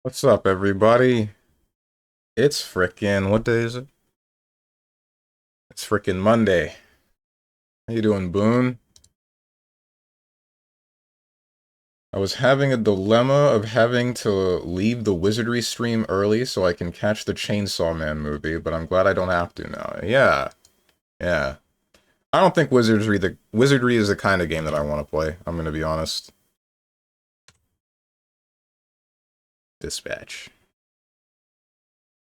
What's up, everybody? It's frickin' what day is it? It's frickin' Monday. How you doing, Boone? I was having a dilemma of having to leave the Wizardry stream early so I can catch the Chainsaw Man movie, but I'm glad I don't have to now. Yeah, yeah. I don't think Wizardry is the kind of game that I want to play. I'm gonna be honest. Dispatch.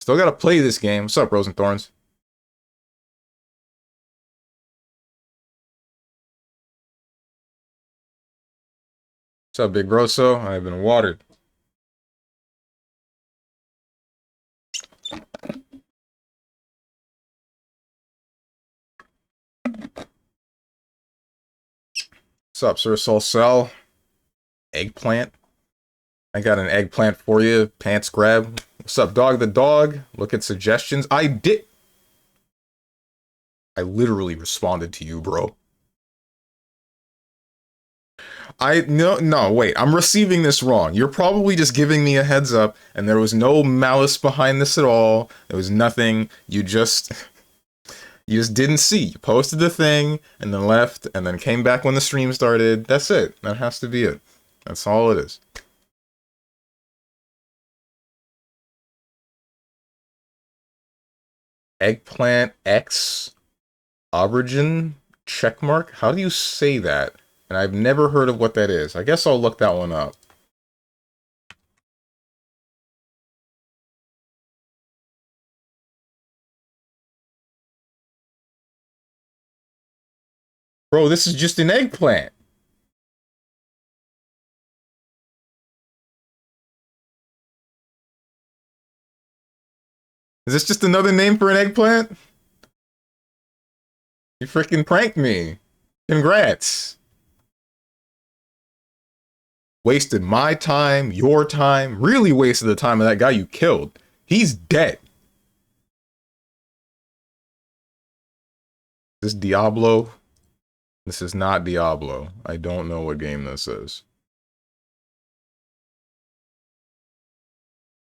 Still gotta play this game. What's up, Rose and Thorns? What's up, Big Grosso? I've been watered. What's up, Sir Soul Cell? Eggplant? I got an eggplant for you. Pants grab. What's up, Dog the Dog? Look at suggestions. I literally responded to you, bro. No, wait. I'm receiving this wrong. You're probably just giving me a heads up, and there was no malice behind this at all. There was nothing. You just didn't see. You posted the thing, and then left, and then came back when the stream started. That's it. That has to be it. That's all it is. Eggplant X Origin checkmark? How do you say that? And I've never heard of what that is. I guess I'll look that one up. Bro, this is just an eggplant. Is this just another name for an eggplant? You freaking pranked me. Congrats. Wasted my time, your time, really wasted the time of that guy you killed. He's dead. This Diablo? This is not Diablo. I don't know what game this is.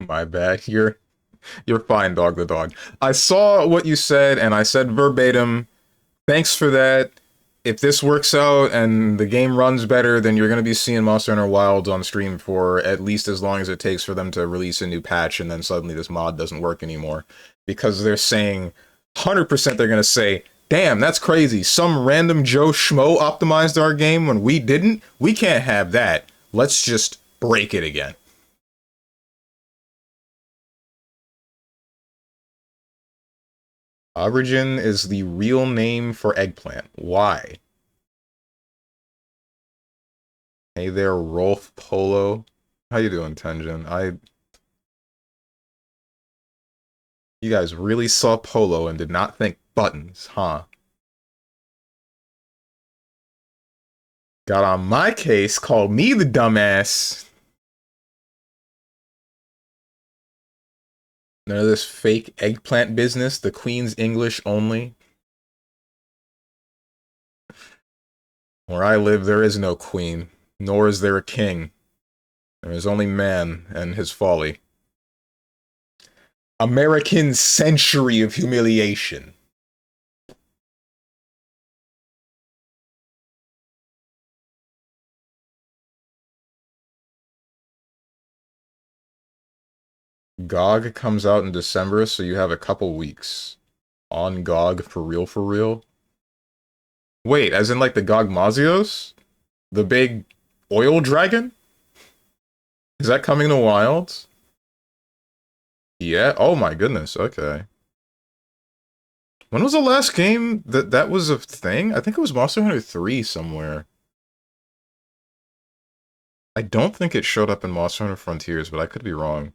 My bad. You're fine, Dog the Dog. I saw what you said, and I said verbatim, thanks for that. If this works out and the game runs better, then you're going to be seeing Monster Hunter Wilds on stream for at least as long as it takes for them to release a new patch, and then suddenly this mod doesn't work anymore. Because they're saying, 100% they're going to say, damn, that's crazy. Some random Joe Schmo optimized our game when we didn't? We can't have that. Let's just break it again. Origin is the real name for eggplant. Why? Hey there, Rolf Polo. How you doing, Tenjin? You guys really saw Polo and did not think buttons, huh? Got on my case, called me the dumbass. None of this fake eggplant business, the Queen's English only. Where I live, there is no queen, nor is there a king. There is only man and his folly. American century of humiliation. GOG comes out in December, so you have a couple weeks. On GOG, for real, for real? Wait, as in like the GOG Mazios? The big oil dragon? Is that coming to Wilds? Yeah? Oh my goodness, okay. When was the last game that was a thing? I think it was Monster Hunter 3 somewhere. I don't think it showed up in Monster Hunter Frontiers, but I could be wrong.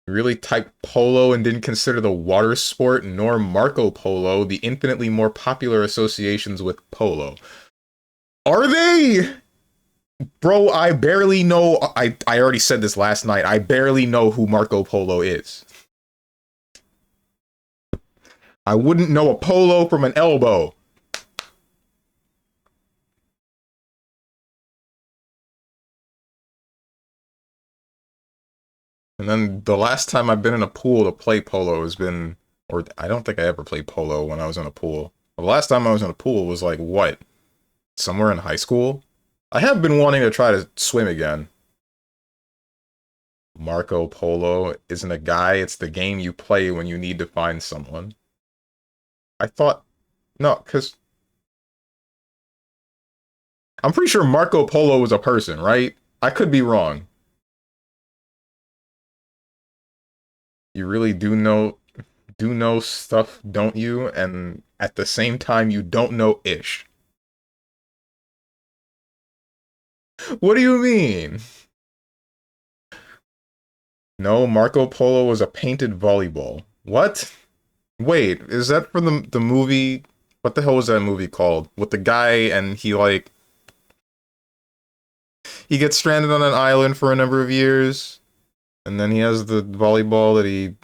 You really typed polo and didn't consider the water sport nor Marco Polo the infinitely more popular associations with polo. Are they? Bro, I barely know. I already said this last night. I barely know who Marco Polo is. I wouldn't know a polo from an elbow. And then the last time I've been in a pool to play polo has been, or I don't think I ever played polo when I was in a pool. The last time I was in a pool was like, what? Somewhere in high school? I have been wanting to try to swim again. Marco Polo isn't a guy, it's the game you play when you need to find someone. I thought, no, because I'm pretty sure Marco Polo was a person, right? I could be wrong. You really do know stuff, don't you? And at the same time, you don't know ish. What do you mean? No, Marco Polo was a painted volleyball. What? Wait, is that from the movie? What the hell was that movie called? With the guy and he gets stranded on an island for a number of years, and then he has the volleyball that he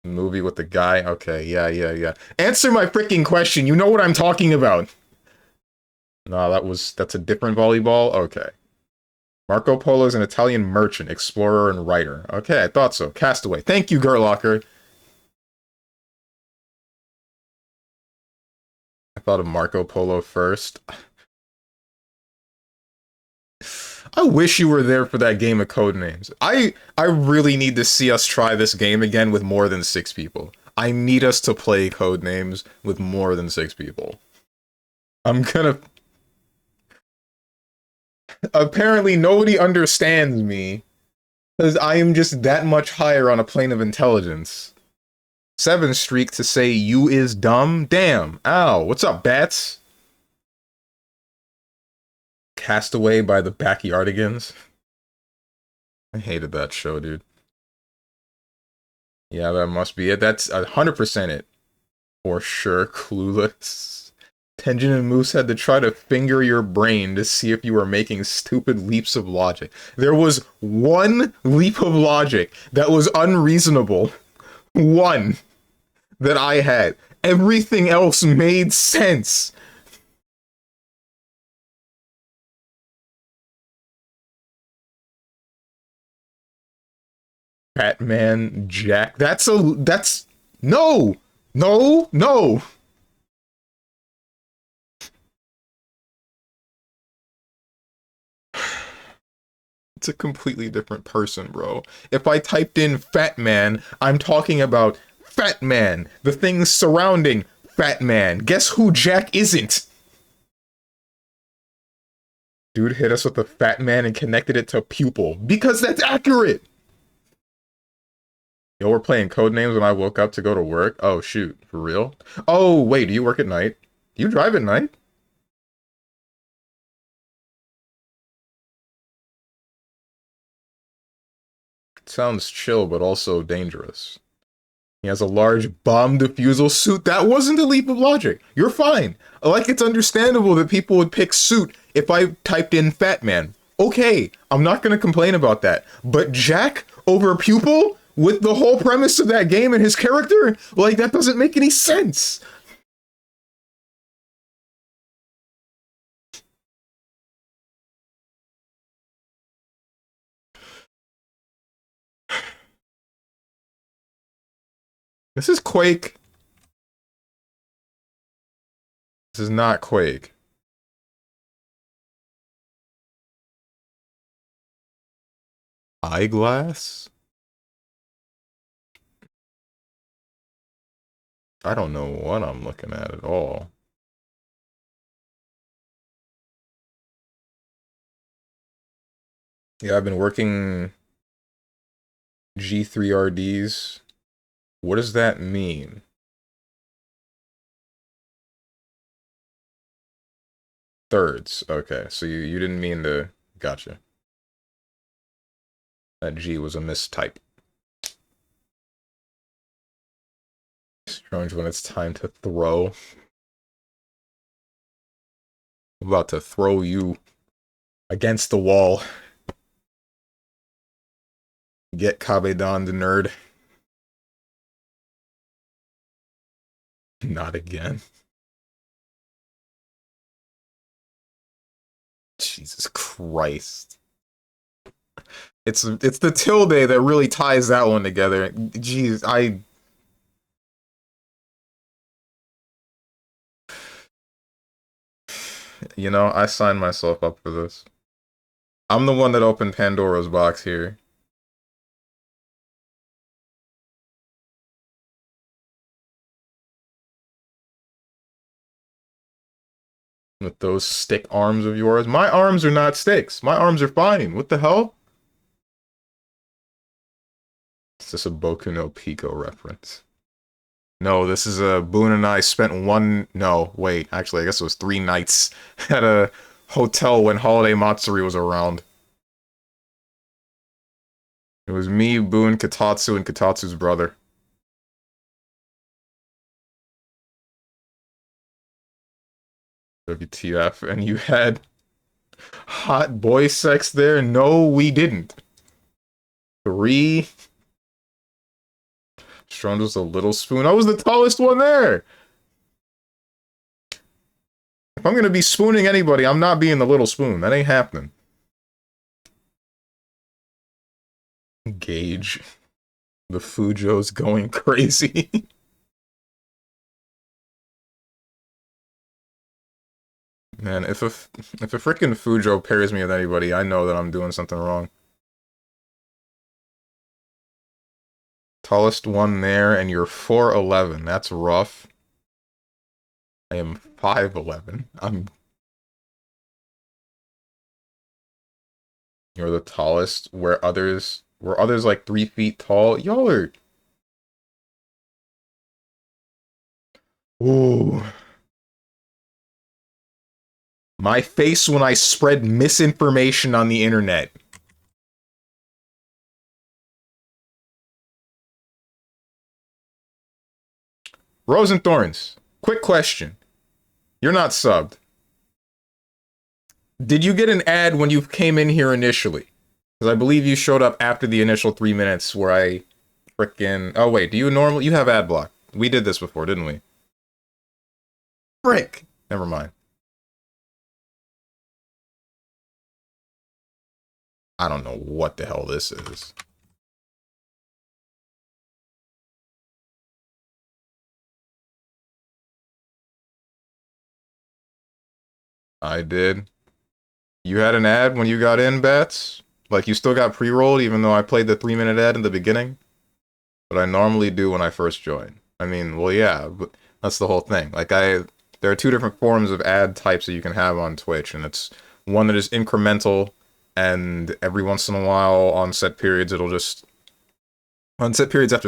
movie with the guy. Okay, yeah. Answer my freaking question. You know what I'm talking about. No, that's a different volleyball. Okay. Marco Polo is an Italian merchant, explorer, and writer. Okay, I thought so. Castaway. Thank you, Gertlocker. I thought of Marco Polo first. I wish you were there for that game of Codenames. I really need to see us try this game again with more than 6 people. I need us to play Codenames with more than 6 people. I'm gonna... Apparently nobody understands me, because I am just that much higher on a plane of intelligence. 7 streak to say you is dumb? Damn. Ow. What's up, bats? Castaway by the Backyardigans. I hated that show, dude. Yeah, that must be it. That's 100% it. For sure, Clueless. Tenjin and Moose had to try to finger your brain to see if you were making stupid leaps of logic. There was one leap of logic that was unreasonable. One that I had. Everything else made sense. Batman, Jack. That's no, no. It's a completely different person, bro. If I typed in Fat Man, I'm talking about Fat Man, the things surrounding Fat Man. Guess who Jack isn't? Dude hit us with the Fat Man and connected it to pupil. Because that's accurate! Yo, we're playing Codenames when I woke up to go to work. Oh, shoot. For real? Oh, wait, do you work at night? Do you drive at night? It sounds chill, but also dangerous. He has a large bomb defusal suit. That wasn't a leap of logic. You're fine. Like, it's understandable that people would pick suit if I typed in Fat Man. Okay, I'm not gonna complain about that. But Jack over pupil? With the whole premise of that game and his character? Like, that doesn't make any sense. This is Quake. This is not Quake. Eyeglass? I don't know what I'm looking at all. Yeah, I've been working G3RDs. What does that mean? Thirds. Okay, so you didn't mean to... Gotcha. That G was a mistype. Strange when it's time to throw. I'm about to throw you against the wall. Get Kabedon the nerd. Not again. Jesus Christ. It's the tilde that really ties that one together. Jeez, I signed myself up for this. I'm the one that opened Pandora's box here. With those stick arms of yours. My arms are not sticks. My arms are fine. What the hell? Is this a Boku no Pico reference? No, this is a Boone and I spent one. No, wait. Actually, I guess it was 3 nights at a hotel when Holiday Matsuri was around. It was me, Boone, Katatsu, and Katatsu's brother. WTF. And you had hot boy sex there? No, we didn't. 3. Strong was a little spoon. I was the tallest one there. If I'm gonna be spooning anybody, I'm not being the little spoon. That ain't happening. Gage. The Fujo's going crazy. Man, if a freaking Fujo pairs me with anybody, I know that I'm doing something wrong. Tallest one there, and you're 4'11". That's rough. I am 5'11". You're the tallest, were others like 3 feet tall? Y'all are... Ooh. My face when I spread misinformation on the internet. Rose and Thorns, quick question. You're not subbed. Did you get an ad when you came in here initially? Because I believe you showed up after the initial 3 minutes where I frickin'... Oh wait, you have ad block. We did this before, didn't we? Frick! Never mind. I don't know what the hell this is. I did. You had an ad when you got in, Bats? Like, you still got pre-rolled even though I played the 3-minute ad in the beginning? But I normally do when I first join. I mean, well, yeah, but that's the whole thing. Like, there are 2 different forms of ad types that you can have on Twitch, and it's one that is incremental, and every once in a while, on set periods after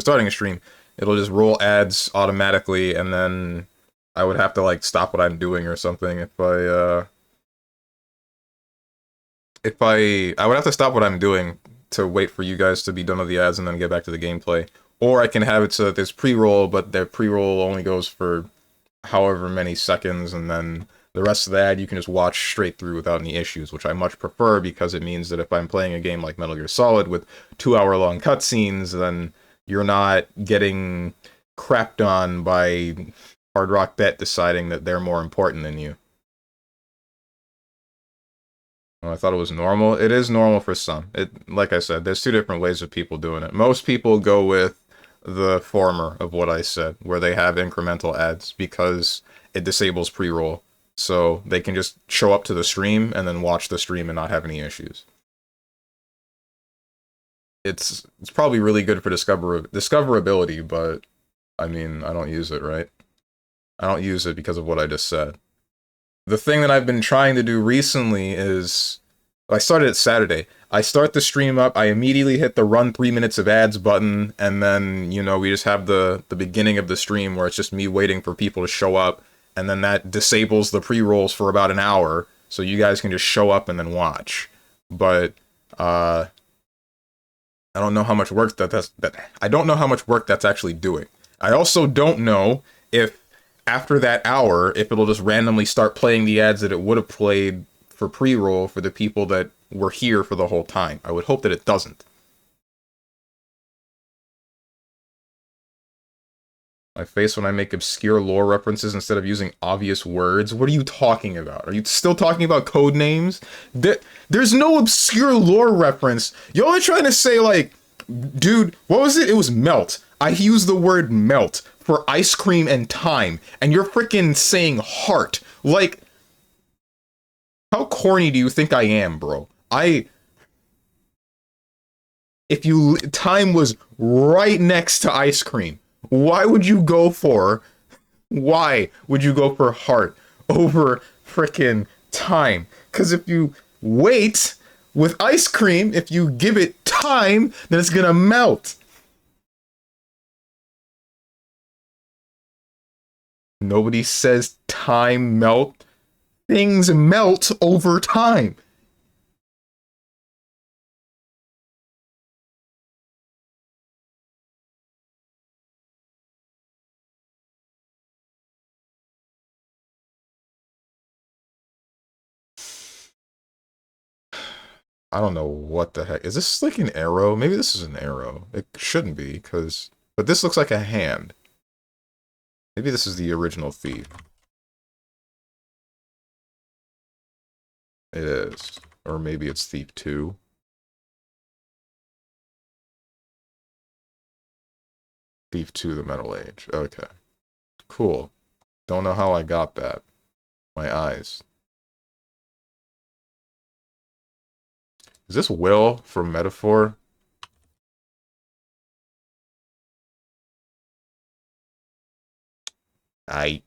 starting a stream, it'll just roll ads automatically, and then I would have to, like, stop what I'm doing or something I would have to stop what I'm doing to wait for you guys to be done with the ads and then get back to the gameplay. Or I can have it so that there's pre-roll, but their pre-roll only goes for however many seconds, and then the rest of the ad you can just watch straight through without any issues, which I much prefer because it means that if I'm playing a game like Metal Gear Solid with 2-hour-long cutscenes, then you're not getting crapped on by Hard Rock Bet deciding that they're more important than you. Well, I thought it was normal. It is normal for some. Like I said, there's 2 different ways of people doing it. Most people go with the former of what I said, where they have incremental ads because it disables pre-roll. So they can just show up to the stream and then watch the stream and not have any issues. It's probably really good for discoverability, but I mean, I don't use it, right? I don't use it because of what I just said. The thing that I've been trying to do recently is, I started it Saturday. I start the stream up, I immediately hit the run 3 minutes of ads button, and then, we just have the beginning of the stream where it's just me waiting for people to show up, and then that disables the pre-rolls for about an hour, so you guys can just show up and then watch. But, I don't know how much work I don't know how much work that's actually doing. I also don't know if after that hour, if it'll just randomly start playing the ads that it would have played for pre-roll for the people that were here for the whole time. I would hope that it doesn't. My face when I make obscure lore references instead of using obvious words. What are you talking about? Are you still talking about code names? There's no obscure lore reference. Y'all are trying to say, like, dude, what was it? It was melt. I used the word melt for ice cream and time, and you're freaking saying heart. Like, how corny do you think I am, bro? If you, time was right next to ice cream, why would you go for heart over frickin' time? Because if you wait with ice cream, if you give it time, then it's gonna melt. Nobody says time melt. Things melt over time. I don't know what the heck. Is this like an arrow? Maybe this is an arrow. It shouldn't be, because... But this looks like a hand. Maybe this is the original thief. It is. Or maybe it's Thief 2. Thief 2, the Metal Age. Okay. Cool. Don't know how I got that. My eyes. Is this Will from Metaphor? I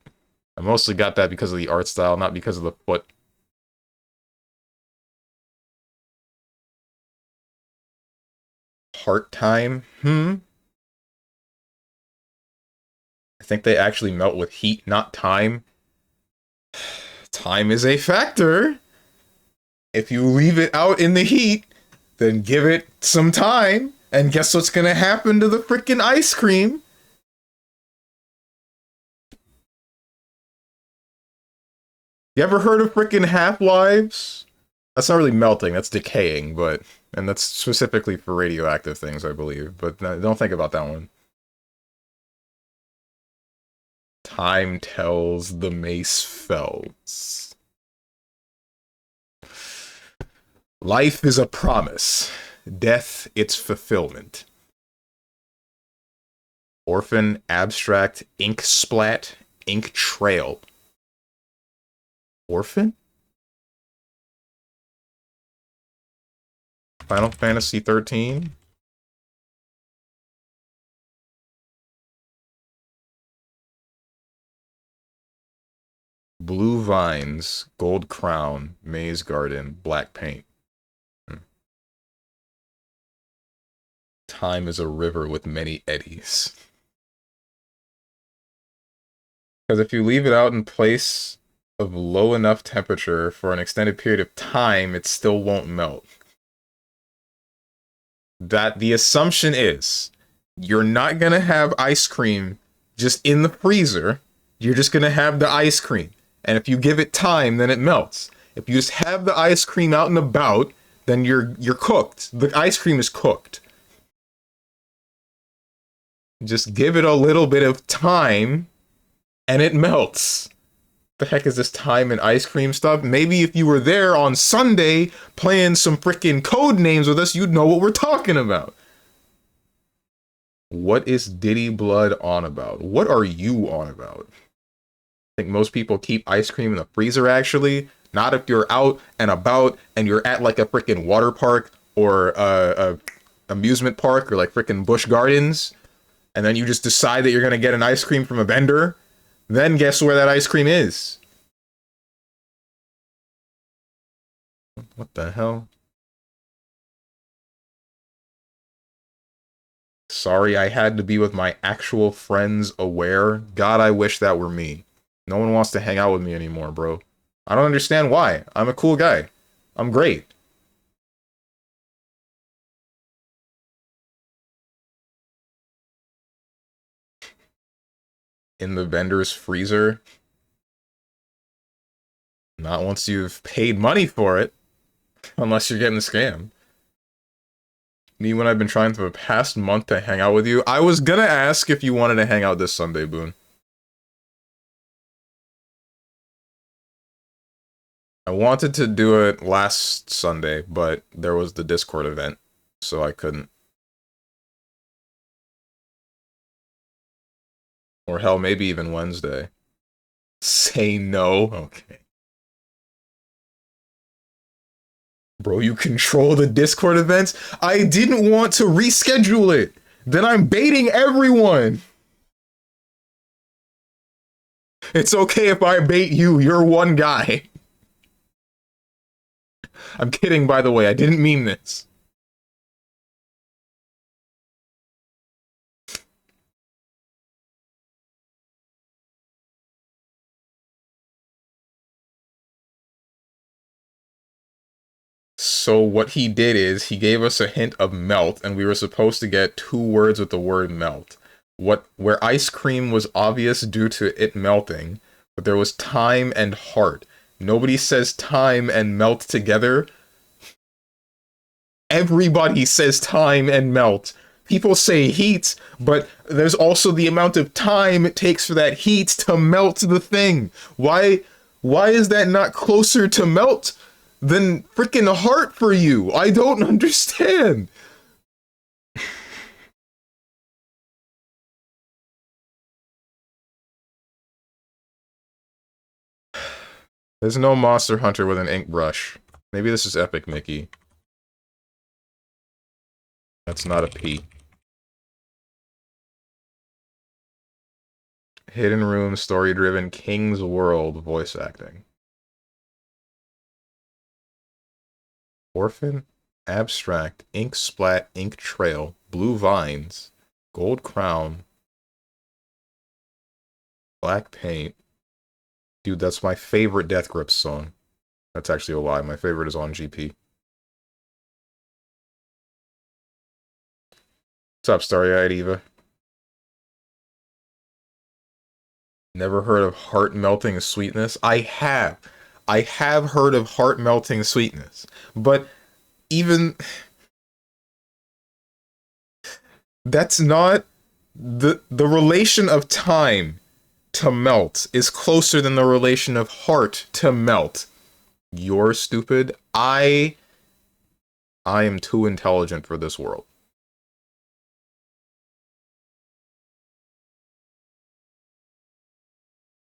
mostly got that because of the art style, not because of the foot. Heart time? I think they actually melt with heat, not time. Time is a factor. If you leave it out in the heat, then give it some time, and guess what's gonna happen to the frickin' ice cream? You ever heard of frickin' half-lives? That's not really melting, that's decaying, but... And that's specifically for radioactive things, I believe. But don't think about that one. Time tells, the mace fells. Life is a promise. Death, its fulfillment. Orphan, abstract, ink splat, ink trail. Orphan? Final Fantasy 13? Blue vines, gold crown, maze garden, black paint. Time is a river with many eddies. Because if you leave it out in place of low enough temperature for an extended period of time, it still won't melt. That the assumption is you're not gonna have ice cream just in the freezer. You're just gonna have the ice cream. And if you give it time, then it melts. If you just have the ice cream out and about, then you're cooked. The ice cream is cooked. Just give it a little bit of time, and it melts. The heck is this time and ice cream stuff? Maybe if you were there on Sunday playing some freaking code names with us, you'd know what we're talking about. What is Diddy Blood on about? What are you on about? I think most people keep ice cream in the freezer, actually. Not if you're out and about and you're at like a freaking water park or a amusement park or like freaking Busch Gardens. And then you just decide that you're going to get an ice cream from a vendor. Then guess where that ice cream is? What the hell? Sorry, I had to be with my actual friends aware. God, I wish that were me. No one wants to hang out with me anymore, bro. I don't understand why. I'm a cool guy. I'm great. In the vendor's freezer. Not once you've paid money for it. Unless you're getting scammed. Me when I've been trying for the past month to hang out with you. I was gonna ask if you wanted to hang out this Sunday, Boone. I wanted to do it last Sunday, but there was the Discord event, so I couldn't. Or hell, maybe even Wednesday. Say no? Okay. Bro, you control the Discord events? I didn't want to reschedule it! Then I'm baiting everyone! It's okay if I bait you, you're one guy. I'm kidding, by the way, I didn't mean this. So what he did is, he gave us a hint of melt, and we were supposed to get 2 words with the word melt. Where ice cream was obvious due to it melting, but there was time and heart. Nobody says time and melt together. Everybody says time and melt. People say heat, but there's also the amount of time it takes for that heat to melt the thing. Why is that not closer to melt than freaking heart for you? I don't understand. There's no Monster Hunter with an ink brush. Maybe this is Epic Mickey. That's not a P. Hidden Room, story-driven, King's World, voice acting. Orphan, Abstract, Ink Splat, Ink Trail, Blue Vines, Gold Crown, Black Paint. Dude, that's my favorite Death Grips song. That's actually a lie. My favorite is on GP. What's up, Starry-Eyed Eva? Never heard of heart-melting sweetness? I have. I have heard of heart-melting sweetness. But even... that's not... The relation of time to melt is closer than the relation of heart to melt. You're stupid. I am too intelligent for this world.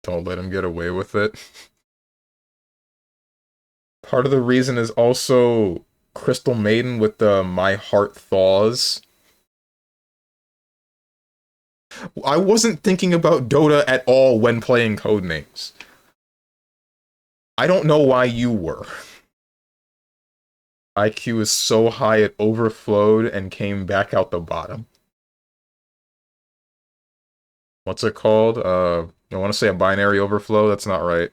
Don't let him get away with it. Part of the reason is also Crystal Maiden with the My Heart Thaws. I wasn't thinking about Dota at all when playing Codenames. I don't know why you were. IQ is so high it overflowed and came back out the bottom. What's it called? I want to say a binary overflow. That's not right.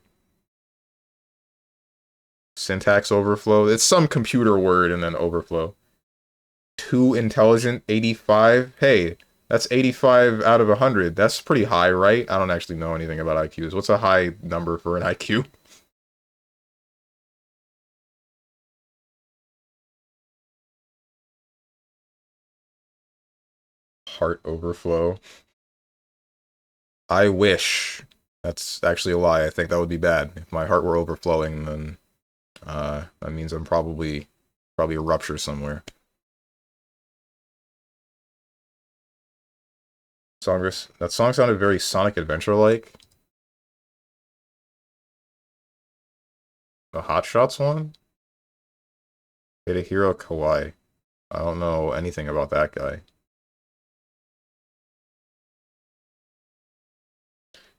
Syntax overflow. It's some computer word and then overflow. Too intelligent, 85. Hey, that's 85 out of 100. That's pretty high, right? I don't actually know anything about IQs. What's a high number for an IQ? Heart overflow. I wish. That's actually a lie. I think that would be bad. If my heart were overflowing, then that means I'm probably a rupture somewhere. That song sounded very Sonic Adventure-like. The Hot Shots one? Hidehiro Kawai. I don't know anything about that guy.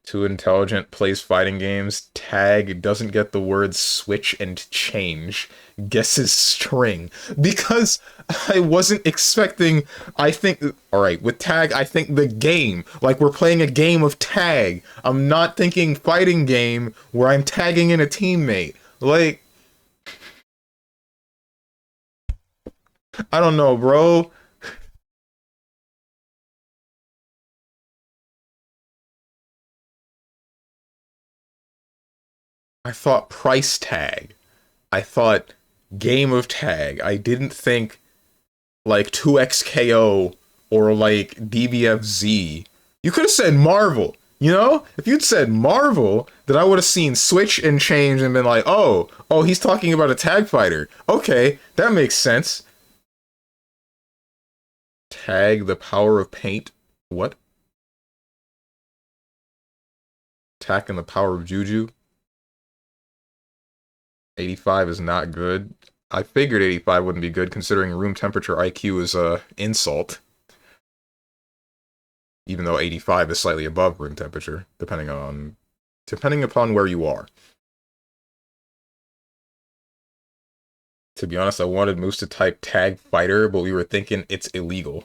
Too intelligent, plays fighting games. Tag doesn't get the words switch and change. Guesses string. Because I wasn't expecting, I think, alright, with tag, I think the game. Like, we're playing a game of tag. I'm not thinking fighting game where I'm tagging in a teammate. Like, I don't know, bro. I thought price tag. I thought game of tag. I didn't think like 2XKO or like DBFZ. You could have said Marvel. You know, if you'd said Marvel, then I would have seen switch and change and been like, oh, he's talking about a tag fighter. Okay, that makes sense. Tag the power of paint. What? Attack and the power of Juju. 85 is not good. I figured 85 wouldn't be good considering room temperature IQ is a insult. Even though 85 is slightly above room temperature, depending upon where you are. To be honest, I wanted Moose to type tag fighter, but we were thinking it's illegal.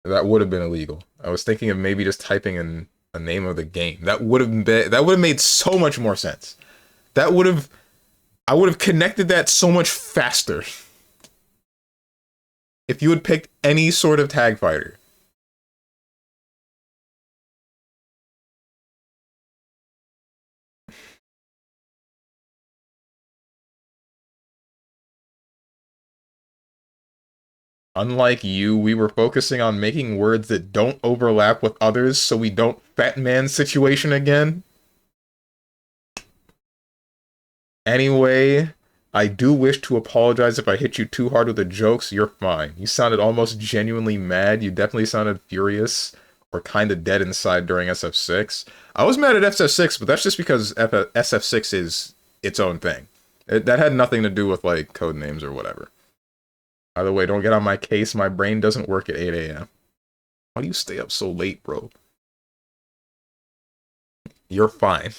That would have been illegal. I was thinking of maybe just typing in a name of the game. That would have made so much more sense. I would have connected that so much faster. If you had picked any sort of tag fighter. Unlike you, we were focusing on making words that don't overlap with others so we don't fat man situation again. Anyway, I do wish to apologize if I hit you too hard with the jokes. You're fine. You sounded almost genuinely mad. You definitely sounded furious or kind of dead inside during SF6. I was mad at SF6, but that's just because SF6 is its own thing. That had nothing to do with, like, code names or whatever. By the way, don't get on my case. My brain doesn't work at 8 a.m. Why do you stay up so late, bro? You're fine.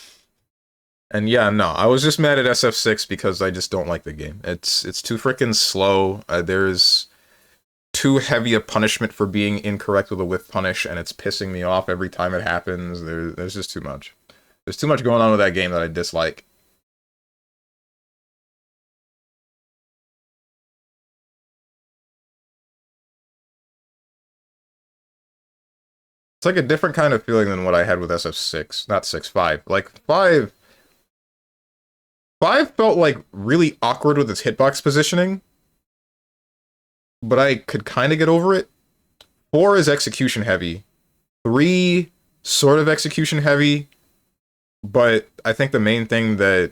And yeah, no, I was just mad at SF6 because I just don't like the game. It's too freaking slow. There's too heavy a punishment for being incorrect with a whiff punish, and it's pissing me off every time it happens. There's just too much. There's too much going on with that game that I dislike. It's like a different kind of feeling than what I had with SF6. Not 6, 5. Like, 5 felt like really awkward with its hitbox positioning, but I could kind of get over it. 4 is execution heavy. 3, sort of execution heavy, but I think the main thing that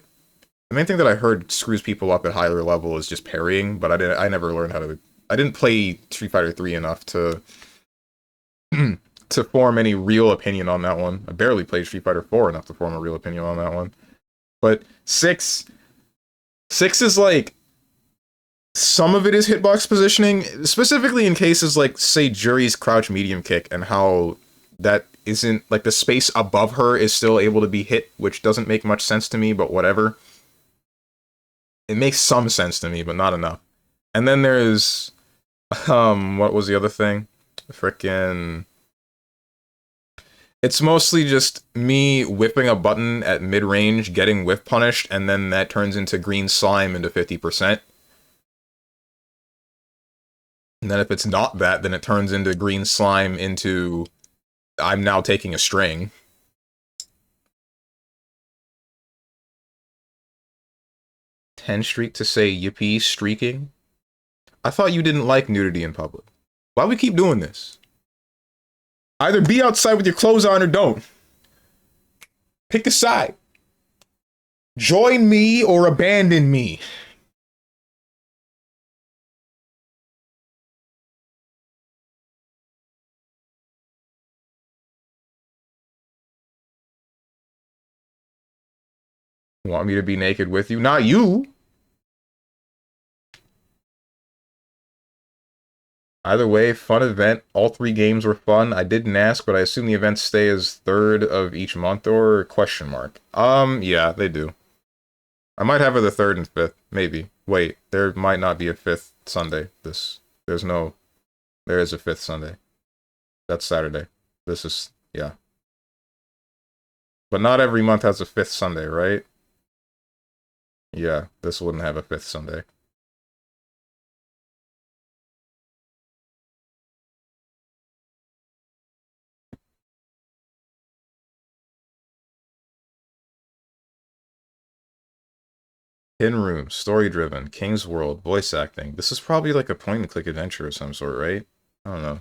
I heard screws people up at higher level is just parrying, but I never learned how to. I didn't play Street Fighter 3 enough to to form any real opinion on that one. I barely played Street Fighter 4 enough to form a real opinion on that one. But 6 is like, some of it is hitbox positioning, specifically in cases like, say, Jury's crouch medium kick, and how that isn't, like, the space above her is still able to be hit, which doesn't make much sense to me, but whatever. It makes some sense to me, but not enough. And then there's, what was the other thing? Frickin'... It's mostly just me whipping a button at mid-range, getting whiff punished, and then that turns into green slime into 50%. And then if it's not that, then it turns into green slime into... I'm now taking a string. 10 Street to say yippee streaking? I thought you didn't like nudity in public. Why we keep doing this? Either be outside with your clothes on or don't. Pick a side. Join me or abandon me. Want me to be naked with you? Not you. Either way, fun event. All 3 games were fun. I didn't ask, but I assume the events stay as third of each month, or question mark. Yeah, they do. I might have it the 3rd and 5th, maybe. Wait, there might not be a 5th Sunday. There is a 5th Sunday. That's Saturday. Yeah. But not every month has a 5th Sunday, right? Yeah, this wouldn't have a 5th Sunday. Hidden Room, story-driven, King's World, voice acting. This is probably like a point-and-click adventure of some sort, right? I don't know.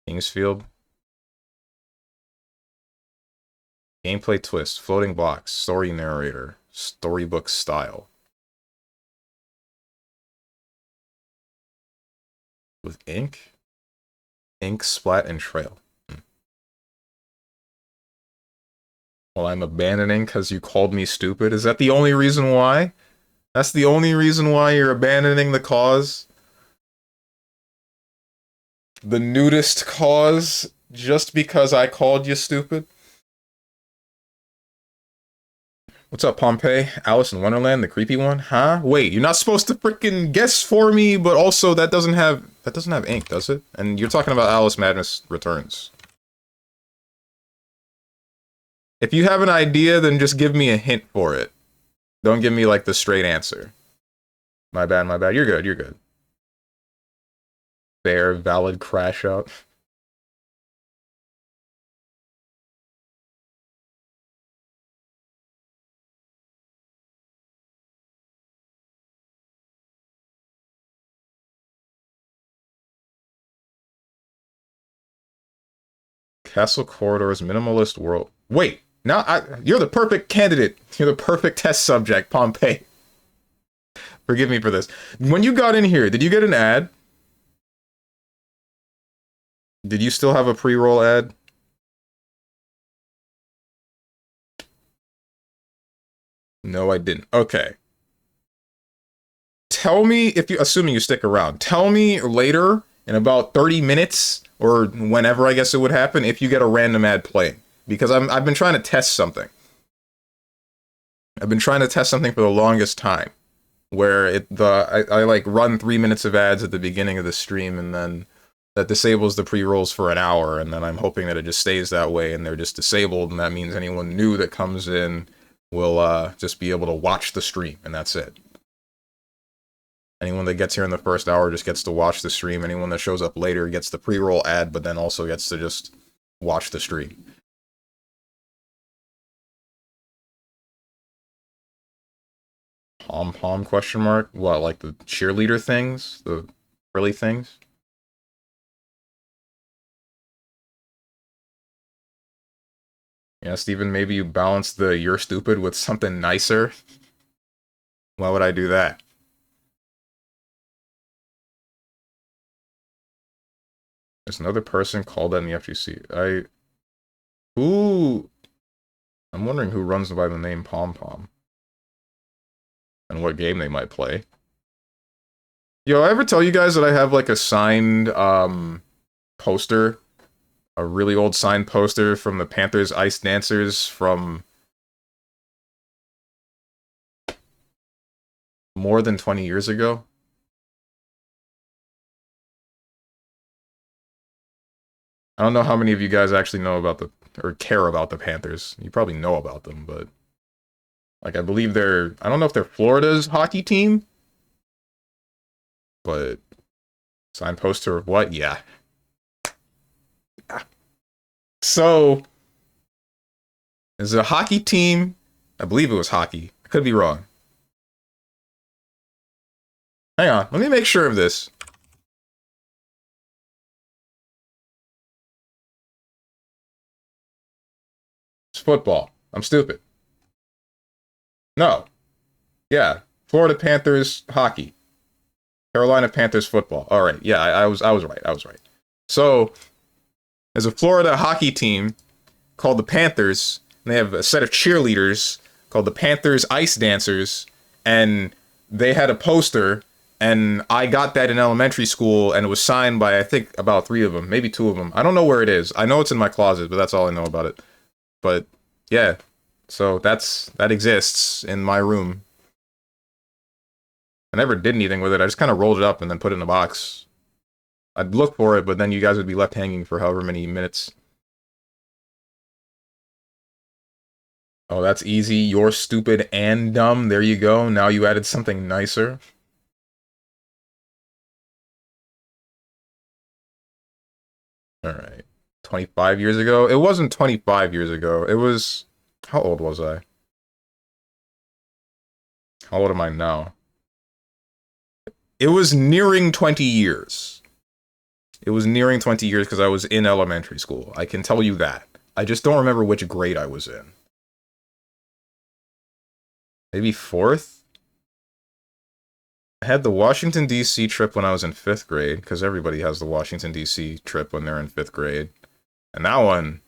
Kingsfield. Gameplay twist, floating blocks, story narrator, storybook style. With ink? Ink, splat, and trail. Well, I'm abandoning because you called me stupid. Is that the only reason why? That's the only reason why you're abandoning the cause? The nudist cause? Just because I called you stupid? What's up, Pompeii? Alice in Wonderland, the creepy one? Huh? Wait, you're not supposed to freaking guess for me, but also that doesn't have ink, does it? And you're talking about Alice Madness Returns. If you have an idea, then just give me a hint for it. Don't give me like the straight answer. My bad, my bad. You're good, you're good. Fair, valid crash out. Castle Corridors, Minimalist World. Wait, you're the perfect candidate. You're the perfect test subject, Pompeii. Forgive me for this. When you got in here, did you get an ad? Did you still have a pre-roll ad? No, I didn't. Okay. Tell me if you, assuming you stick around, tell me later in about 30 minutes or whenever I guess it would happen if you get a random ad playing. Because I've been trying to test something. I've been trying to test something for the longest time. Where I like run 3 minutes of ads at the beginning of the stream and then that disables the pre-rolls for an hour, and then I'm hoping that it just stays that way and they're just disabled, and that means anyone new that comes in will just be able to watch the stream, and that's it. Anyone that gets here in the first hour just gets to watch the stream. Anyone that shows up later gets the pre-roll ad, but then also gets to just watch the stream. Pom-pom question mark? What, like the cheerleader things? The frilly things? Yeah, Steven, maybe you balance the "you're stupid" with something nicer? Why would I do that? There's another person called that in the FGC. Who... I'm wondering who runs by the name Pom Pom. And what game they might play. Yo, I ever tell you guys that I have like a signed, poster? A really old signed poster from the Panthers Ice Dancers from... more than 20 years ago? I don't know how many of you guys actually know about the... or care about the Panthers. You probably know about them, but... like, I believe they're... I don't know if they're Florida's hockey team? But... signed poster of what? Yeah. So... is it a hockey team? I believe it was hockey. I could be wrong. Hang on, let me make sure of this. It's football. I'm stupid. No. Yeah. Florida Panthers hockey. Carolina Panthers football. All right. Yeah, I was right. I was right. So, there's a Florida hockey team called the Panthers, and they have a set of cheerleaders called the Panthers Ice Dancers, and they had a poster, and I got that in elementary school, and it was signed by, I think, about 3 of them, maybe 2 of them. I don't know where it is. I know it's in my closet, but that's all I know about it. But, yeah. So, that exists in my room. I never did anything with it. I just kind of rolled it up and then put it in a box. I'd look for it, but then you guys would be left hanging for however many minutes. Oh, that's easy. You're stupid and dumb. There you go. Now you added something nicer. Alright. 25 years ago? It wasn't 25 years ago. It was... how old was I? How old am I now? It was nearing 20 years. It was nearing 20 years because I was in elementary school. I can tell you that. I just don't remember which grade I was in. Maybe fourth? I had the Washington, D.C. trip when I was in 5th grade, because everybody has the Washington, D.C. trip when they're in 5th grade. And that one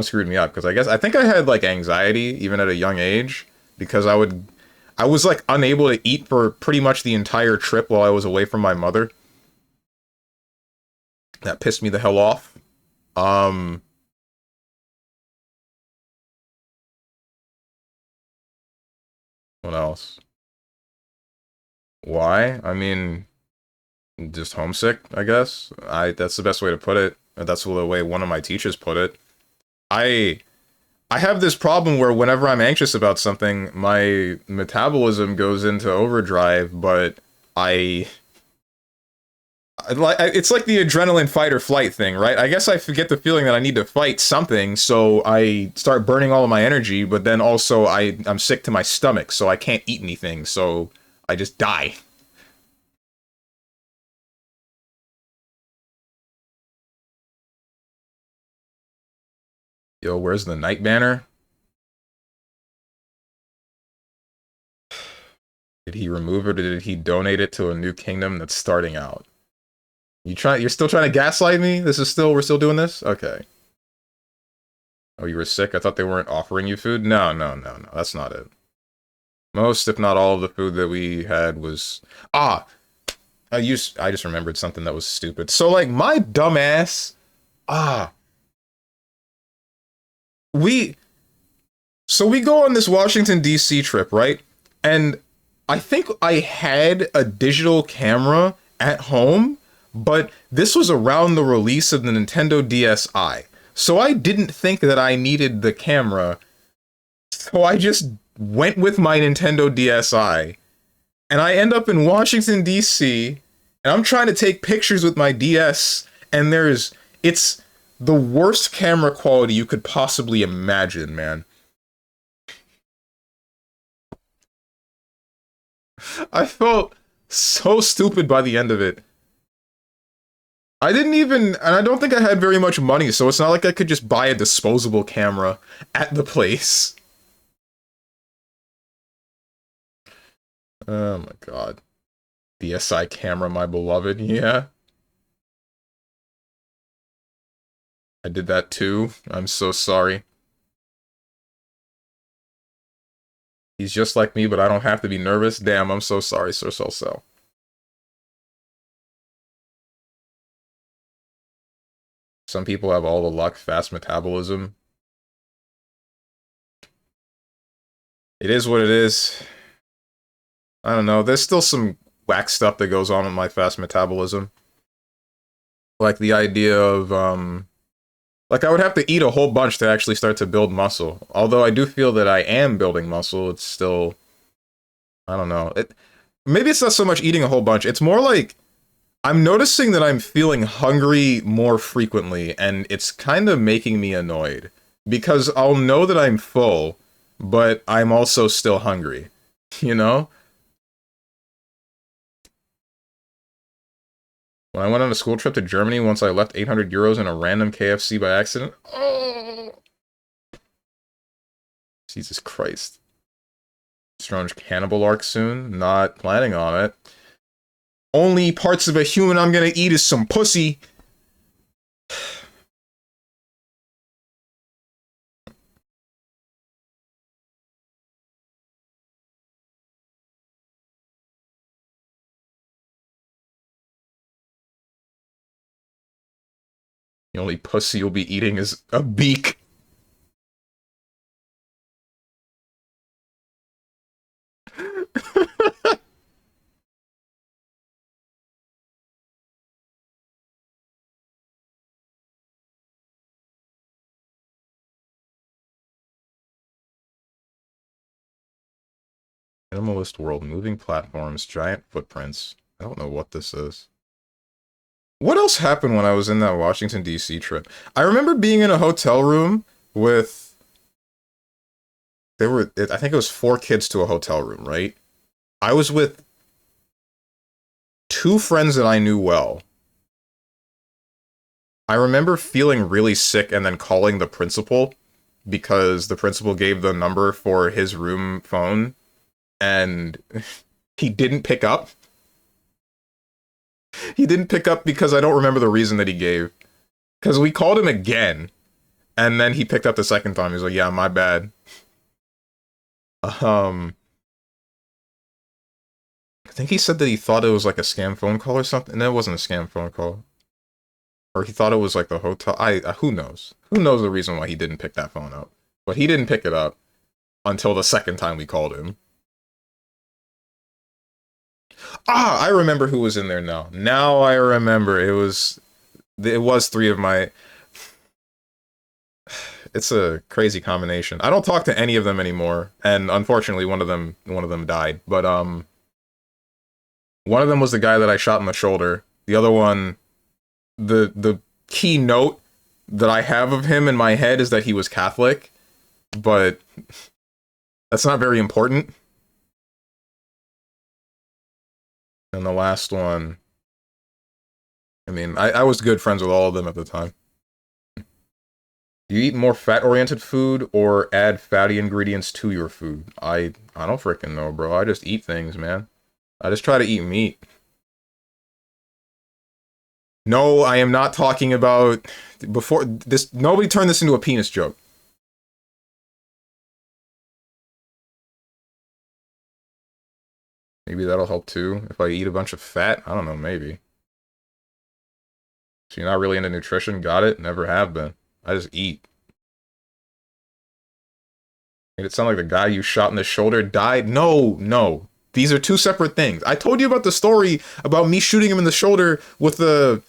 screwed me up, because I think I had, like, anxiety, even at a young age, because I was, like, unable to eat for pretty much the entire trip while I was away from my mother. That pissed me the hell off. What else? Why? I mean, just homesick, I guess. That's the best way to put it. That's the way one of my teachers put it. I I have this problem where whenever I'm anxious about something, my metabolism goes into overdrive, but it's like the adrenaline fight or flight thing, right? I guess I forget the feeling that I need to fight something, so I start burning all of my energy, but then also I'm sick to my stomach, so I can't eat anything, so I just die. Yo, where's the night banner? Did he remove it or did he donate it to a new kingdom that's starting out? You're still trying to gaslight me? We're still doing this? Okay. Oh, you were sick? I thought they weren't offering you food? No, no, no, no. That's not it. Most, if not all of the food that we had was... Ah! I just remembered something that was stupid. So, like, my dumbass... Ah! We... So we go on this Washington, D.C. trip, right? And I think I had a digital camera at home, but this was around the release of the Nintendo DSi. So I didn't think that I needed the camera. So I just went with my Nintendo DSi. And I end up in Washington, D.C., and I'm trying to take pictures with my DS, and it's the worst camera quality you could possibly imagine, man. I felt so stupid by the end of it. I didn't even, and I don't think I had very much money, so it's not like I could just buy a disposable camera at the place. Oh my god. DSi camera, my beloved, yeah. I did that too. I'm so sorry. He's just like me, but I don't have to be nervous. Damn, I'm so sorry, Sir So. Some people have all the luck, fast metabolism. It is what it is. I don't know. There's still some whack stuff that goes on with my fast metabolism. Like the idea of, like I would have to eat a whole bunch to actually start to build muscle. Although I do feel that I am building muscle, it's still, I don't know. Maybe it's not so much eating a whole bunch. It's more like I'm noticing that I'm feeling hungry more frequently, and it's kind of making me annoyed. Because I'll know that I'm full, but I'm also still hungry. You know? When I went on a school trip to Germany, once I left 800 euros in a random KFC by accident. Oh! Jesus Christ. Strange cannibal arc soon? Not planning on it. Only parts of a human I'm gonna eat is some pussy. The only pussy you'll be eating is a beak. Minimalist world, moving platforms, giant footprints. I don't know what this is. What else happened when I was in that Washington, D.C. trip? I remember being in a hotel room with... I think it was 4 kids to a hotel room, right? I was with two friends that I knew well. I remember feeling really sick and then calling the principal because the principal gave the number for his room phone and he didn't pick up. He didn't pick up because I don't remember the reason that he gave. Because we called him again and then he picked up the second time. He was like, yeah, my bad. I think he said that he thought it was like a scam phone call or something. And it wasn't a scam phone call. Or he thought it was like the hotel. Who knows? Who knows the reason why he didn't pick that phone up? But he didn't pick it up until the second time we called him. Ah, I remember who was in there now. Now I remember. It was three of my. It's a crazy combination. I don't talk to any of them anymore, and unfortunately, one of them died. But one of them was the guy that I shot in the shoulder. The other one, the key note that I have of him in my head is that he was Catholic, but that's not very important. And the last one, I mean, I was good friends with all of them at the time. Do you eat more fat-oriented food or add fatty ingredients to your food? I don't freaking know, bro. I just eat things, man. I just try to eat meat. No, I am not talking about before this. Nobody turn this into a penis joke. Maybe that'll help too. If I eat a bunch of fat, I don't know, maybe. So you're not really into nutrition? Got it? Never have been. I just eat. Made it sound like the guy you shot in the shoulder died? No, no. These are two separate things. I told you about the story about me shooting him in the shoulder with the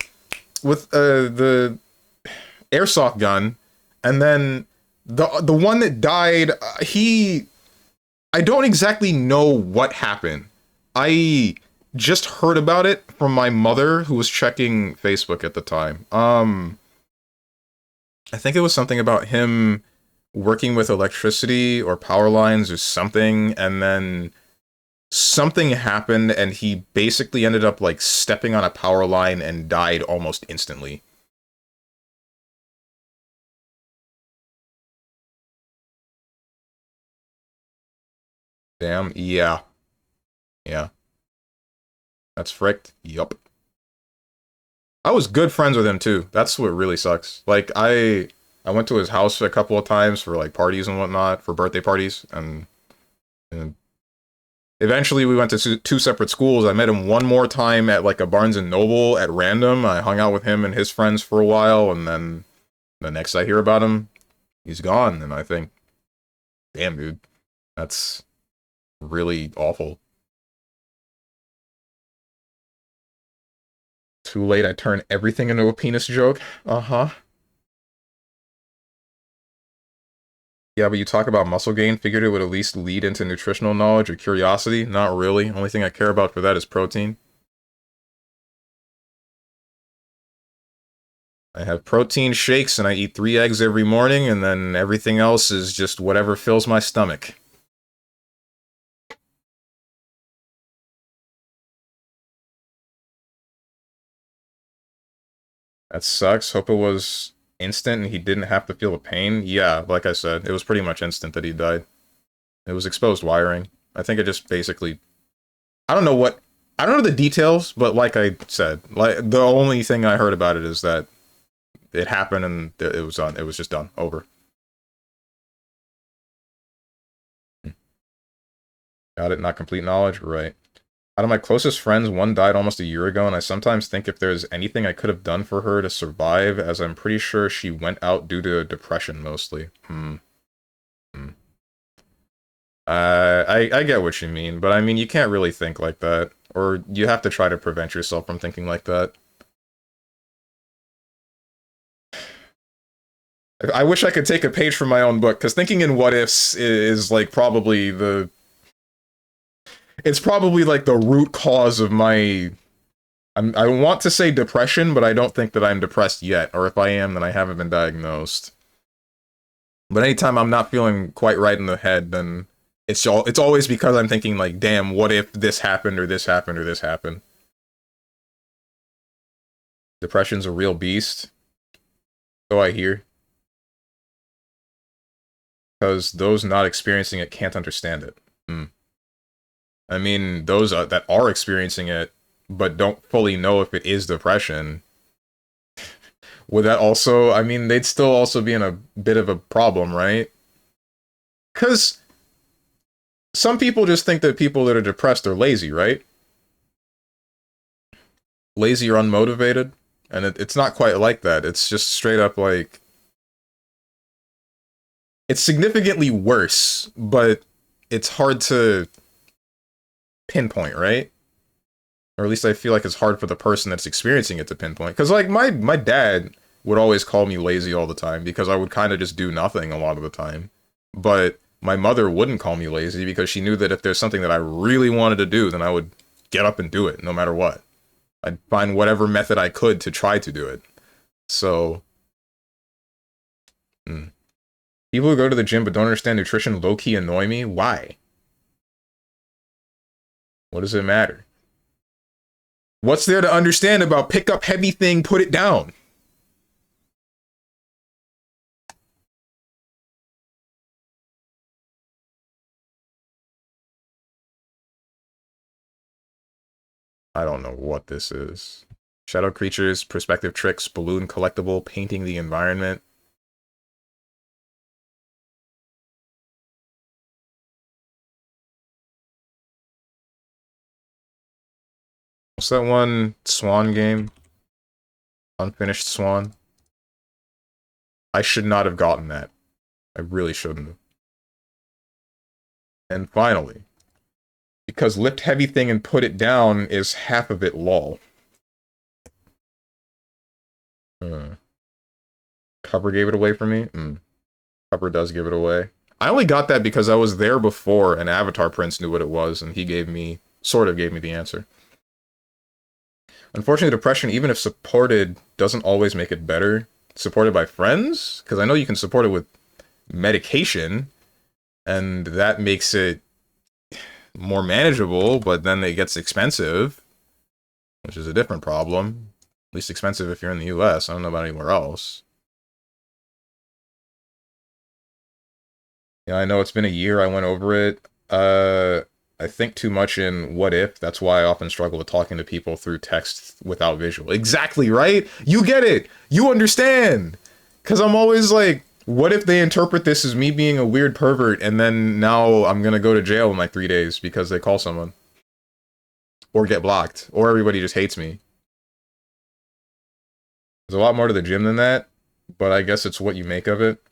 airsoft gun, and then the one that died, I don't exactly know what happened. I just heard about it from my mother who was checking Facebook at the time. I think it was something about him working with electricity or power lines or something, and then something happened and he basically ended up like stepping on a power line and died almost instantly. Damn, yeah. Yeah. That's fricked. Yup. I was good friends with him too. That's what really sucks. Like I went to his house a couple of times for like parties and whatnot, for birthday parties, and eventually we went to two separate schools. I met him one more time at like a Barnes and Noble at random. I hung out with him and his friends for a while, and then the next I hear about him, he's gone. And I think, damn, dude, that's really awful. Too late, I turn everything into a penis joke. Uh-huh. Yeah, but you talk about muscle gain, figured it would at least lead into nutritional knowledge or curiosity. Not really. Only thing I care about for that is protein. I have protein shakes and I eat 3 eggs every morning, and then everything else is just whatever fills my stomach. That sucks. Hope it was instant and he didn't have to feel the pain. Yeah, like I said, it was pretty much instant that he died. It was exposed wiring. I think it just basically... I don't know what... I don't know the details, but like I said, like the only thing I heard about it is that it happened and it was done. It was just done. Over. Got it. Not complete knowledge? Right. Out of my closest friends, one died almost a year ago, and I sometimes think if there's anything I could have done for her to survive, as I'm pretty sure she went out due to depression mostly. Hmm. I get what you mean, but I mean, you can't really think like that. Or you have to try to prevent yourself from thinking like that. I wish I could take a page from my own book, because thinking in what ifs is like probably the... It's probably like the root cause of my... I want to say depression, but I don't think that I'm depressed yet. Or if I am, then I haven't been diagnosed. But anytime I'm not feeling quite right in the head, then It's always because I'm thinking like, damn, what if this happened or this happened or this happened? Depression's a real beast. So I hear. Because those not experiencing it can't understand it. Hmm. I mean, those that are experiencing it but don't fully know if it is depression, would that also, I mean, they'd still also be in a bit of a problem, right? Because some people just think that people that are depressed are lazy, right? Lazy or unmotivated. And it's not quite like that. It's just straight up like, it's significantly worse, but it's hard to pinpoint, right? Or at least I feel like it's hard for the person that's experiencing it to pinpoint. Because like my dad would always call me lazy all the time because I would kind of just do nothing a lot of the time. But my mother wouldn't call me lazy because she knew that if there's something that I really wanted to do, then I would get up and do it no matter what. I'd find whatever method I could to try to do it. So, people who go to the gym but don't understand nutrition low-key annoy me. Why? What does it matter? What's there to understand about pick up heavy thing, put it down? I don't know what this is. Shadow creatures, perspective tricks, balloon collectible, painting the environment. What's that one Swan game? Unfinished Swan. I should not have gotten that. I really shouldn't have. And finally, because lift heavy thing and put it down is half of it lol. Cover gave it away for me? Cover does give it away. I only got that because I was there before and Avatar Prince knew what it was and he gave me, sort of gave me the answer. Unfortunately, depression, even if supported, doesn't always make it better. Supported by friends? Because I know you can support it with medication, and that makes it more manageable, but then it gets expensive, which is a different problem. At least expensive if you're in the US. I don't know about anywhere else. Yeah, I know it's been a year. I went over it. I think too much in what if. That's why I often struggle with talking to people through text without visual. Exactly, right? You get it. You understand. Because I'm always like, what if they interpret this as me being a weird pervert and then now I'm going to go to jail in like 3 days because they call someone? Or get blocked. Or everybody just hates me. There's a lot more to the gym than that, but I guess it's what you make of it.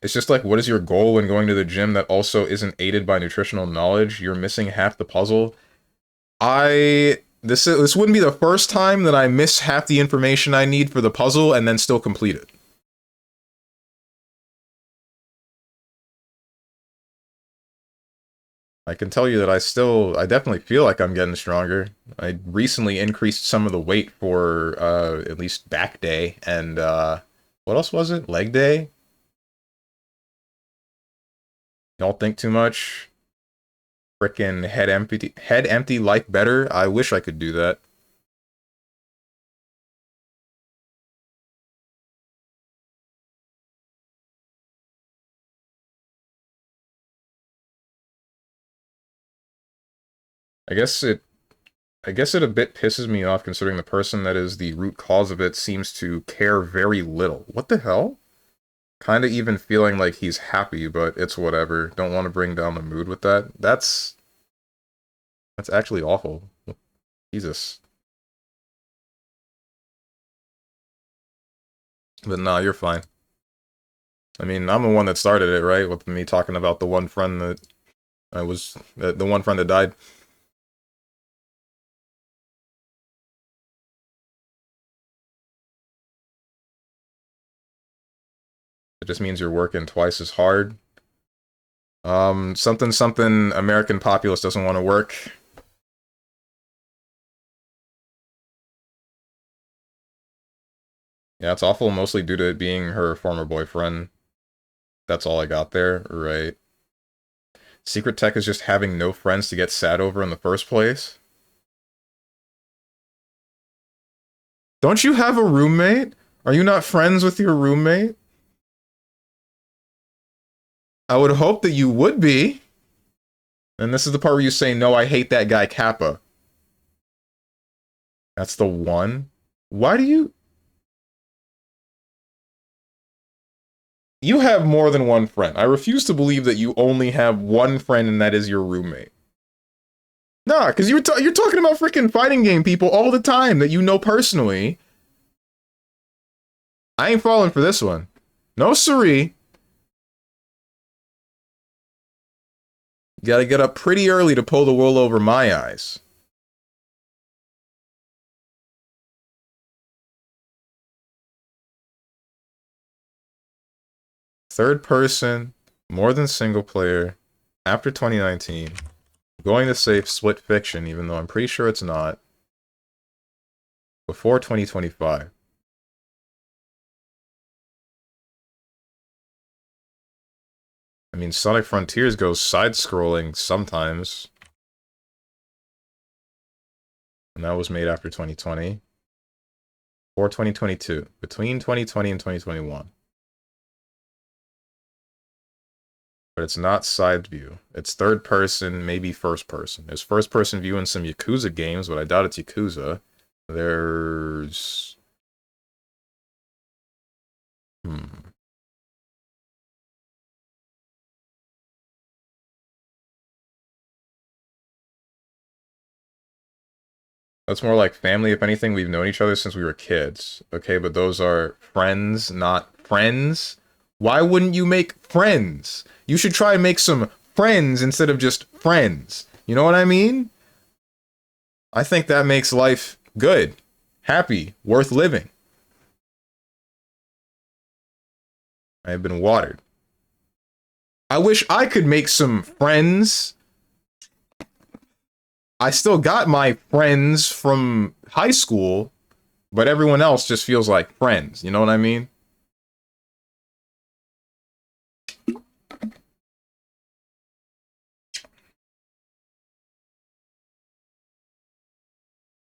It's just like, what is your goal when going to the gym that also isn't aided by nutritional knowledge? You're missing half the puzzle. This wouldn't be the first time that I miss half the information I need for the puzzle and then still complete it. I can tell you that I definitely feel like I'm getting stronger. I recently increased some of the weight for, at least back day, and, what else was it? Leg day? Y'all think too much? Frickin' head empty life better? I wish I could do that. I guess it I guess it a bit pisses me off considering the person that is the root cause of it seems to care very little. What the hell? Kinda even feeling like he's happy, but it's whatever. Don't want to bring down the mood with that. That's actually awful. Jesus. But nah, you're fine. I mean, I'm the one that started it, right? With me talking about the one friend that the one friend that died. It just means you're working twice as hard. Something something American populace doesn't want to work. Yeah, it's awful mostly due to it being her former boyfriend. That's all I got there, right? Secret tech is just having no friends to get sad over in the first place. Don't you have a roommate? Are you not friends with your roommate? I would hope that you would be. And this is the part where you say, no, I hate that guy Kappa. That's the one? Why do you... You have more than one friend. I refuse to believe that you only have one friend and that is your roommate. Nah, because you're talking about freaking fighting game people all the time that you know personally. I ain't falling for this one. No siree. You gotta get up pretty early to pull the wool over my eyes. Third person, more than single player, after 2019. Going to say split fiction, even though I'm pretty sure it's not. Before 2025. I mean, Sonic Frontiers goes side-scrolling sometimes. And that was made after 2020. Or 2022. Between 2020 and 2021. But it's not side view. It's third person, maybe first person. There's first person view in some Yakuza games, but I doubt it's Yakuza. There's... That's more like family. If anything, we've known each other since we were kids. Okay, but those are friends, not friends. Why wouldn't you make friends? You should try and make some friends instead of just friends. You know what I mean? I think that makes life good, happy, worth living. I have been watered. I wish I could make some friends. I still got my friends from high school, but everyone else just feels like friends. You know what I mean?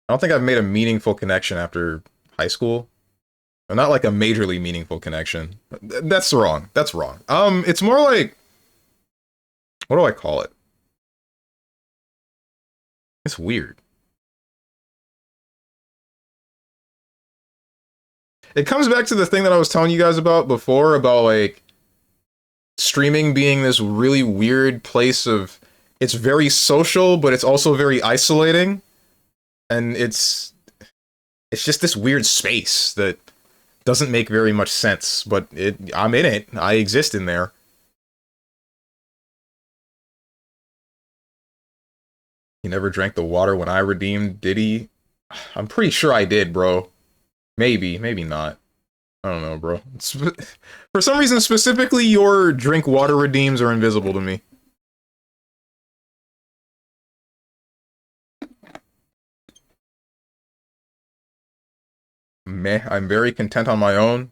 I don't think I've made a meaningful connection after high school. Or not like a majorly meaningful connection. That's wrong. That's wrong. It's more like... What do I call it? It's weird. It comes back to the thing that I was telling you guys about before, about, like, streaming being this really weird place of... It's very social, but it's also very isolating. And it's just this weird space that doesn't make very much sense, but I'm in it. I exist in there. He never drank the water when I redeemed, did he? I'm pretty sure I did, bro. Maybe, maybe not. I don't know, bro. For some reason, specifically, your drink water redeems are invisible to me. Meh, I'm very content on my own.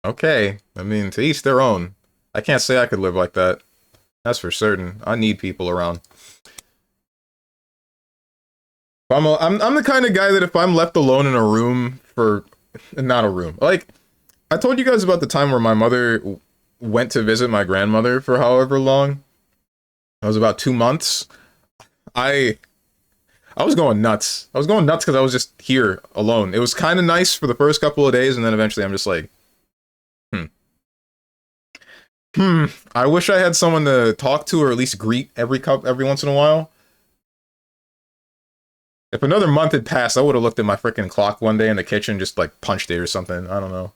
Okay, I mean, to each their own. I can't say I could live like that. That's for certain. I need people around. I'm the kind of guy that if I'm left alone in a room for... Not a room. Like, I told you guys about the time where my mother went to visit my grandmother for however long. It was about 2 months. I was going nuts. I was going nuts because I was just here alone. It was kind of nice for the first couple of days, and then eventually I'm just like, I wish I had someone to talk to or at least greet every once in a while. If another month had passed, I would have looked at my freaking clock one day in the kitchen, just like punched it or something. I don't know.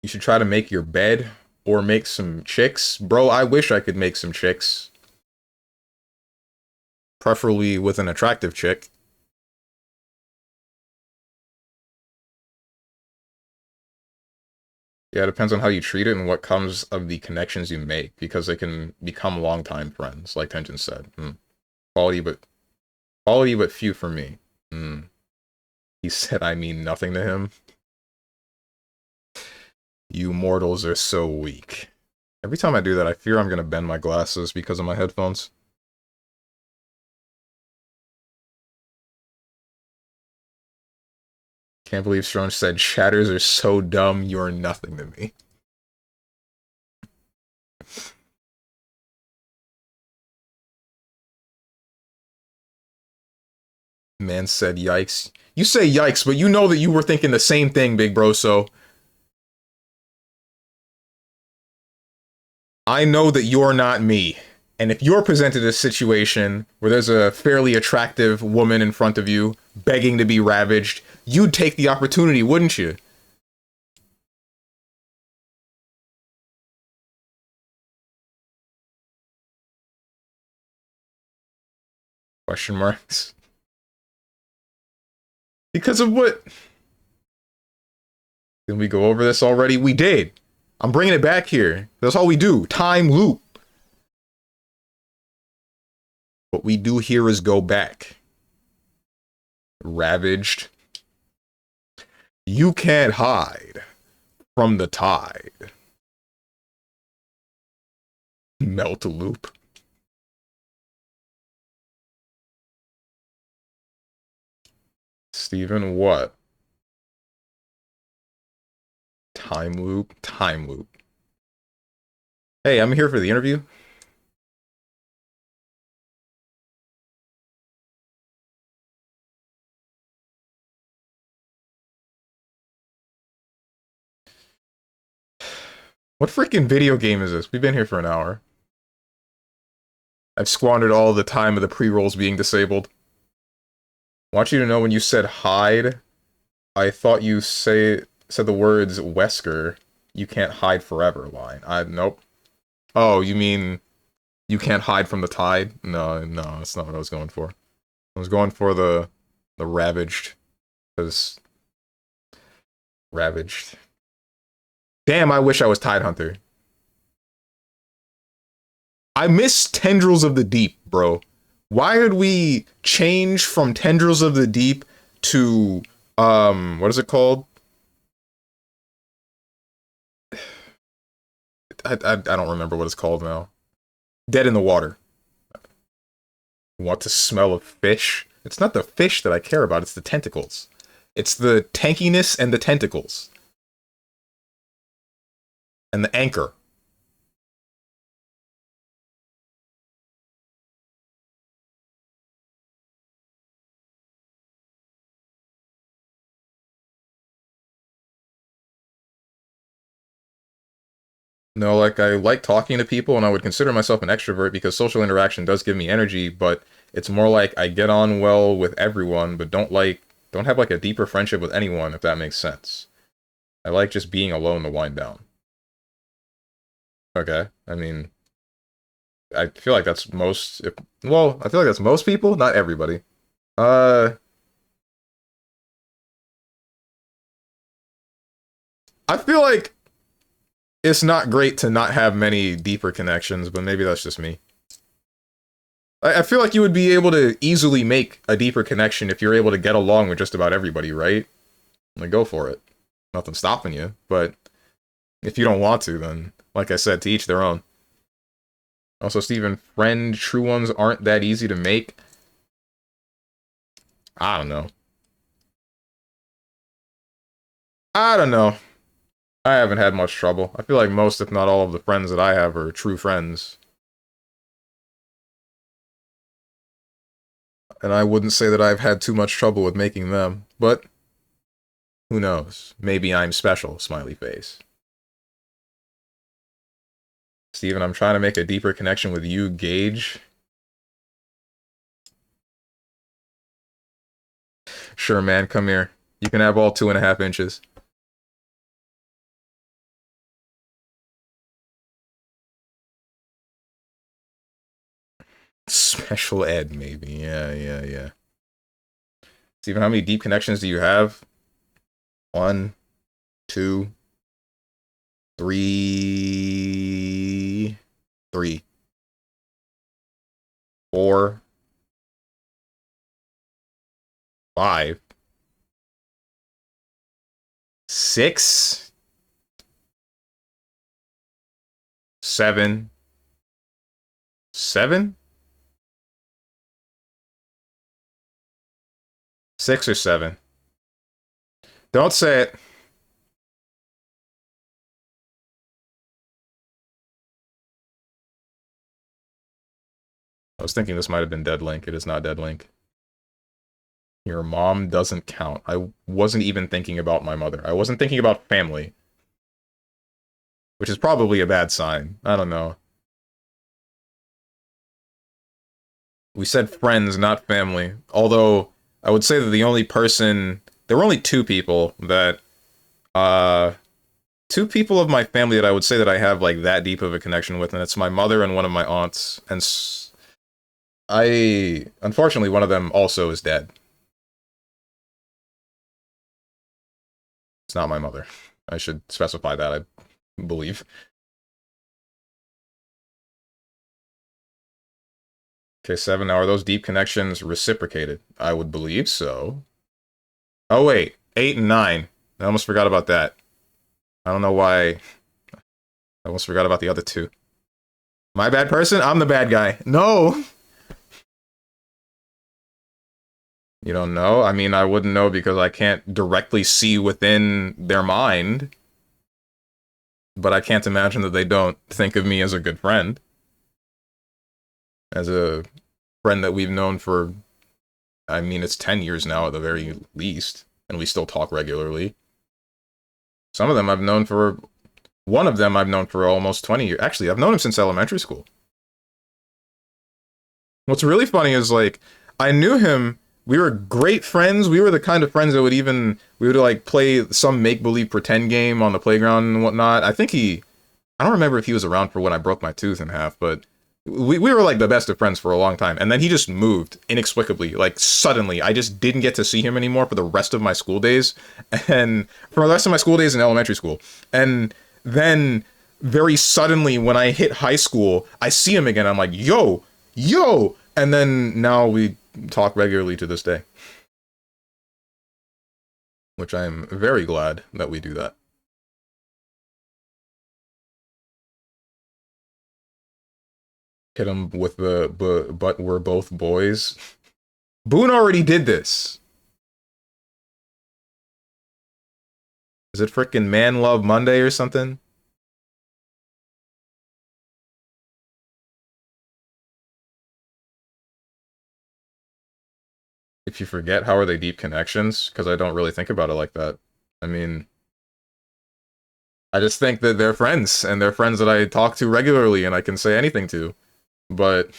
You should try to make your bed or make some chicks. Bro, I wish I could make some chicks. Preferably with an attractive chick. Yeah, it depends on how you treat it and what comes of the connections you make, because they can become longtime friends, like Tension said. Quality, but quality, but few for me. He said I mean nothing to him. You mortals are so weak. Every time I do that, I fear I'm gonna bend my glasses because of my headphones. Can't believe Strong said chatters are so dumb, you're nothing to me. Man said yikes. You say yikes, but you know that you were thinking the same thing, big bro, so I know that you're not me. And if you're presented a situation where there's a fairly attractive woman in front of you begging to be ravaged, you'd take the opportunity, wouldn't you? Question marks. Because of what? Did we go over this already? We did. I'm bringing it back here. That's all we do. Time loop. What we do here is go back. Ravaged. You can't hide from the tide. Melt loop. Steven, what? Time loop? Time loop. Hey, I'm here for the interview. What freaking video game is this? We've been here for an hour. I've squandered all the time of the pre-rolls being disabled. I want you to know when you said hide, I thought you said the words Wesker, you can't hide forever line. Nope. Oh, you mean you can't hide from the tide? No, that's not what I was going for. I was going for the ravaged. Because ravaged. Damn, I wish I was Tide Hunter. I miss Tendrils of the Deep, bro. Why did we change from Tendrils of the Deep to what is it called? I don't remember what it's called now. Dead in the Water. Want to smell of fish? It's not the fish that I care about, it's the tentacles. It's the tankiness and the tentacles. And the anchor. No, like I like talking to people and I would consider myself an extrovert because social interaction does give me energy, but it's more like I get on well with everyone, but don't have like a deeper friendship with anyone, if that makes sense. I like just being alone to wind down. Okay. I mean, I feel like that's most well, I feel like that's most people, not everybody. Uh I feel like it's not great to not have many deeper connections, but maybe that's just me. I feel like you would be able to easily make a deeper connection if you're able to get along with just about everybody, right? Like, go for it. Nothing stopping you, but if you don't want to, then, like I said, to each their own. Also, Steven, friend true ones aren't that easy to make. I don't know. I don't know. I haven't had much trouble. I feel like most, if not all, of the friends that I have are true friends. And I wouldn't say that I've had too much trouble with making them, but who knows? Maybe I'm special, smiley face. Steven, I'm trying to make a deeper connection with you, Gage. Sure, man, come here. You can have all 2.5 inches. Special ed, maybe. Yeah. Steven, how many deep connections do you have? 1, 2, 3, 3, 4, 5, 6, 7, 7, 6 or 7. Don't say it. I was thinking this might have been Dead Link. It is not Dead Link. Your mom doesn't count. I wasn't even thinking about my mother. I wasn't thinking about family. Which is probably a bad sign. I don't know. We said friends, not family. Although, I would say that the only person... There were only two people that... two people of my family that I would say that I have, like, that deep of a connection with, and it's my mother and one of my aunts. And unfortunately, one of them also is dead. It's not my mother. I should specify that, I believe. Okay, 7. Now, are those deep connections reciprocated? I would believe so. Oh, wait. 8 and 9. I almost forgot about that. I don't know why. I almost forgot about the other two. My bad person? I'm the bad guy. No! You don't know? I mean, I wouldn't know because I can't directly see within their mind. But I can't imagine that they don't think of me as a good friend. As a friend that we've known for, I mean, it's 10 years now at the very least. And we still talk regularly. Some of them I've known for, one of them I've known for almost 20 years. Actually, I've known him since elementary school. What's really funny is, like, I knew him, we were great friends. We were the kind of friends that we would like play some make-believe pretend game on the playground and whatnot. I don't remember if he was around for when I broke my tooth in half, but we were like the best of friends for a long time. And then he just moved inexplicably, like suddenly. I just didn't get to see him anymore for the rest of my school days. And for the rest of my school days in elementary school. And then very suddenly when I hit high school, I see him again. I'm like, yo! And then now we talk regularly to this day. Which I am very glad that we do that. Hit him with the but we're both boys. Boone already did this. Is it frickin' Man Love Monday or something? If you forget, how are they deep connections? Because I don't really think about it like that. I mean, I just think that they're friends, and they're friends that I talk to regularly and I can say anything to. But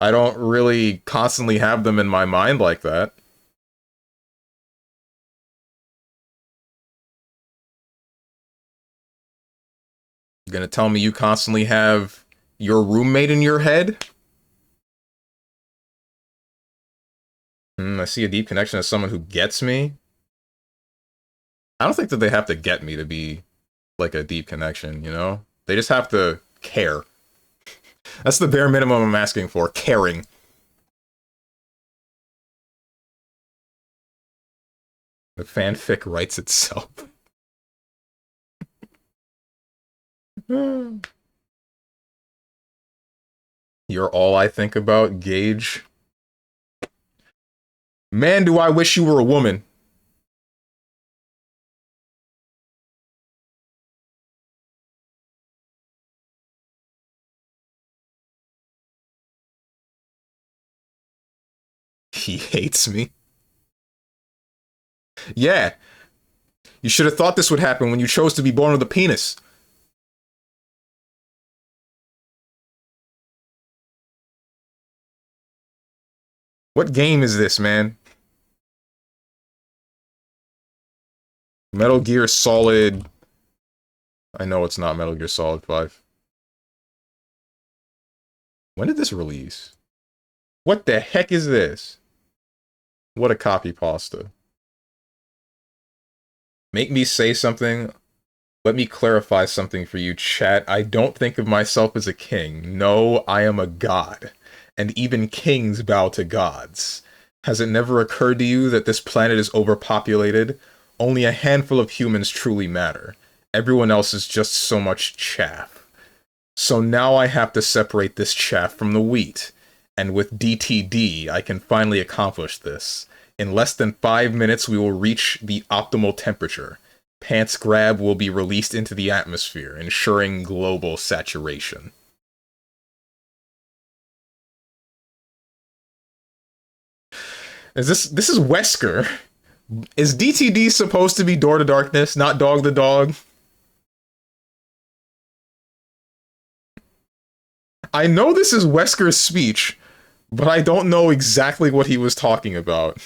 I don't really constantly have them in my mind like that. You're gonna tell me you constantly have your roommate in your head? I see a deep connection as someone who gets me. I don't think that they have to get me to be like a deep connection, you know? They just have to care. That's the bare minimum I'm asking for, caring. The fanfic writes itself. You're all I think about, Gage. Man, do I wish you were a woman. He hates me. Yeah. You should have thought this would happen when you chose to be born with a penis. What game is this, man? Metal Gear Solid... I know it's not Metal Gear Solid 5. When did this release? What the heck is this? What a copy pasta. Make me say something Let me clarify something for you, chat. I don't think of myself as a king. No, I am a god. And even kings bow to gods. Has it never occurred to you that this planet is overpopulated? Only a handful of humans truly matter. Everyone else is just so much chaff. So now I have to separate this chaff from the wheat. And with DTD, I can finally accomplish this. In less than 5 minutes, we will reach the optimal temperature. Pants grab will be released into the atmosphere, ensuring global saturation. This is Wesker. Is DTD supposed to be Door to Darkness, not Dog the Dog? I know this is Wesker's speech, but I don't know exactly what he was talking about.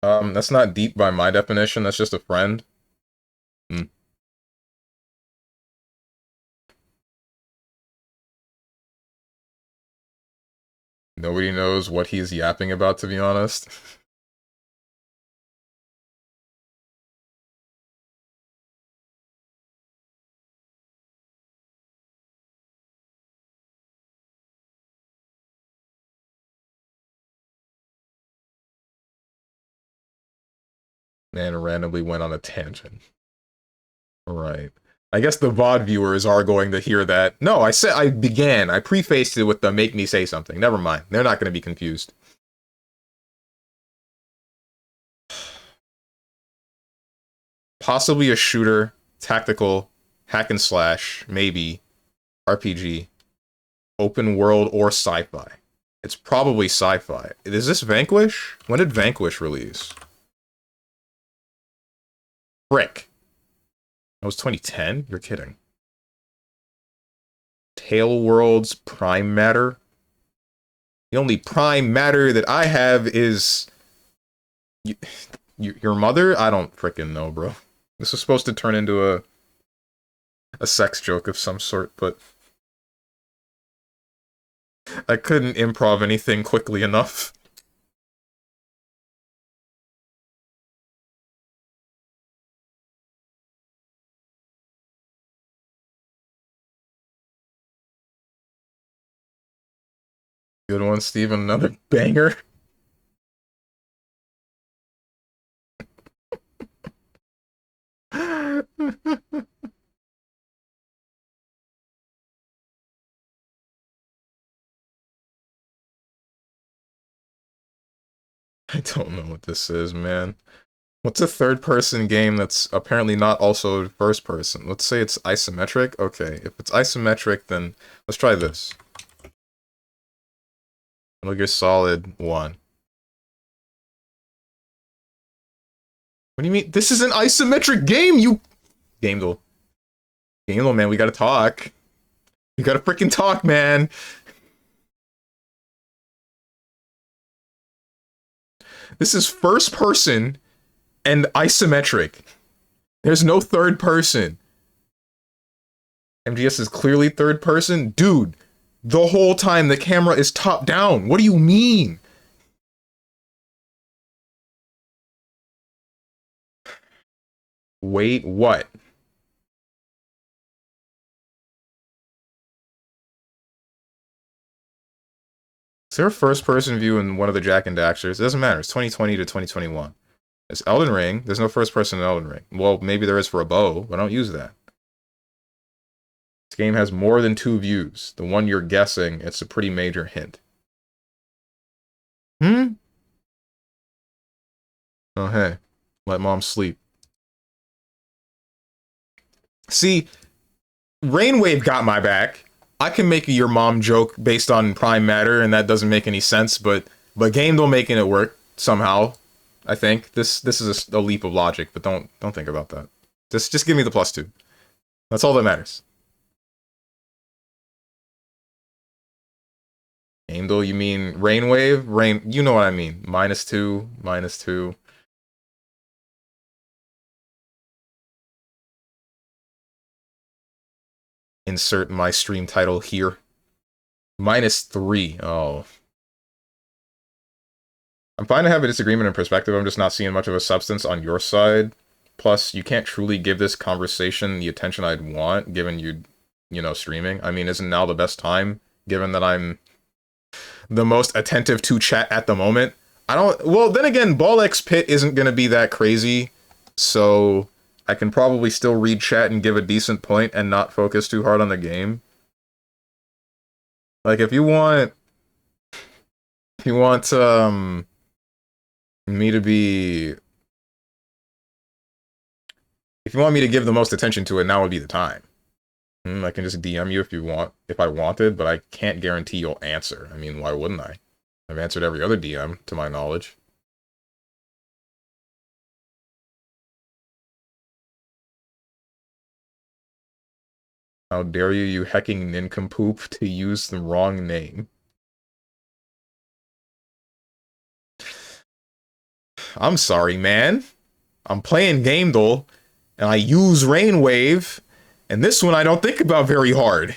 That's not deep by my definition, that's just a friend. Hmm. Nobody knows what he's yapping about, to be honest. Man randomly went on a tangent. Right. I guess the VOD viewers are going to hear that. No, I prefaced it with the make me say something. Never mind. They're not going to be confused. Possibly a shooter, tactical, hack and slash, maybe, RPG, open world, or sci-fi. It's probably sci-fi. Is this Vanquish? When did Vanquish release? Frick. That was 2010? You're kidding. Tail Worlds Prime Matter? The only prime matter that I have is... your mother? I don't frickin' know, bro. This was supposed to turn into a sex joke of some sort, but... I couldn't improv anything quickly enough. Good one, Steven. Another banger. I don't know what this is, man. What's a third-person game that's apparently not also first-person? Let's say it's isometric? Okay, if it's isometric, then let's try this. Metal Gear Solid 1. What do you mean? This is an isometric game, you... Gamedle. Gamedle, man, we gotta talk. We gotta freaking talk, man. This is first-person and isometric. There's no third person. MGS is clearly third person? Dude, the whole time the camera is top down. What do you mean? Wait, what? Is there a first person view in one of the Jack and Daxters? It doesn't matter. It's 2020 to 2021. It's Elden Ring. There's no first person in Elden Ring. Well, maybe there is for a bow, but I don't use that. This game has more than 2 views. The one you're guessing, it's a pretty major hint. Hmm? Oh, hey. Let mom sleep. See, Rainwave got my back. I can make a your mom joke based on Prime Matter, and that doesn't make any sense, but Game don't making it work somehow. I think this is a leap of logic, but don't think about that. Just give me the +2. That's all that matters. Angel, you mean Rainwave? You know what I mean. -2, -2. Insert my stream title here. -3. Oh. I'm fine to have a disagreement in perspective. I'm just not seeing much of a substance on your side. Plus, you can't truly give this conversation the attention I'd want, given you know, streaming. I mean, isn't now the best time, given that I'm the most attentive to chat at the moment? I don't... Well, then again, Ball X Pit isn't going to be that crazy, so I can probably still read chat and give a decent point and not focus too hard on the game. Like, if you want... If you want, me to be... If you want me to give the most attention to it, now would be the time. I can just DM you if you want, if I wanted, but I can't guarantee you'll answer. I mean, why wouldn't I? I've answered every other DM, to my knowledge. How dare you, you hecking nincompoop, to use the wrong name. I'm sorry, man. I'm playing Gamedle, and I use Rainwave, and this one I don't think about very hard.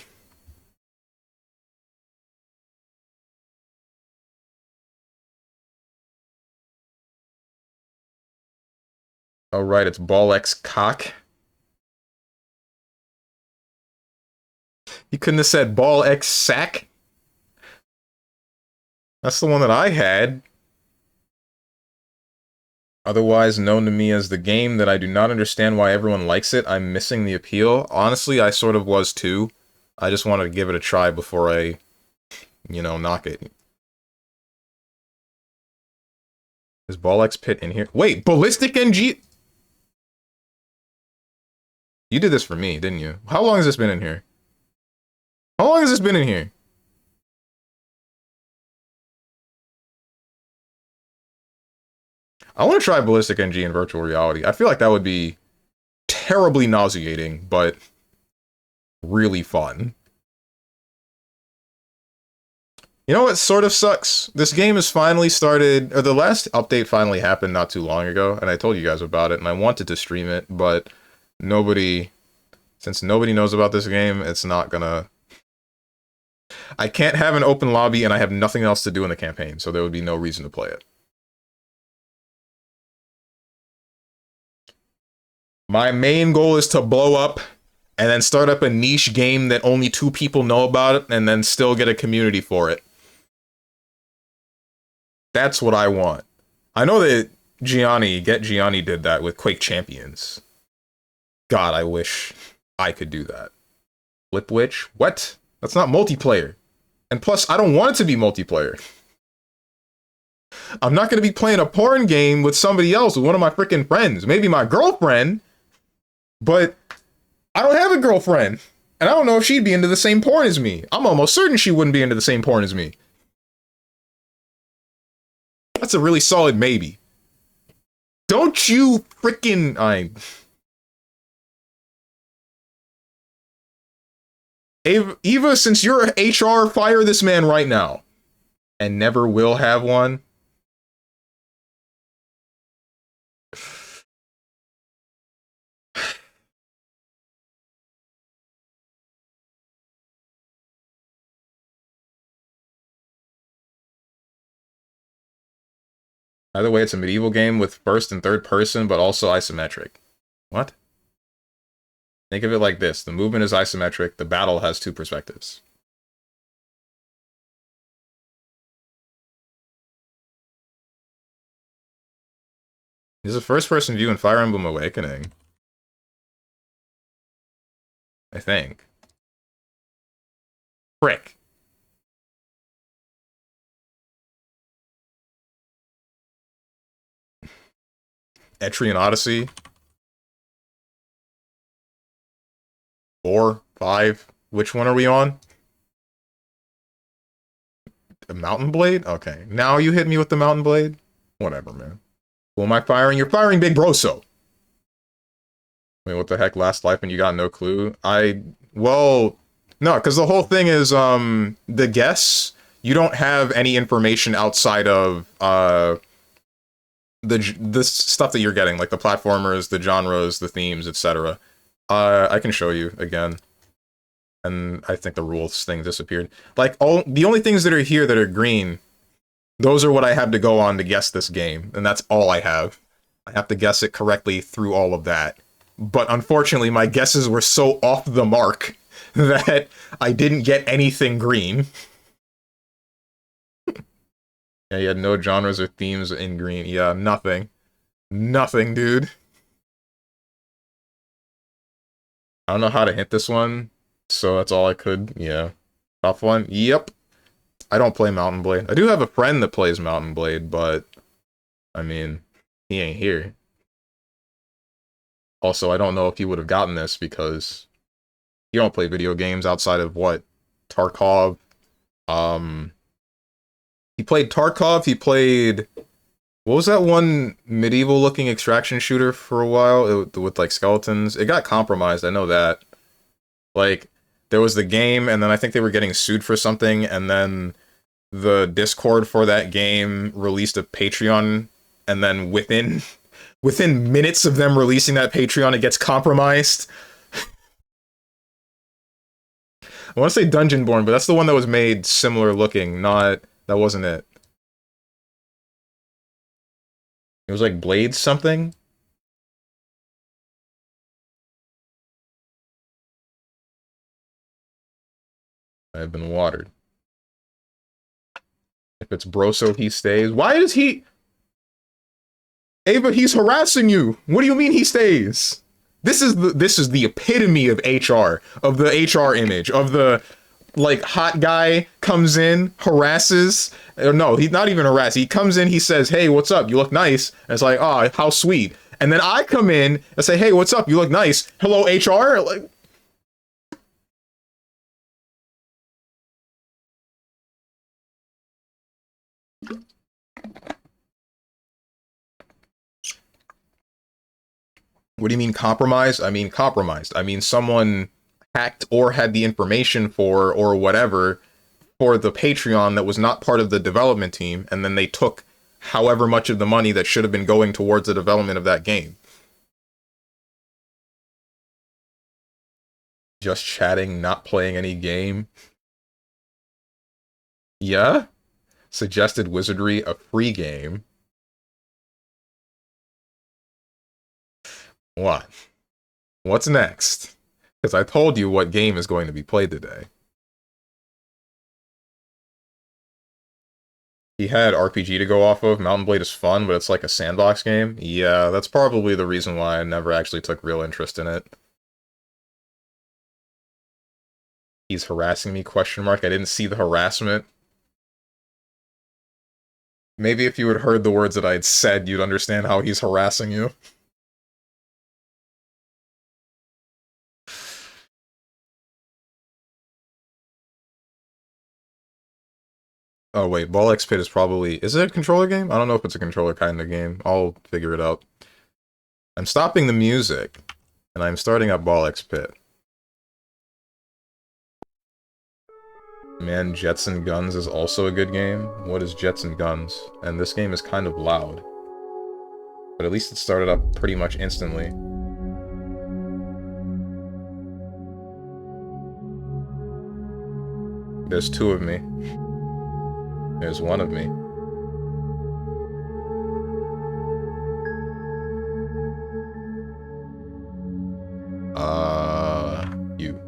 Oh, right, it's Ball X Cock. You couldn't have said Ball X Sack? That's the one that I had. Otherwise known to me as the game that I do not understand why everyone likes it. I'm missing the appeal. Honestly, I sort of was too. I just wanted to give it a try before I, you know, knock it. Is Ball X Pit in here? Wait, Ballistic NG? You did this for me, didn't you? How long has this been in here? How long has this been in here? I want to try Ballistic NG in virtual reality. I feel like that would be terribly nauseating, but really fun. You know what sort of sucks? This game has finally started, or the last update finally happened not too long ago, and I told you guys about it, and I wanted to stream it, but since nobody knows about this game, it's not gonna... I can't have an open lobby, and I have nothing else to do in the campaign, so there would be no reason to play it. My main goal is to blow up and then start up a niche game that only 2 people know about it and then still get a community for it. That's what I want. I know that Get Gianni did that with Quake Champions. God, I wish I could do that. Flip Witch? What? That's not multiplayer. And plus, I don't want it to be multiplayer. I'm not going to be playing a porn game with somebody else, with one of my freaking friends. Maybe my girlfriend. But I don't have a girlfriend, and I don't know if she'd be into the same porn as me. I'm almost certain she wouldn't be into the same porn as me. That's a really solid maybe. Don't you freaking... Eva, since you're HR, fire this man right now. And never will have one. Either way, it's a medieval game with first and third person, but also isometric. What? Think of it like this. The movement is isometric. The battle has 2 perspectives. This is a first-person view in Fire Emblem Awakening. I think. Frick. Etrian Odyssey. 4, 5. Which one are we on? The Mountain Blade? Okay. Now you hit me with the Mountain Blade? Whatever, man. Who am I firing? You're firing Big Broso. Wait, what the heck? Last Life and you got no clue? Well, no, because the whole thing is, the guess, you don't have any information outside of, the stuff that you're getting, like the platformers, the genres, the themes, etc. I can show you again. And I think the rules thing disappeared. Like, the only things that are here that are green Those are what I have to go on to guess this game, and that's all I have. I have to guess it correctly through all of that. But unfortunately, my guesses were so off the mark that I didn't get anything green. Yeah, you had no genres or themes in green. Yeah, nothing. Nothing, dude. I don't know how to hit this one, so that's all I could. Yeah. Tough one? Yep. I don't play Mountain Blade. I do have a friend that plays Mountain Blade, but, I mean, he ain't here. Also, I don't know if he would have gotten this because you don't play video games outside of, what, Tarkov? He played Tarkov, he played... What was that one medieval-looking extraction shooter for a while with, like, skeletons? It got compromised, I know that. Like, there was the game, and then I think they were getting sued for something, and then the Discord for that game released a Patreon, and then within minutes of them releasing that Patreon, it gets compromised. I want to say Dungeonborn, but that's the one that was made similar looking, not... That wasn't it. It was like Blades something? I've been watered. If it's Broso, he stays. Why is he... Ava, he's harassing you! What do you mean he stays? This is the epitome of HR, of the HR image, of the... Like, hot guy comes in, harasses. No, he's not even harass. He comes in, he says, hey, what's up? You look nice. And it's like, oh, how sweet. And then I come in and say, hey, what's up? You look nice. Hello, HR? Like... What do you mean compromised? I mean compromised. I mean someone hacked or had the information for, or whatever, for the Patreon that was not part of the development team, and then they took however much of the money that should have been going towards the development of that game. Just chatting, not playing any game. Yeah? Suggested Wizardry, a free game. What? What's next? Because I told you what game is going to be played today. He had RPG to go off of. Mountain Blade is fun, but it's like a sandbox game. Yeah, that's probably the reason why I never actually took real interest in it. He's harassing me, question mark. I didn't see the harassment. Maybe if you had heard the words that I had said, you'd understand how he's harassing you. Oh wait, Ball X Pit is probably... Is it a controller game? I don't know if it's a controller kind of game. I'll figure it out. I'm stopping the music, and I'm starting up Ball X Pit. Man, Jets and Guns is also a good game. What is Jets and Guns? And this game is kind of loud. But at least it started up pretty much instantly. There's two of me. There's one of me. You.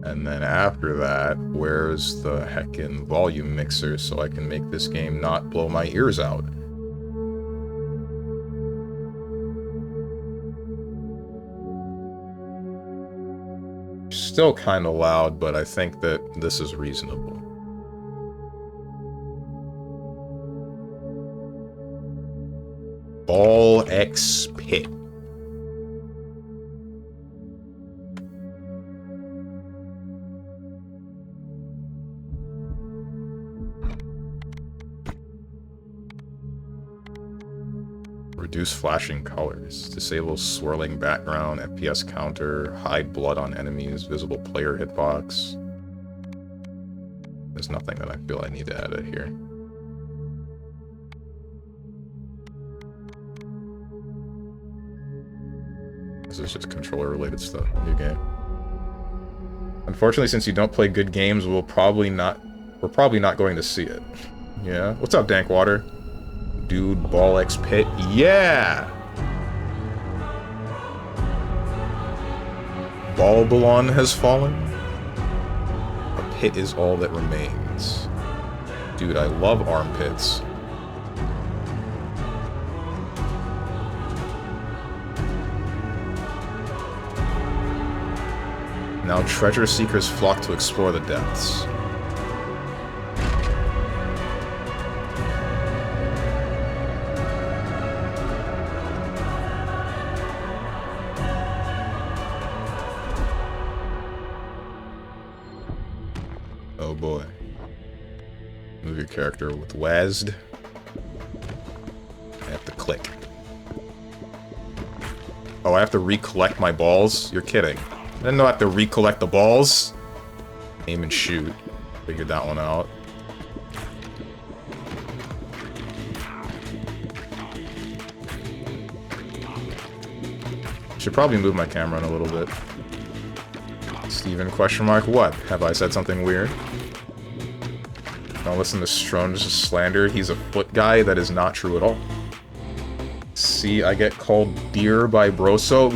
And then after that, where's the heckin' volume mixer so I can make this game not blow my ears out? Still kind of loud, but I think that this is reasonable. Ball X Pit. Reduce flashing colors. Disable swirling background, FPS counter, hide blood on enemies, visible player hitbox. There's nothing that I feel I need to edit here. This is just controller-related stuff. New game. Unfortunately, since you don't play good games, we're probably not going to see it. Yeah. What's up, Dankwater? Dude, Ball X Pit. Yeah! Balbalon has fallen. A pit is all that remains. Dude, I love armpits. Now treasure seekers flock to explore the depths. Oh boy. Move your character with WASD. I have to click. Oh, I have to recollect my balls? You're kidding. I didn't know I have to recollect the balls. Aim and shoot. Figured that one out. Should probably move my camera in a little bit. Steven, question mark, what? Have I said something weird? Don't listen to Stron's slander. He's a foot guy. That is not true at all. See, I get called dear by Broso.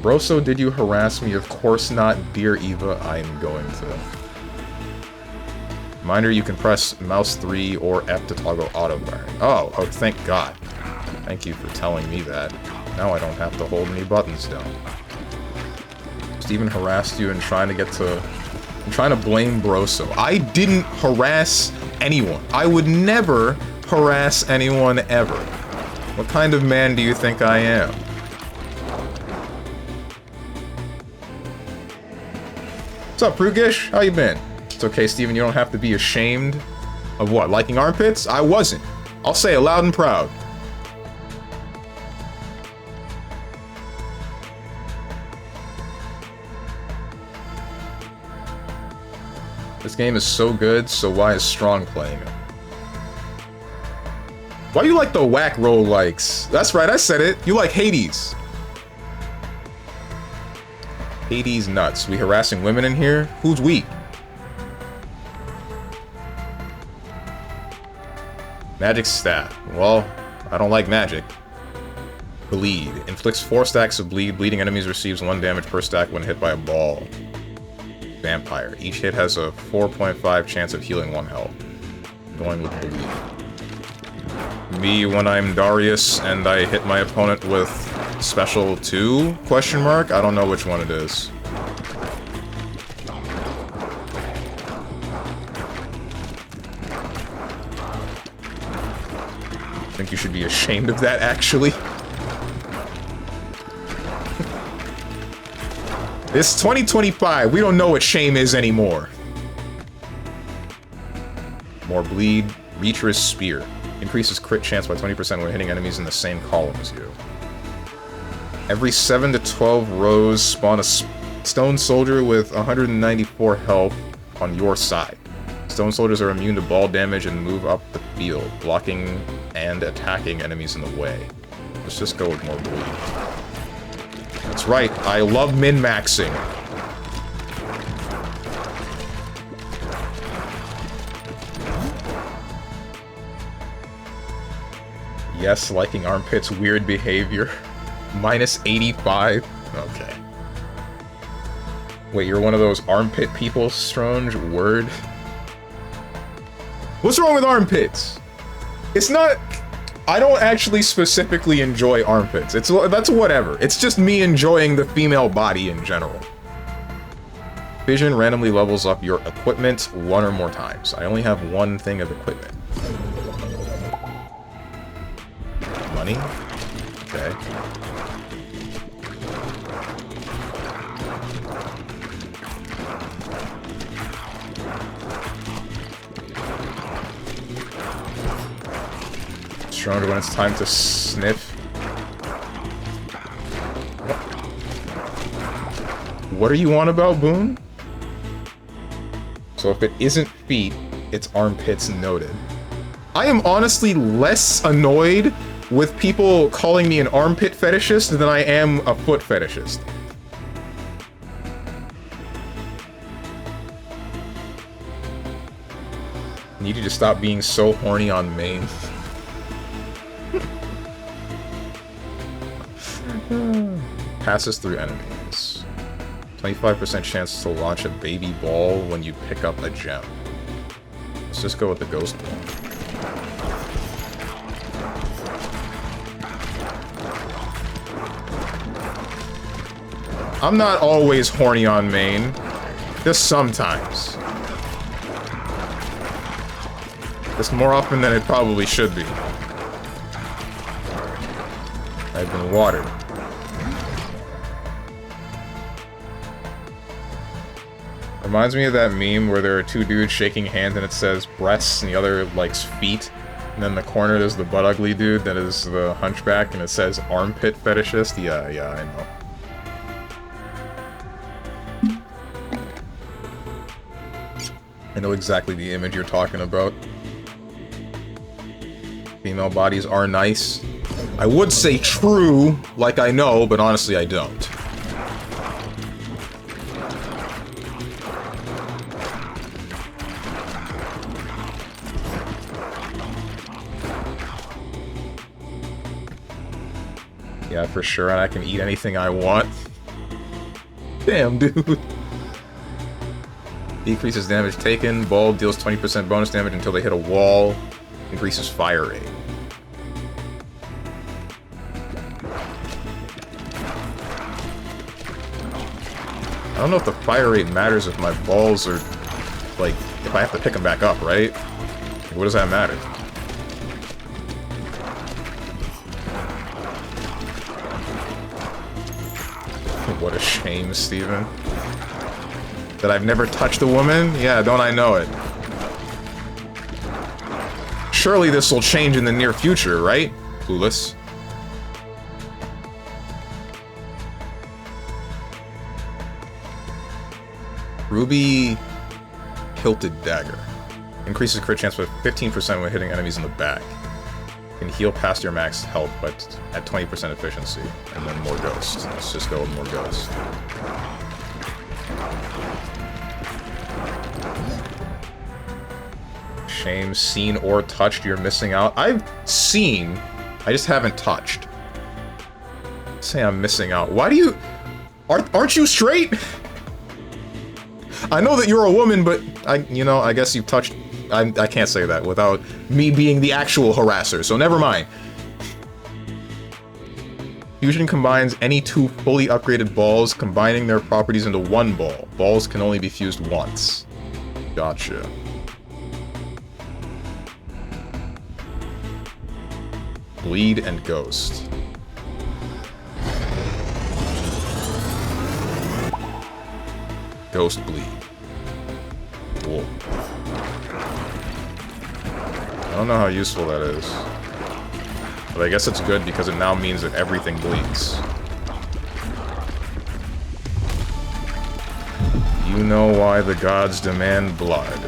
Broso, did you harass me? Of course not, dear Eva. I am going to. Reminder, you can press mouse 3 or F to toggle auto burn. Oh, thank God. Thank you for telling me that. Now I don't have to hold any buttons down. Steven harassed you and trying to blame Broso. I didn't harass anyone. I would never harass anyone ever. What kind of man do you think I am? What's up, Prugish? How you been? It's okay, Steven, you don't have to be ashamed of what? Liking armpits? I wasn't. I'll say it loud and proud. This game is so good, so why is Strong playing it? Why you like the whack roll likes? That's right, I said it. You like Hades. Hades nuts. We harassing women in here? Who's we? Magic stat. Well, I don't like magic. Bleed. Inflicts 4 stacks of bleed. Bleeding enemies receives 1 damage per stack when hit by a ball. Vampire. Each hit has a 4.5 chance of healing 1 health. Going with Bleed. Me when I'm Darius and I hit my opponent with Special 2? Question mark? I don't know which one it is. I think you should be ashamed of that, actually. It's 2025. We don't know what shame is anymore. More bleed. Reacher's Spear. Increases crit chance by 20% when hitting enemies in the same column as you. Every 7 to 12 rows, spawn a stone soldier with 194 health on your side. Stone soldiers are immune to ball damage and move up the field, blocking and attacking enemies in the way. Let's just go with more bleed. That's right, I love min-maxing. Yes, liking armpits, weird behavior. Minus 85? Okay. Wait, you're one of those armpit people, Strange? Word? What's wrong with armpits? It's not... I don't actually specifically enjoy armpits. That's whatever. It's just me enjoying the female body in general. Vision randomly levels up your equipment 1 or more times. I only have 1 thing of equipment. Money? Okay. Stronger when it's time to sniff. What are you on about, Boone? So if it isn't feet, it's armpits noted. I am honestly less annoyed with people calling me an armpit fetishist than I am a foot fetishist. need you to stop being so horny on main. Passes through enemies. 25% chance to launch a baby ball when you pick up a gem. Let's just go with the ghost ball. I'm not always horny on main. Just sometimes. Just more often than it probably should be. I've been watered. Reminds me of that meme where there are two dudes shaking hands and it says breasts and the other likes feet. And then in the corner there's the butt ugly dude that is the hunchback and it says armpit fetishist. Yeah, I know. I know exactly the image you're talking about. Female bodies are nice. I would say true, like I know, but honestly I don't. Yeah, for sure, and I can eat anything I want. Damn, dude. Decreases damage taken. Ball deals 20% bonus damage until they hit a wall. Increases fire rate. I don't know if the fire rate matters if my balls are, like, if I have to pick them back up, right? What does that matter? What a shame, Steven. That I've never touched a woman? Yeah, don't I know it? Surely this will change in the near future, right? Clueless. Ruby Hilted Dagger. Increases crit chance by 15% when hitting enemies in the back. Can heal past your max health, but at 20% efficiency. And then more ghost. Let's just go with more ghost. Shame, seen or touched, you're missing out. I've seen, I just haven't touched. Say I'm missing out. Why do you... Aren't you straight? I know that you're a woman, but I guess you've touched... I can't say that without me being the actual harasser, so never mind. Fusion combines any two fully upgraded balls, combining their properties into one ball. Balls can only be fused once. Gotcha. Bleed and Ghost. Ghost Bleed. Cool. I don't know how useful that is. But I guess it's good because it now means that everything bleeds. You know why the gods demand blood.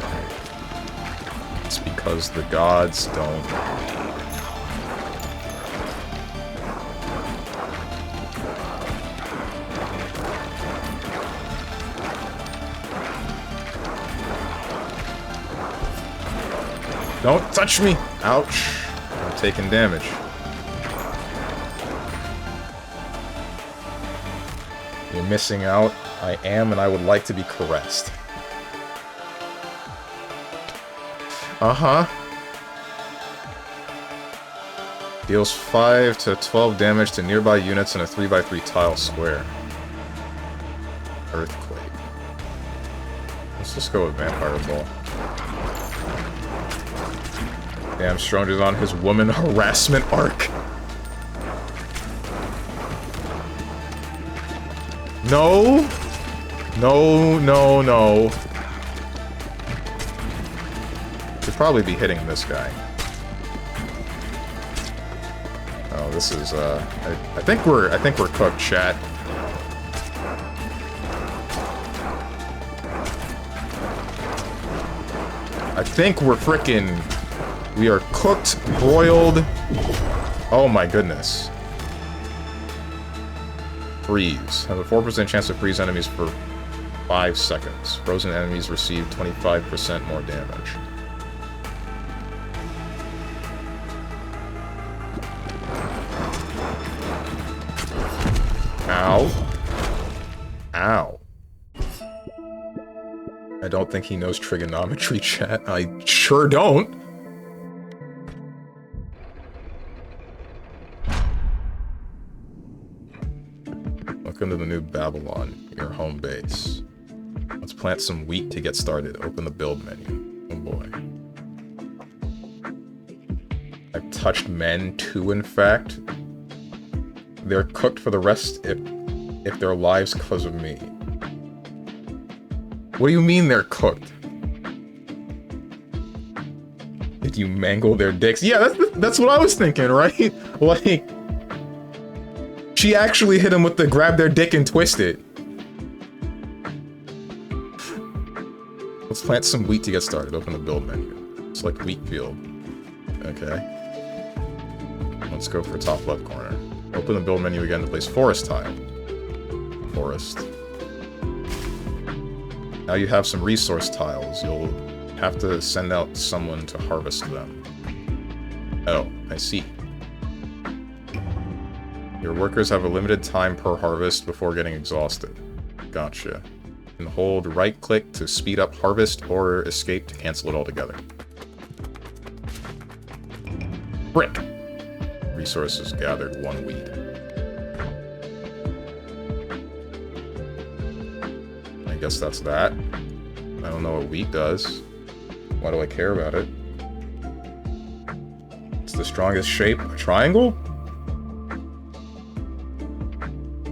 It's because the gods don't. Don't touch me! Ouch. I'm taking damage. You're missing out. I am, and I would like to be caressed. Uh-huh. Deals 5 to 12 damage to nearby units in a 3x3 tile square. Earthquake. Let's just go with Vampire Ball. Damn, Strong is on his woman harassment arc. No! No, no, no. Should probably be hitting this guy. Oh, this is, I think we're cooked, chat. I think we're frickin'... We are cooked, broiled. Oh my goodness. Freeze. Have a 4% chance to freeze enemies for 5 seconds. Frozen enemies receive 25% more damage. Ow. Ow. I don't think he knows trigonometry, chat. I sure don't. Welcome to the new Babylon, your home base. Let's plant some wheat to get started. Open the build menu. Oh boy. I've touched men too, in fact. They're cooked for the rest if their lives because of me. What do you mean they're cooked? Did you mangle their dicks? Yeah, that's what I was thinking, right? Like, she actually hit him with the grab their dick and twist it. Let's plant some wheat to get started. Open the build menu. Select wheat field. Okay. Let's go for top left corner. Open the build menu again to place forest tile. Forest. Now you have some resource tiles. You'll have to send out someone to harvest them. Oh, I see. Your workers have a limited time per harvest before getting exhausted. Gotcha. You can hold right-click to speed up harvest or escape to cancel it altogether. Brick! Resources gathered, 1 wheat. I guess that's that. I don't know what wheat does. Why do I care about it? It's the strongest shape. A triangle?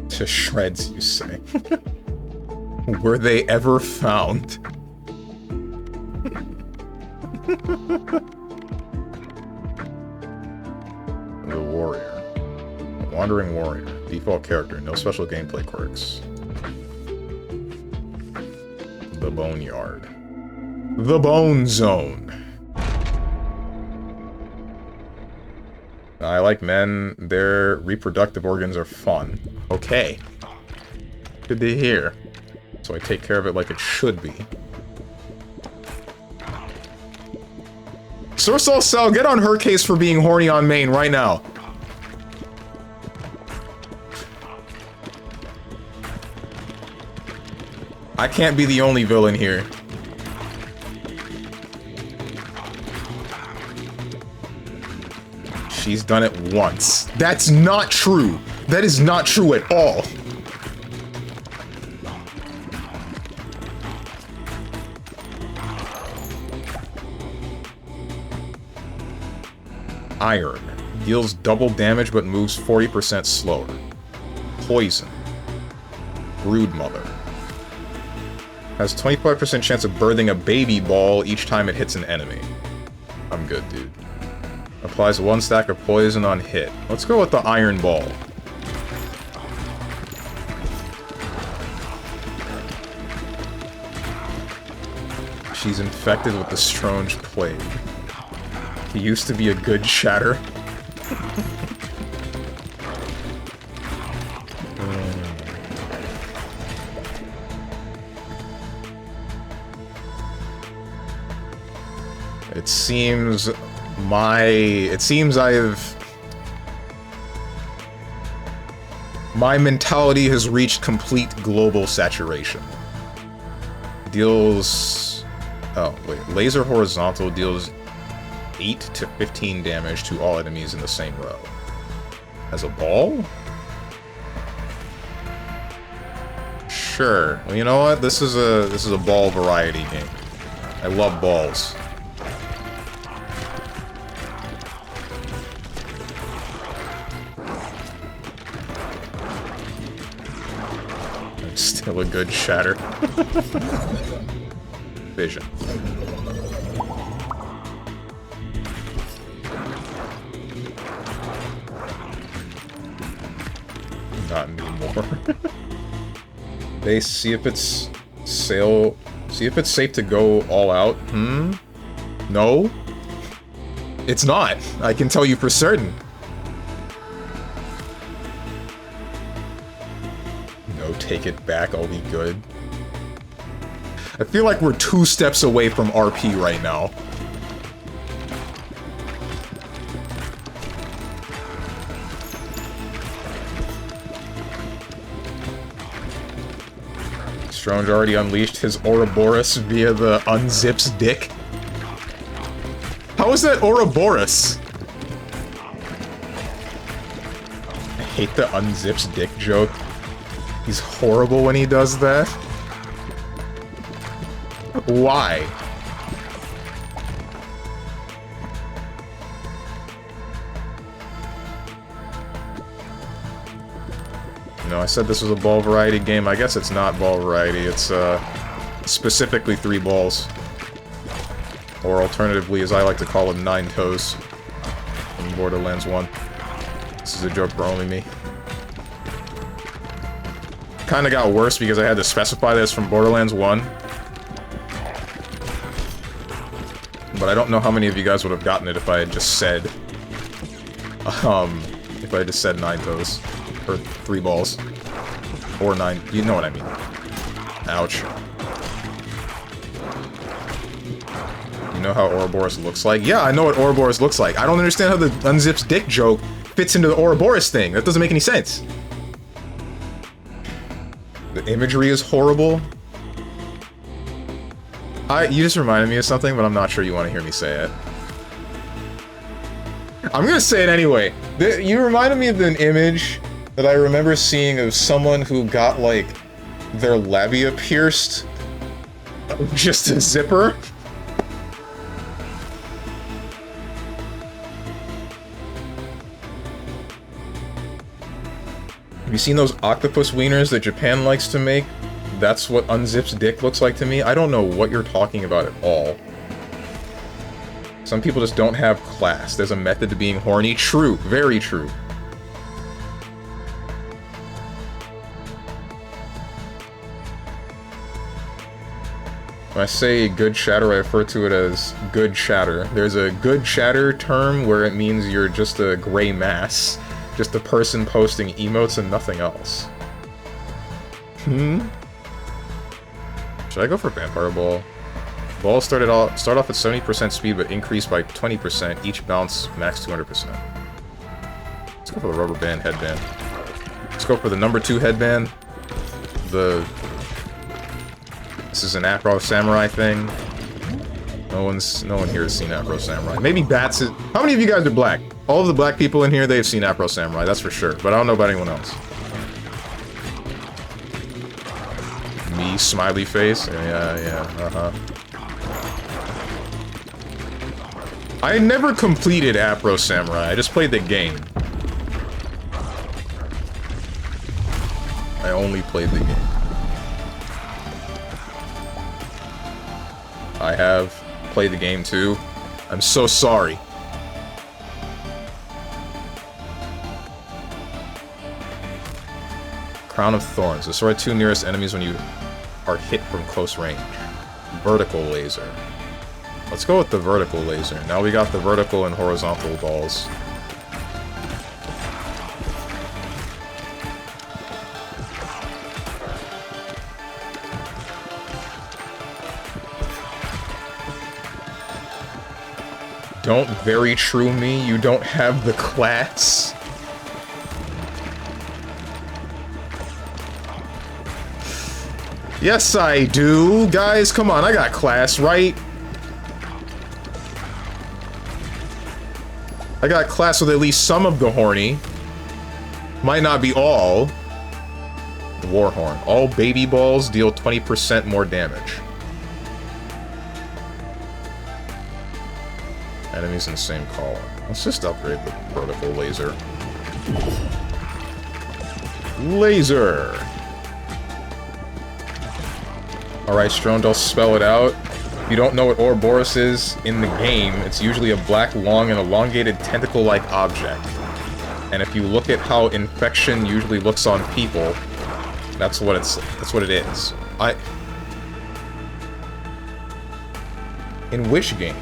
To shreds, you say. Were they ever found? The warrior. A wandering warrior. Default character. No special gameplay quirks. The boneyard. The bone zone. I like men. Their reproductive organs are fun. Okay. Good to hear. So I take care of it like it should be. Sourcel Cell, get on her case for being horny on main right now. I can't be the only villain here. She's done it once. That's not true. That is not true at all. Iron. Deals double damage but moves 40% slower. Poison. Broodmother. Has 25% chance of birthing a baby ball each time it hits an enemy. I'm good, dude. Applies 1 stack of poison on hit. Let's go with the Iron Ball. She's infected with the Strange Plague. He used to be a good shatter. It seems my mentality has reached complete global saturation. Deals... oh, wait. Laser Horizontal deals 8 to 15 damage to all enemies in the same row. As a ball? Sure. Well, you know what? This is a ball variety game. I love balls. Still a good shatter. Vision. Not anymore. They see if it's safe to go all out. No. It's not. I can tell you for certain. No, take it back, I'll be good. I feel like we're 2 steps away from RP right now. Strange already unleashed his Ouroboros via the unzips dick. How is that Ouroboros? I hate the unzips dick joke. He's horrible when he does that. Why? You know, I said this was a ball variety game. I guess it's not ball variety. It's specifically 3 balls. Or alternatively, as I like to call them, 9 toes. From Borderlands 1. This is a joke for only me. Kinda got worse because I had to specify this from Borderlands 1. But I don't know how many of you guys would have gotten it if I had just said... if I had just said 9 toes. Or 3 balls. Or 9. You know what I mean. Ouch. You know how Ouroboros looks like? Yeah, I know what Ouroboros looks like. I don't understand how the unzips dick joke fits into the Ouroboros thing. That doesn't make any sense. The imagery is horrible. You just reminded me of something, but I'm not sure you want to hear me say it. I'm gonna say it anyway. You reminded me of an image that I remember seeing of someone who got, like, their labia pierced. Just a zipper. Have you seen those octopus wieners that Japan likes to make? That's what unzips dick looks like to me. I don't know what you're talking about at all. Some people just don't have class. There's a method to being horny. True. Very true. When I say good chatter, I refer to it as good chatter. There's a good chatter term where it means you're just a gray mass. Just a person posting emotes and nothing else. Should I go for Vampire Ball? Balls start off at 70% speed but increase by 20%. Each bounce max 200%. Let's go for the rubber band headband. Let's go for the number 2 headband. This is an Afro Samurai thing. No one here has seen Afro Samurai. Maybe Bats is... How many of you guys are black? All of the black people in here, they've seen Afro Samurai, that's for sure. But I don't know about anyone else. Me, smiley face? Yeah, I never completed Afro Samurai, I just played the game. I only played the game. I have played the game too. I'm so sorry. Crown of Thorns. Destroy 2 nearest enemies when you are hit from close range. Vertical laser. Let's go with the vertical laser. Now we got the vertical and horizontal balls. Don't very true me, you don't have the class. Yes, I do. Guys, come on, I got class, right? I got class with at least some of the horny. Might not be all. The Warhorn. All baby balls deal 20% more damage. Enemies in the same column. Let's just upgrade the vertical laser. Laser! Alright, Strone, I'll spell it out. If you don't know what Ouroboros is in the game, it's usually a black, long, and elongated tentacle-like object. And if you look at how infection usually looks on people, that's what it is. In which game?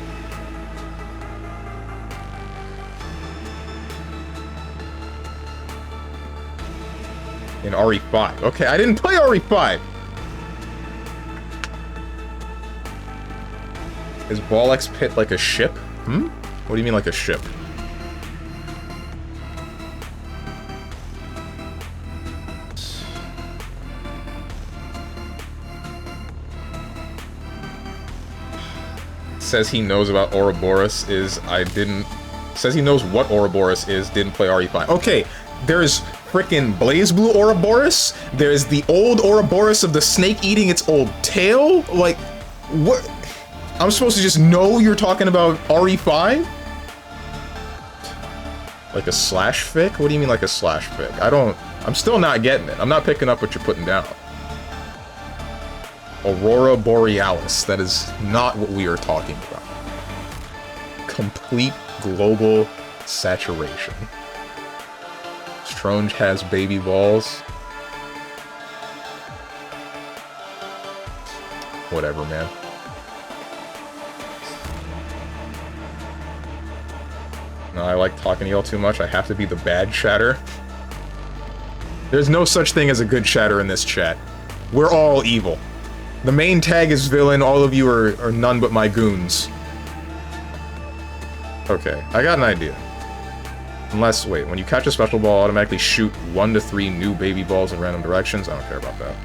In RE5. Okay, I didn't play RE5! Is Ball X Pit like a ship? What do you mean like a ship? says he knows about Ouroboros is says he knows what Ouroboros is, didn't play RE5. Okay, there's frickin' BlazBlue Ouroboros, there's the old Ouroboros of the snake eating its old tail, like, what? I'm supposed to just know you're talking about RE5? Like a slash fic? What do you mean like a slash fic? I'm still not getting it. I'm not picking up what you're putting down. Aurora Borealis. That is not what we are talking about. Complete global saturation. Stronge has baby balls. Whatever, man. No, I like talking to y'all too much. I have to be the bad chatter. There's no such thing as a good chatter in this chat. We're all evil. The main tag is villain, all of you are none but my goons. Okay, I got an idea. Unless, wait, when you catch a special ball, automatically shoot 1 to 3 new baby balls in random directions? I don't care about that.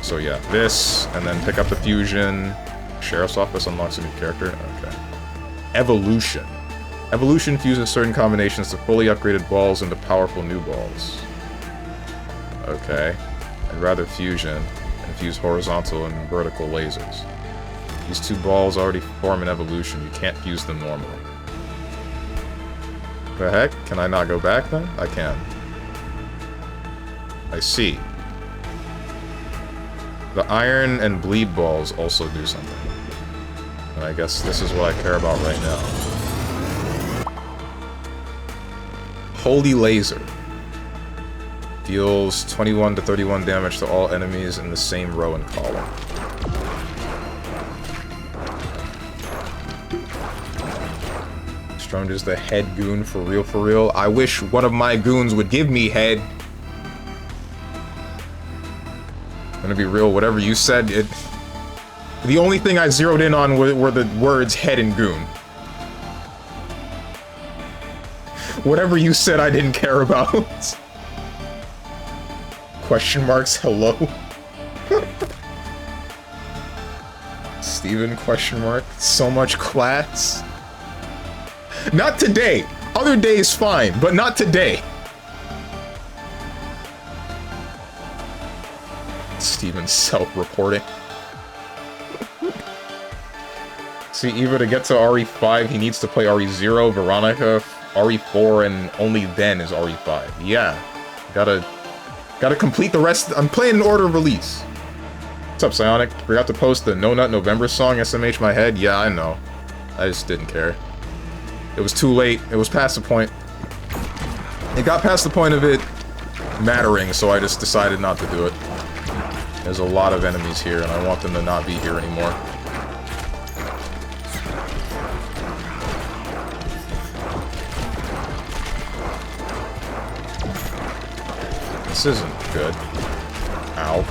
So yeah, this, and then pick up the fusion. Sheriff's Office unlocks a new character? Okay. Evolution. Evolution fuses certain combinations to fully upgraded balls into powerful new balls. Okay. I'd rather fusion, and fuse horizontal and vertical lasers. These two balls already form an evolution, you can't fuse them normally. The heck? Can I not go back then? I can. I see. The iron and bleed balls also do something. And I guess this is what I care about right now. Holy Laser. Deals 21 to 31 damage to all enemies in the same row and column. Stronge is the head goon for real, for real. I wish one of my goons would give me head. I'm gonna be real, whatever you said, the only thing I zeroed in on were the words head and goon. Whatever you said, I didn't care about. Question marks, hello? Steven, question mark, so much class. Not today. Other days fine, but not today. Steven's self-reporting. See, Eva, to get to RE5, he needs to play RE0, Veronica, RE4, and only then is RE5. Yeah. Gotta complete the rest. I'm playing in order of release. What's up, Psionic? Forgot to post the No Nut November song, SMH my head? Yeah, I know. I just didn't care. It was too late. It was past the point. It got past the point of it mattering, so I just decided not to do it. There's a lot of enemies here, and I want them to not be here anymore. This isn't good. Ow.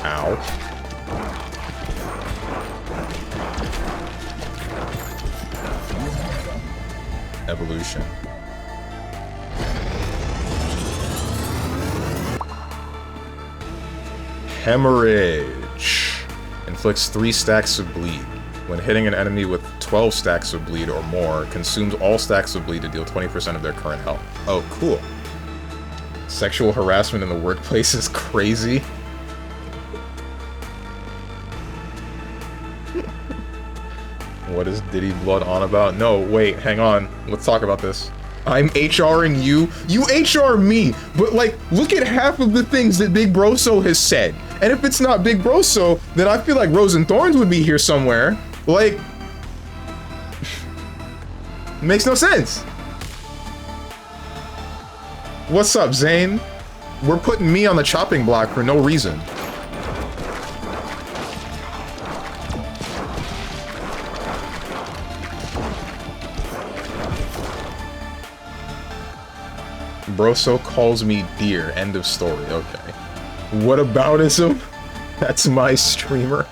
Ow. Evolution. Hemorrhage. Inflicts 3 stacks of bleed. When hitting an enemy with 12 stacks of bleed or more, consumes all stacks of bleed to deal 20% of their current health. Oh, cool. Sexual harassment in the workplace is crazy. What is Diddy Blood on about? No, wait, hang on. Let's talk about this. I'm HRing you. You HR me, but like, look at half of the things that Big Broso has said. And if it's not Big Broso, then I feel like Rose and Thorns would be here somewhere. Like, makes no sense. What's up, Zane? We're putting me on the chopping block for no reason. Broso calls me dear. End of story. Okay. What aboutism? That's my streamer.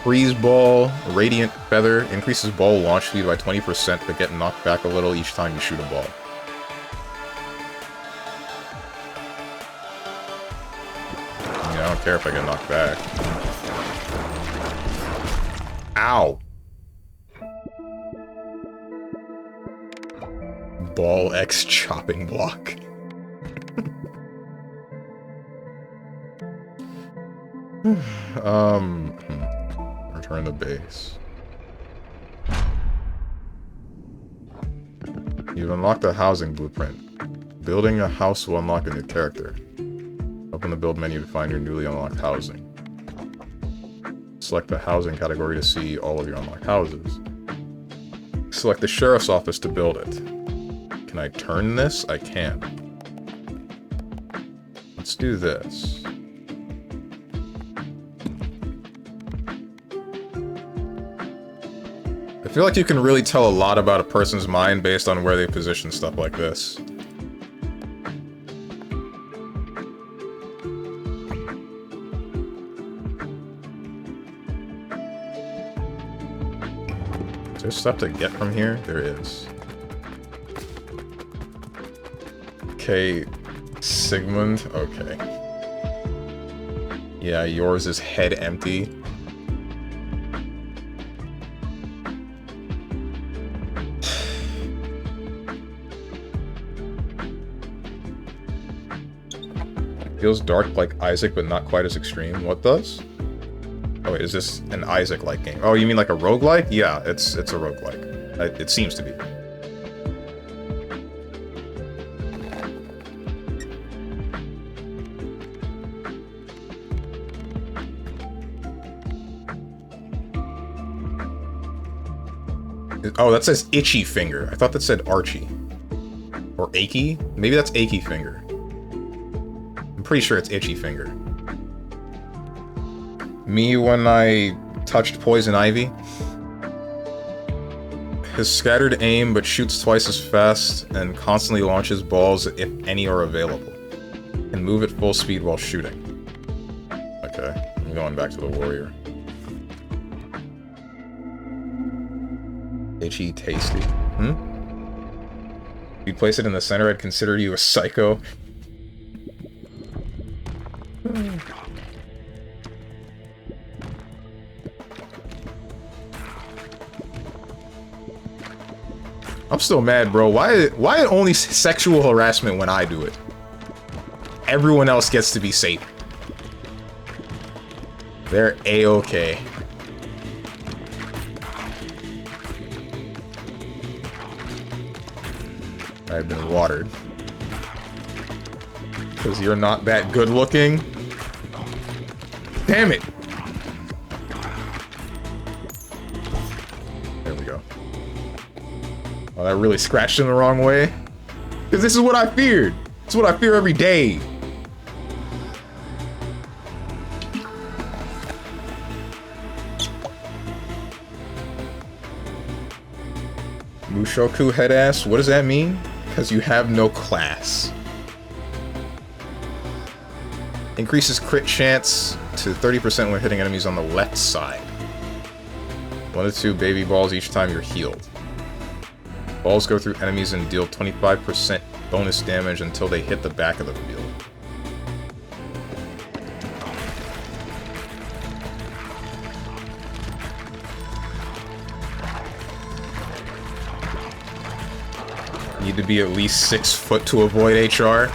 Freeze Ball, Radiant Feather, increases ball launch speed by 20% but get knocked back a little each time you shoot a ball. don't care if I get knocked back. Ow! Ball X chopping block. Return the base. You've unlocked a housing blueprint. Building a house will unlock a new character. Open the build menu to find your newly unlocked housing. Select the housing category to see all of your unlocked houses. Select the sheriff's office to build it. Can I turn this? I can. Let's do this. I feel like you can really tell a lot about a person's mind based on where they position stuff like this. Is there stuff to get from here? There is. Okay, Sigmund, okay. Yeah, yours is head empty. Feels dark like Isaac, but not quite as extreme. What does? Oh wait, is this an Isaac-like game? Oh, you mean like a roguelike? Yeah, it's a roguelike. It seems to be. Oh, that says Itchy Finger. I thought that said Archie. Or Achy? Maybe that's Achy Finger. I'm pretty sure it's Itchy Finger. Me when I touched Poison Ivy. His scattered aim, but shoots twice as fast, and constantly launches balls if any are available. Can move at full speed while shooting. Okay, I'm going back to the warrior. Itchy Tasty. If you place it in the center, I'd consider you a psycho. I'm still mad, bro. Why only sexual harassment when I do it? Everyone else gets to be safe. They're A-okay. I've been watered. Because you're not that good looking. Damn it! There we go. Oh, that really scratched in the wrong way. Because this is what I feared. It's what I fear every day. Mushoku head ass, what does that mean? Because you have no class. Increases crit chance to 30% when hitting enemies on the left side. 1 to 2 baby balls each time you're healed. Balls go through enemies and deal 25% bonus damage until they hit the back of the field. Need to be at least 6 foot to avoid HR?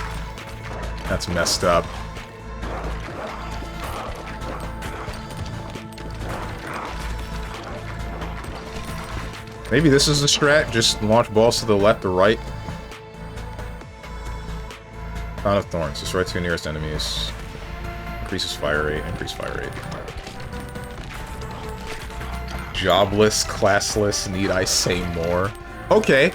That's messed up. Maybe this is the strat, just launch balls to the left or right. Crown of Thorns, destroy 2 nearest enemies. Increases fire rate, increase fire rate. Jobless, classless, need I say more? Okay,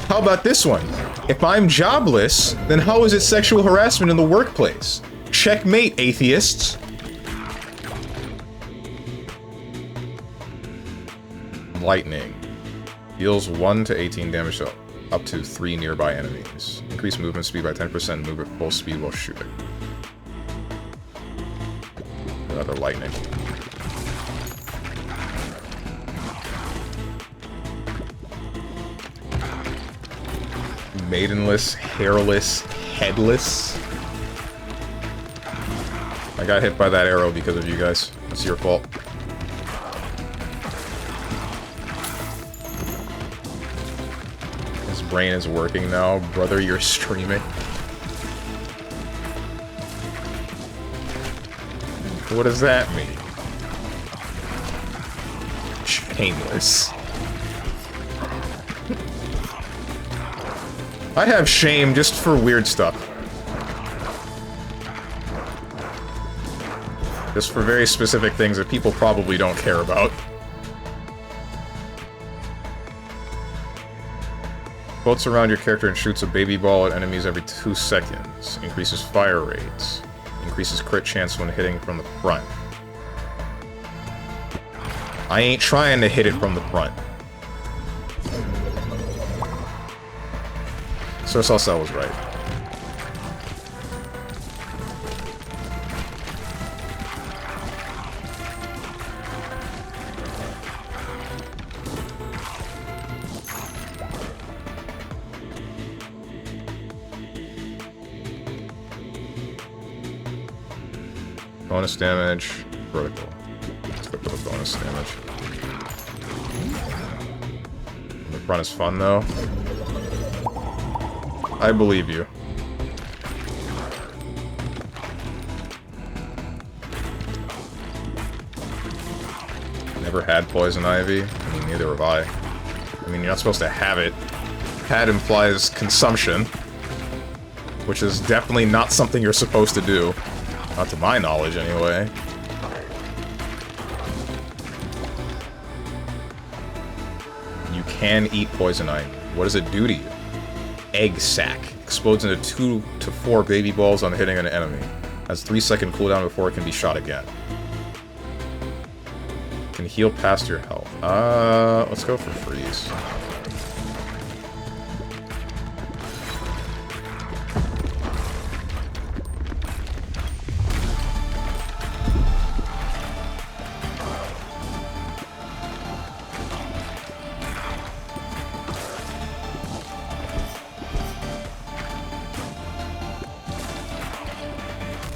how about this one? If I'm jobless, then how is it sexual harassment in the workplace? Checkmate, atheists. Lightning. Deals 1 to 18 damage to up to 3 nearby enemies. Increase movement speed by 10%, move at full speed while shooting. Another lightning. Maidenless, hairless, headless. I got hit by that arrow because of you guys. It's your fault. His brain is working now. Brother, you're streaming. What does that mean? Shameless. I have shame just for weird stuff. Just for very specific things that people probably don't care about. Floats around your character and shoots a baby ball at enemies every 2 seconds. Increases fire rates. Increases crit chance when hitting from the front. I ain't trying to hit it from the front. So Salsel was right. Bonus damage, vertical. Let's go for the bonus damage. The front is fun though. I believe you. Never had poison ivy. I mean, neither have I. I mean, you're not supposed to have it. Had implies consumption, which is definitely not something you're supposed to do. Not to my knowledge, anyway. You can eat poison ivy. What does it do to you? Egg sac. Explodes into 2 to 4 baby balls on hitting an enemy. Has 3-second cooldown before it can be shot again. Can heal past your health. Let's go for freeze.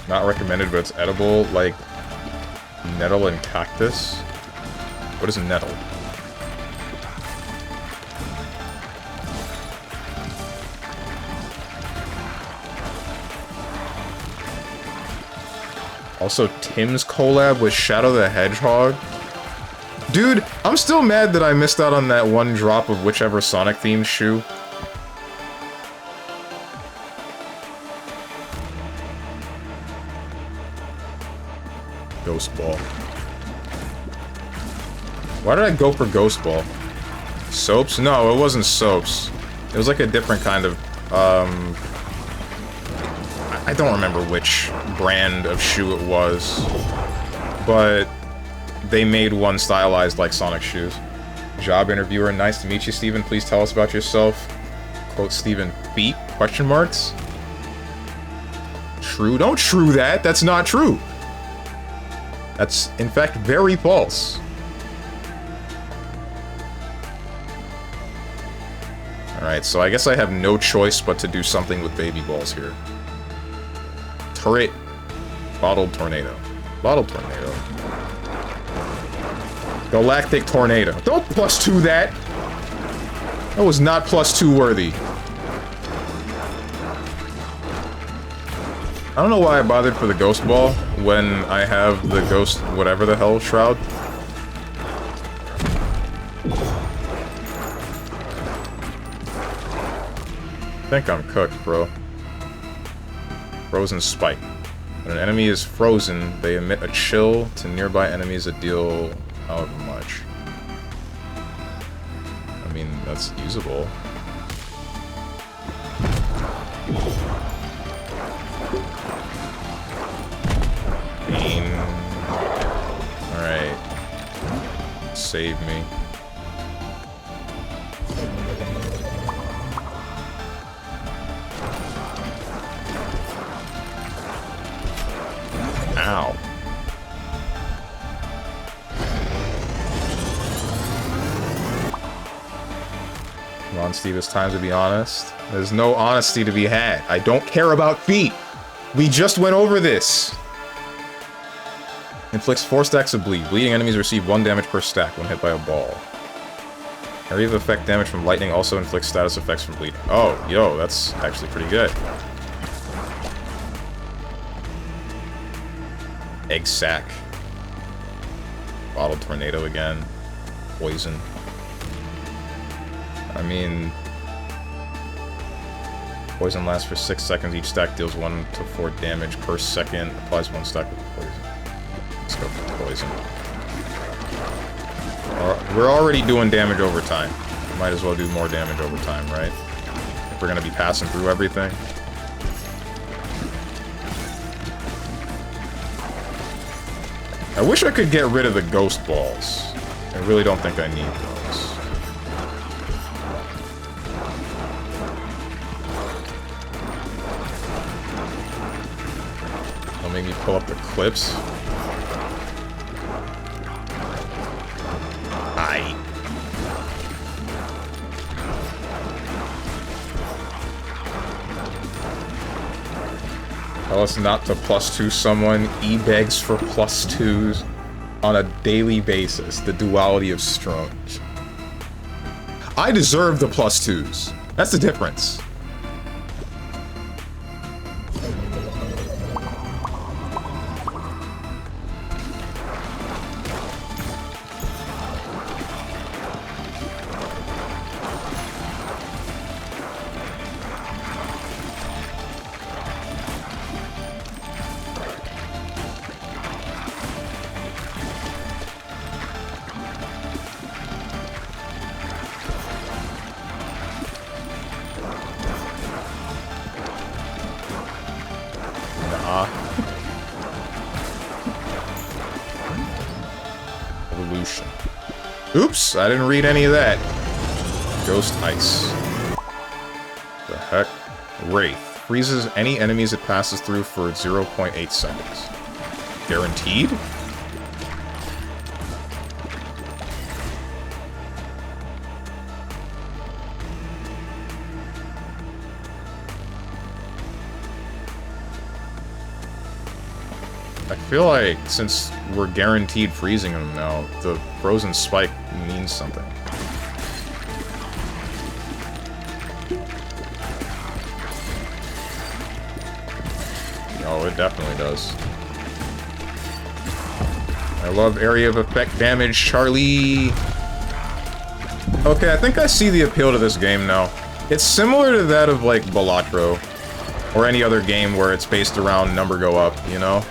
Not recommended, but it's edible, like nettle and cactus. What is nettle? Also, Tim's collab with Shadow the Hedgehog. Dude, I'm still mad that I missed out on that one drop of whichever Sonic-themed shoe. Ghost Ball. Why did I go for Ghost Ball? Soaps? No, it wasn't soaps. It was like a different kind of, I don't remember which brand of shoe it was, but they made one stylized like Sonic shoes. Job interviewer, nice to meet you, Steven. Please tell us about yourself. Quote, Steven, feet? Question marks? True? Don't true that. That's not true. That's, in fact, very false. Alright, so I guess I have no choice but to do something with baby balls here. Turret. Bottled Tornado. Bottled Tornado. Galactic Tornado. Don't +2 that! That was not +2 worthy. I don't know why I bothered for the Ghost Ball when I have the Ghost whatever the hell Shroud. I think I'm cooked, bro. Frozen Spike. When an enemy is frozen, they emit a chill to nearby enemies that deal however much. I mean, that's usable. Pain. Alright. Save me. Ow. Come on, Steve, it's time to be honest. There's no honesty to be had. I don't care about feet. We just went over this. Inflicts 4 stacks of bleed. Bleeding enemies receive 1 damage per stack when hit by a ball. Area of effect damage from lightning also inflicts status effects from bleeding. Oh, yo, that's actually pretty good. Egg sack. Bottle tornado again. Poison. I mean... Poison lasts for 6 seconds. Each stack deals 1 to 4 damage per second. Applies 1 stack of poison. Let's go for poison. We're already doing damage over time. Might as well do more damage over time, right? If we're gonna be passing through everything. I wish I could get rid of the ghost balls. I really don't think I need those. I'll maybe pull up the clips. Aye. Tell us not to +2 someone. E begs for +2s on a daily basis. The duality of strong. I deserve the +2s. That's the difference. Evolution. Oops, I didn't read any of that. Ghost Ice. The heck? Wraith. Freezes any enemies it passes through for 0.8 seconds. Guaranteed? I feel like, since we're guaranteed freezing them now, the frozen spike means something. Oh, it definitely does. I love area of effect damage, Charlie! Okay, I think I see the appeal to this game now. It's similar to that of, like, Balatro, or any other game where it's based around number go up, you know?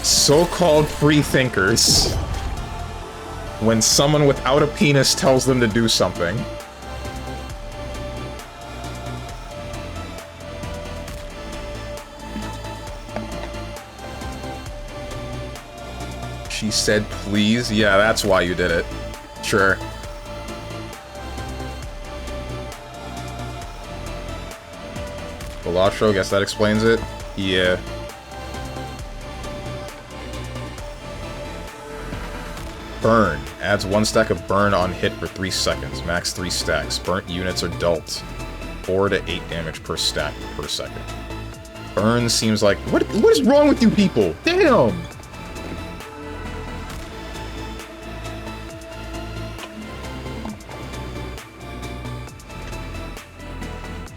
So-called free thinkers. When someone without a penis tells them to do something. She said, please? Yeah, that's why you did it. Sure. Balatro, guess that explains it? Yeah. Burn. Adds 1 stack of burn on hit for 3 seconds. Max 3 stacks. Burnt units are dealt 4 to 8 damage per stack per second. Burn seems like... What is wrong with you people? Damn!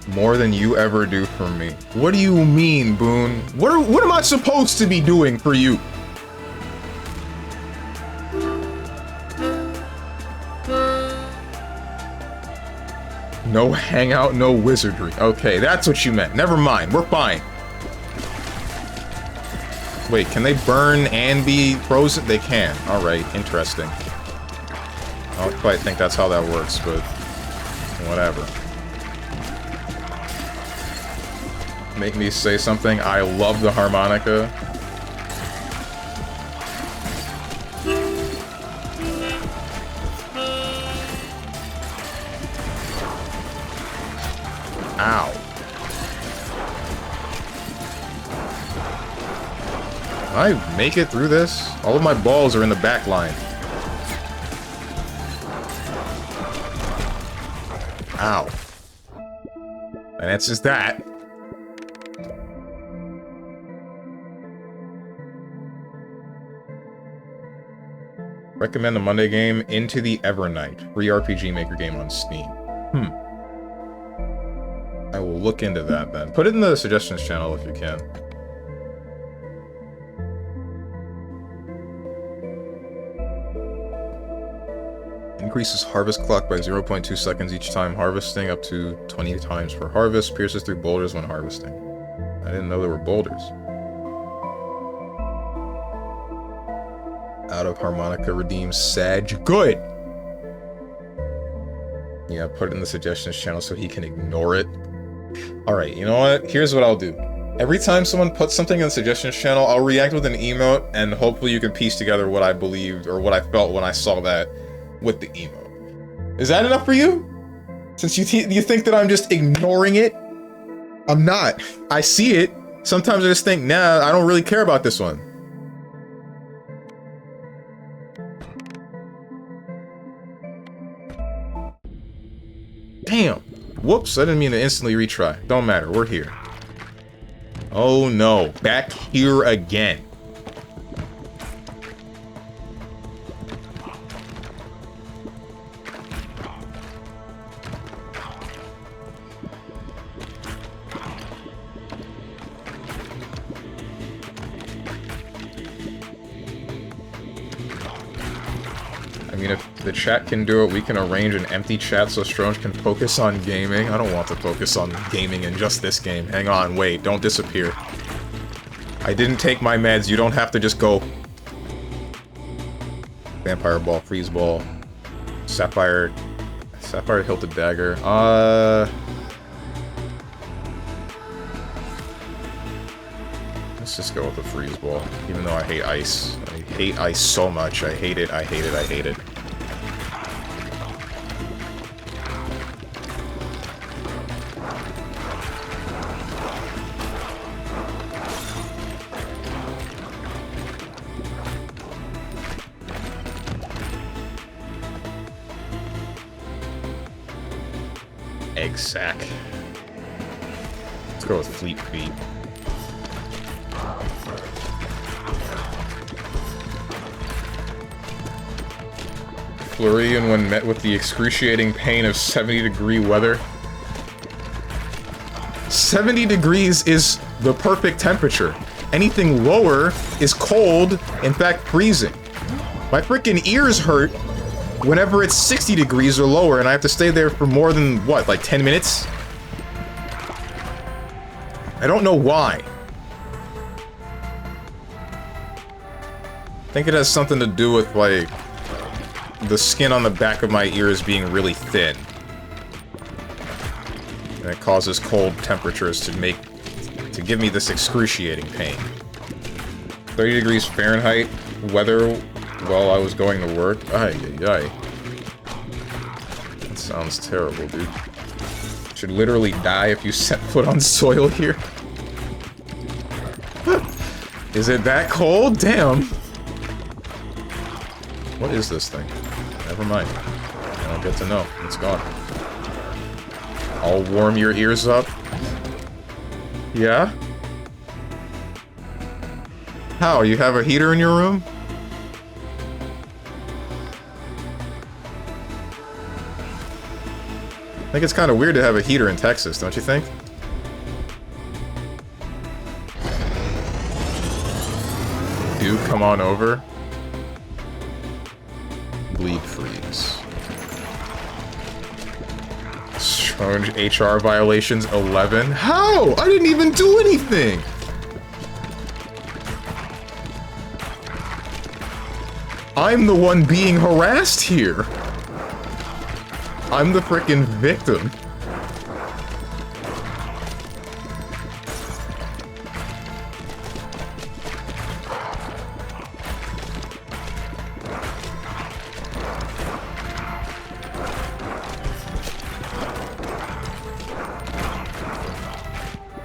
More than you ever do for me. What do you mean, Boone? What am I supposed to be doing for you? No hangout, no wizardry. Okay, that's what you meant. Never mind, we're fine. Wait, can they burn and be frozen? They can. Alright, interesting. I don't quite think that's how that works, but... whatever. Make me say something. I love the harmonica. Ow. Can I make it through this? All of my balls are in the back line. Ow. And that's just that. Recommend the Monday game Into the Evernight. Free RPG Maker game on Steam. I will look into that then. Put it in the suggestions channel if you can. Increases harvest clock by 0.2 seconds each time harvesting, up to 20 times per harvest. Pierces through boulders when harvesting. I didn't know there were boulders. Out of Harmonica redeems Sag. Good! Yeah, put it in the suggestions channel so he can ignore it. Alright, you know what? Here's what I'll do. Every time someone puts something in the suggestions channel, I'll react with an emote, and hopefully you can piece together what I believed, or what I felt when I saw that with the emote. Is that enough for you? Since you think that I'm just ignoring it? I'm not. I see it. Sometimes I just think, nah, I don't really care about this one. Damn. Whoops, I didn't mean to instantly retry. Don't matter, we're here. Oh no, back here again. I mean, if the chat can do it, we can arrange an empty chat so Stronge can focus on gaming. I don't want to focus on gaming in just this game. Hang on, wait, don't disappear. I didn't take my meds, you don't have to just go. Vampire Ball, Freeze Ball, Sapphire Hilted Dagger. Let's just go with the Freeze Ball, even though I hate ice. I hate ice so much. I hate it, I hate it, I hate it. Egg sack. Let's go with Fleet Feet. Florian when met with the excruciating pain of 70-degree weather. 70 degrees is the perfect temperature. Anything lower is cold, in fact freezing. My freaking ears hurt whenever it's 60 degrees or lower and I have to stay there for more than, what, like 10 minutes? I don't know why. I think it has something to do with, like, the skin on the back of my ears being really thin. And it causes cold temperatures to give me this excruciating pain. 30 degrees Fahrenheit weather while I was going to work. Ay, ay, ay. That sounds terrible, dude. Should literally die if you set foot on soil here. Is it that cold? Damn. What is this thing? Never mind. I don't get to know. It's gone. I'll warm your ears up. Yeah? How? You have a heater in your room? I think it's kind of weird to have a heater in Texas, don't you think? Dude, come on over. Bleed freeze. Strange HR violations 11. How? I didn't even do anything! I'm the one being harassed here. I'm the frickin' victim.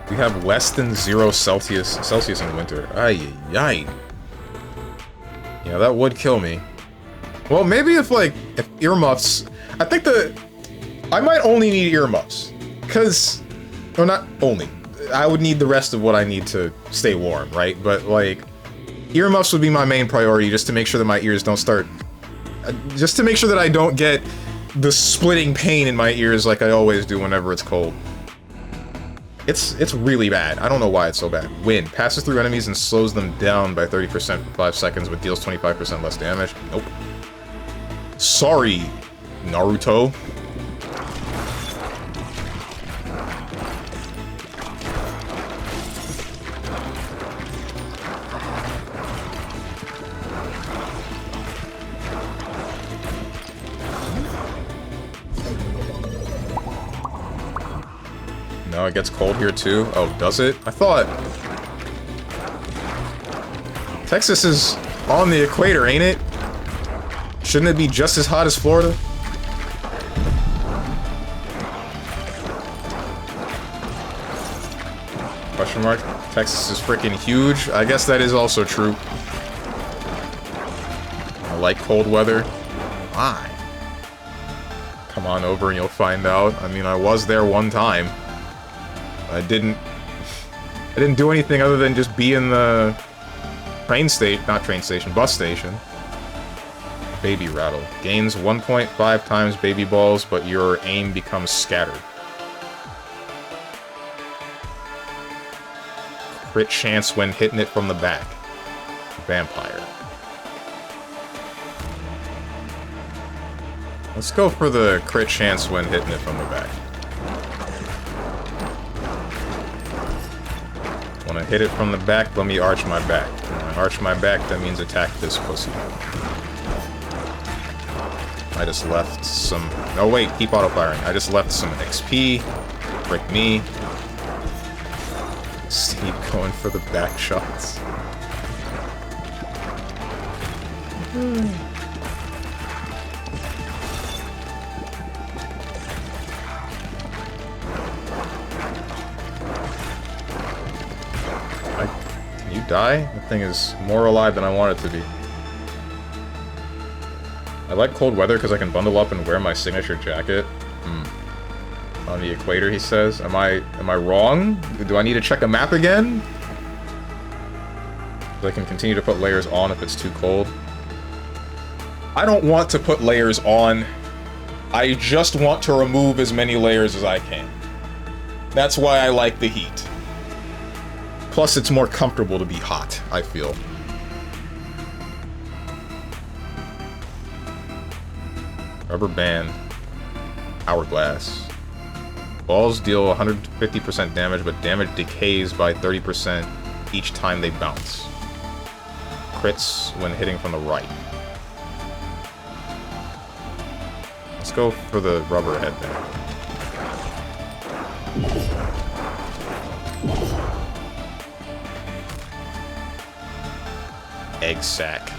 We have less than 0 Celsius in winter. Ay, ay. Yeah, that would kill me. Well, maybe if earmuffs... I think I might only need earmuffs. Because... Well, not only. I would need the rest of what I need to stay warm, right? But, like, earmuffs would be my main priority just to make sure that my ears don't start... just to make sure that I don't get the splitting pain in my ears like I always do whenever it's cold. It's really bad. I don't know why it's so bad. Wind. Passes through enemies and slows them down by 30% for 5 seconds, but deals 25% less damage. Nope. Sorry, Naruto. No, it gets cold here too. Oh, does it? I thought... Texas is on the equator, ain't it? Shouldn't it be just as hot as Florida? Question mark? Texas is freaking huge. I guess that is also true. I like cold weather. Why? Come on over and you'll find out. I mean, I was there one time. I didn't do anything other than just be in the bus station. Baby rattle. Gains 1.5 times baby balls, but your aim becomes scattered. Crit chance when hitting it from the back. Vampire. Let's go for the crit chance when hitting it from the back. When I hit it from the back, let me arch my back. When I arch my back, that means attack this pussy. I just left some... Oh wait, keep auto-firing. I just left some XP. Frick me. Steve going for the back shots. Can you die? That thing is more alive than I want it to be. I like cold weather because I can bundle up and wear my signature jacket. On the equator, he says. Am I wrong? Do I need to check a map again? I can continue to put layers on if it's too cold. I don't want to put layers on. I just want to remove as many layers as I can. That's why I like the heat. Plus, it's more comfortable to be hot, I feel. Rubber band. Hourglass. Balls deal 150% damage, but damage decays by 30% each time they bounce. Crits when hitting from the right. Let's go for the rubber headband. Egg sack.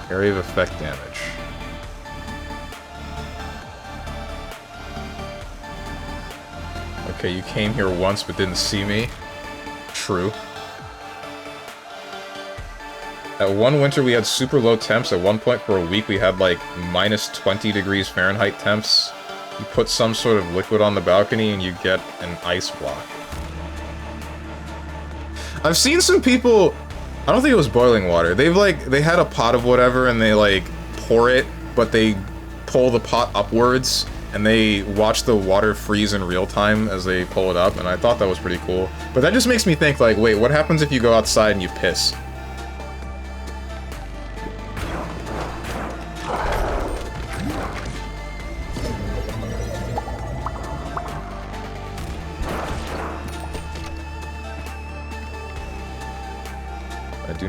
Area of effect damage. Okay, you came here once but didn't see me. True. At one winter we had super low temps. At one point for a week we had like minus 20 degrees Fahrenheit temps. You put some sort of liquid on the balcony and you get an ice block. I've seen some people... I don't think it was boiling water. They had a pot of whatever and they like pour it, but they pull the pot upwards and they watch the water freeze in real time as they pull it up, and I thought that was pretty cool. But that just makes me think, like, wait, what happens if you go outside and you piss?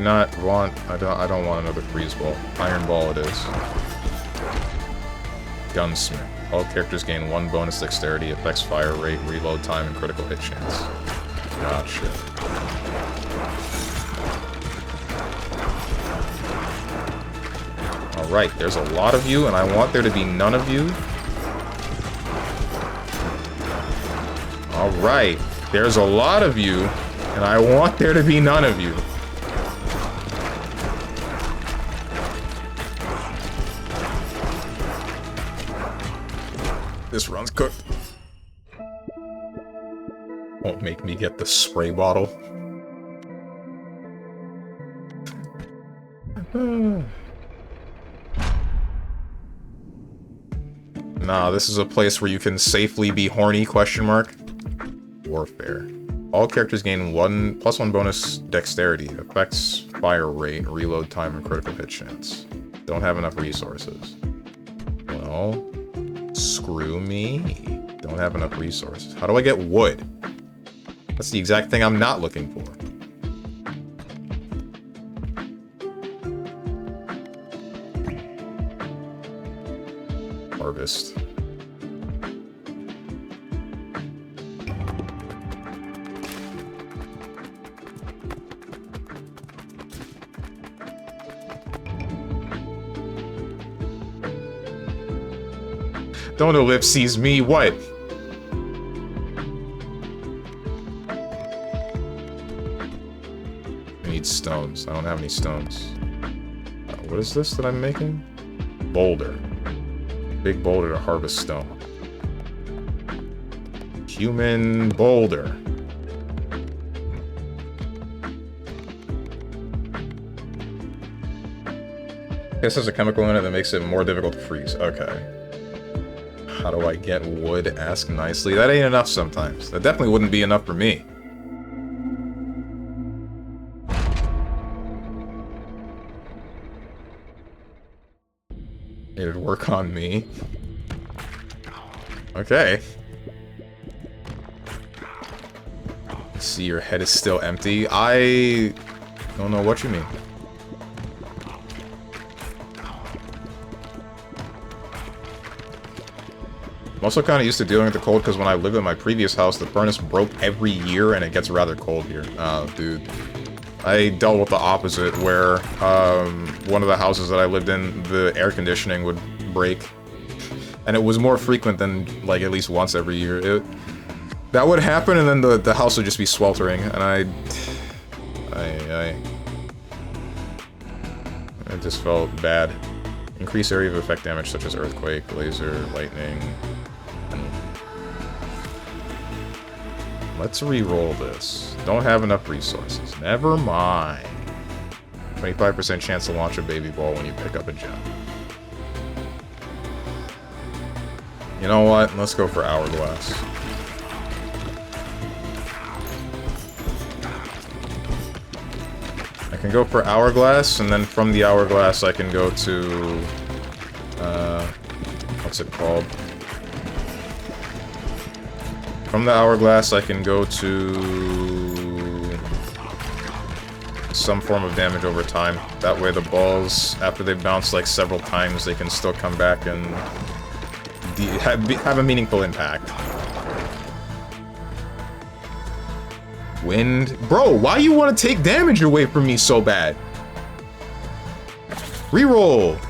I don't want another freeze ball. Iron ball it is. Gunsmith. All characters gain 1 bonus dexterity, affects fire rate, reload time, and critical hit chance. Gotcha. Alright, there's a lot of you, and I want there to be none of you. Alright, there's a lot of you, and I want there to be none of you. This run's cooked. Won't make me get the spray bottle. Nah, this is a place where you can safely be horny, question mark. Warfare. All characters gain +1 bonus dexterity. Affects fire rate, reload time, and critical hit chance. Don't have enough resources. Well, screw me. Don't have enough resources. How do I get wood? That's the exact thing I'm not looking for. Harvest. Don't ellipses me, what? I need stones. I don't have any stones. What is this that I'm making? Boulder. Big boulder to harvest stone. Human boulder. This has a chemical in it that makes it more difficult to freeze. Okay. How do I get wood? Ask nicely. That ain't enough sometimes. That definitely wouldn't be enough for me. It'd work on me. Okay. See, your head is still empty. I don't know what you mean. I'm also kind of used to dealing with the cold because when I lived in my previous house, the furnace broke every year and it gets rather cold here. Dude. I dealt with the opposite, where one of the houses that I lived in, the air conditioning would break. And it was more frequent than, like, at least once every year. That would happen, and then the house would just be sweltering, and it just felt bad. Increase area of effect damage such as earthquake, laser, lightning. Let's re-roll this. Don't have enough resources. Never mind. 25% chance to launch a baby ball when you pick up a gem. You know what? Let's go for hourglass. I can go for hourglass, and then from the hourglass I can go to... what's it called? From the hourglass, I can go to some form of damage over time. That way the balls, after they bounce like several times, they can still come back and have a meaningful impact. Wind. Bro, why you want to take damage away from me so bad? Reroll.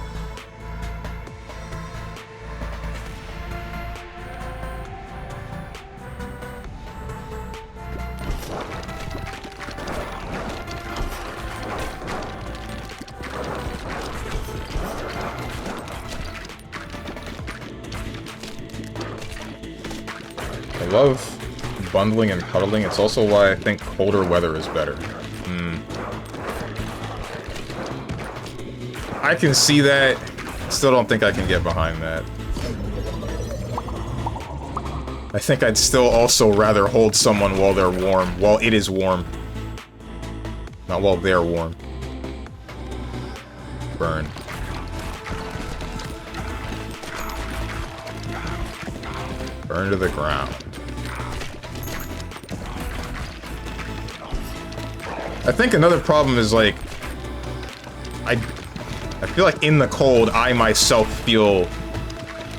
I love bundling and cuddling. It's also why I think colder weather is better. I can see that. Still don't think I can get behind that. I think I'd still also rather hold someone while they're warm. While it is warm. Not while they're warm. Burn. Burn to the ground. I think another problem is, like, I feel like in the cold, I myself feel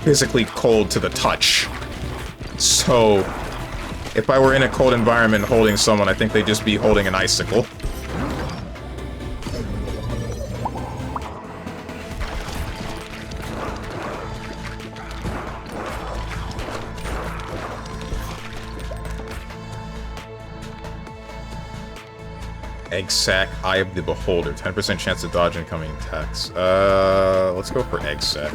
physically cold to the touch. So, if I were in a cold environment holding someone, I think they'd just be holding an icicle. Egg sac, Eye of the Beholder. 10% chance to dodge incoming attacks. Let's go for egg sac.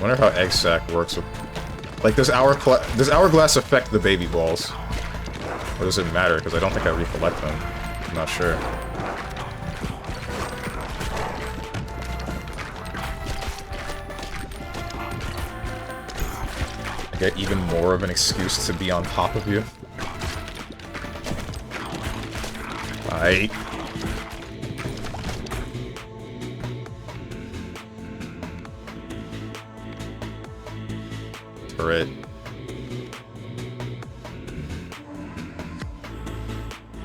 Wonder how egg sac works with... Like, does Hourglass affect the baby balls? Or does it matter? Because I don't think I recollect them. I'm not sure. I get even more of an excuse to be on top of you. Bye. Turret.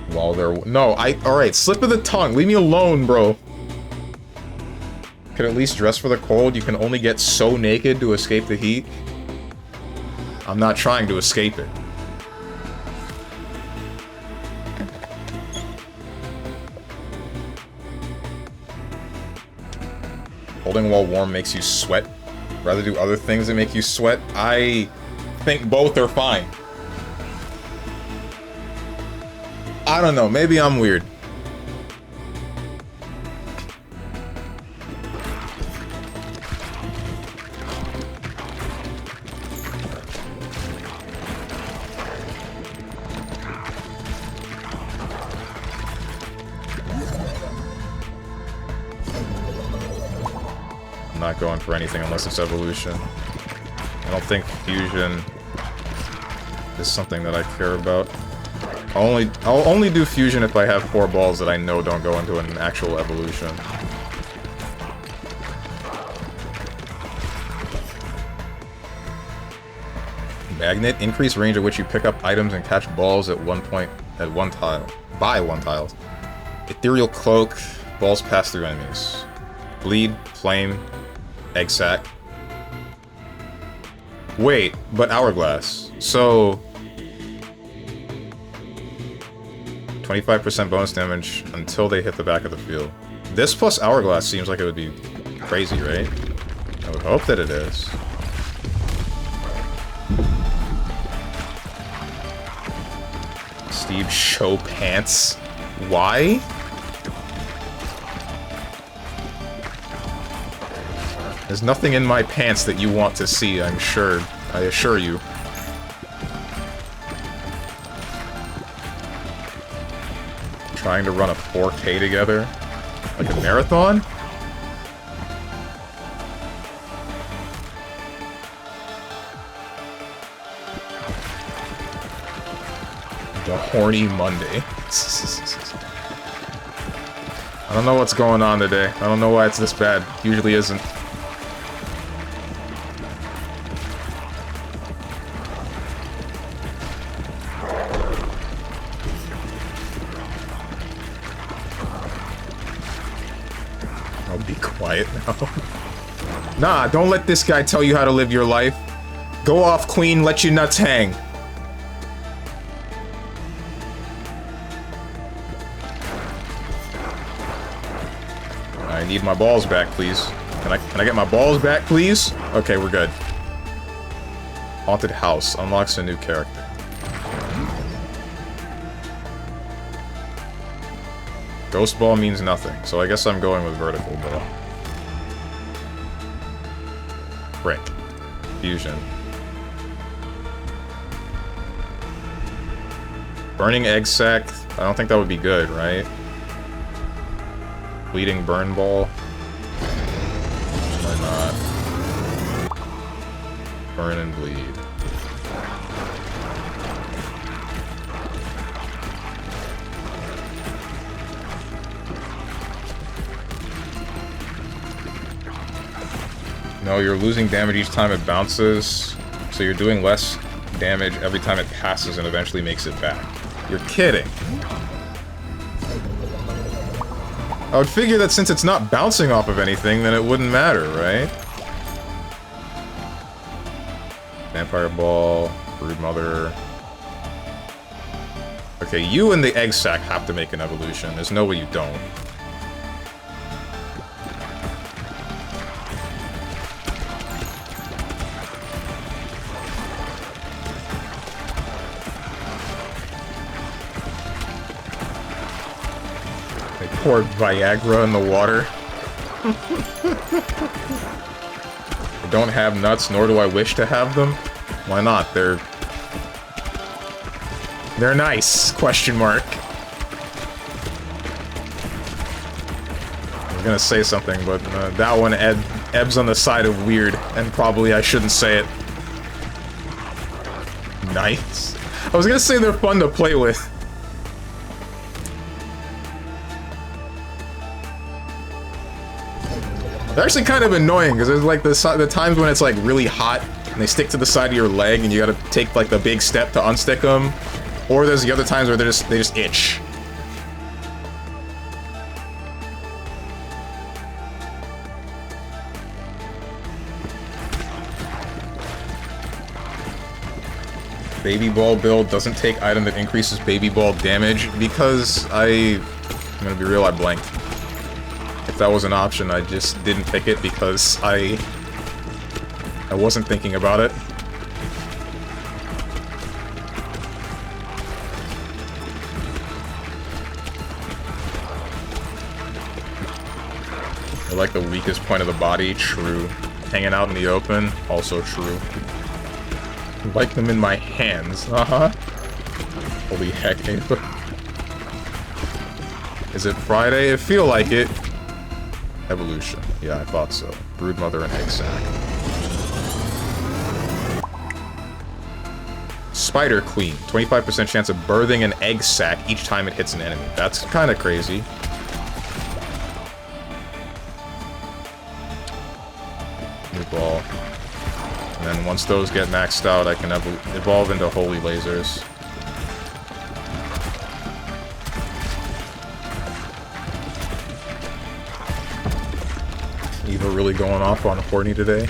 While they're... No, alright, slip of the tongue. Leave me alone, bro. Could at least dress for the cold. You can only get so naked to escape the heat. I'm not trying to escape it. Holding while warm makes you sweat. Rather do other things that make you sweat. I think both are fine. I don't know, maybe I'm weird. I'm not going for anything unless it's evolution. I don't think fusion is something that I care about. I'll only do fusion if I have 4 balls that I know don't go into an actual evolution. Magnet, increase range at which you pick up items and catch balls at one tile. By one tile. Ethereal cloak, balls pass through enemies. Bleed, flame, egg sac. Wait, but hourglass. So 25% bonus damage until they hit the back of the field. This plus hourglass seems like it would be crazy, right? I would hope that it is. Steve, show pants. Why? There's nothing in my pants that you want to see, I'm sure. I assure you. Trying to run a 4K together? Like a marathon? The horny Monday. I don't know what's going on today. I don't know why it's this bad. Usually isn't. Nah, don't let this guy tell you how to live your life. Go off, queen, let your nuts hang. I need my balls back, please. Can I get my balls back, please? Okay, we're good. Haunted house unlocks a new character. Ghost ball means nothing, so I guess I'm going with vertical ball. Frick. Fusion. Burning egg sac, I don't think that would be good, right? Bleeding burn ball. Why not? Burn and bleed. No, you're losing damage each time it bounces, so you're doing less damage every time it passes and eventually makes it back. You're kidding. I would figure that since it's not bouncing off of anything, then it wouldn't matter, right? Vampire ball, brood mother. Okay, you and the egg sac have to make an evolution. There's no way you don't. Pour Viagra in the water. I don't have nuts, nor do I wish to have them. Why not? They're nice, question mark. I was gonna say something, but that one ebbs on the side of weird, and probably I shouldn't say it. Nice. I was gonna say they're fun to play with. They're actually kind of annoying, because there's like the times when it's like really hot, and they stick to the side of your leg, and you gotta take like the big step to unstick them. Or there's the other times where they just itch. Baby ball build doesn't take item that increases baby ball damage because I'm gonna be real, I blanked. If that was an option, I just didn't pick it because I wasn't thinking about it. I like the weakest point of the body, true. Hanging out in the open, also true. Like them in my hands, Holy heck, Ava. Is it Friday? I feel like it. Evolution. Yeah, I thought so. Broodmother and egg sac. Spider Queen. 25% chance of birthing an egg sac each time it hits an enemy. That's kind of crazy. New ball. And then once those get maxed out, I can evolve into holy lasers. Eva really going off on horny today.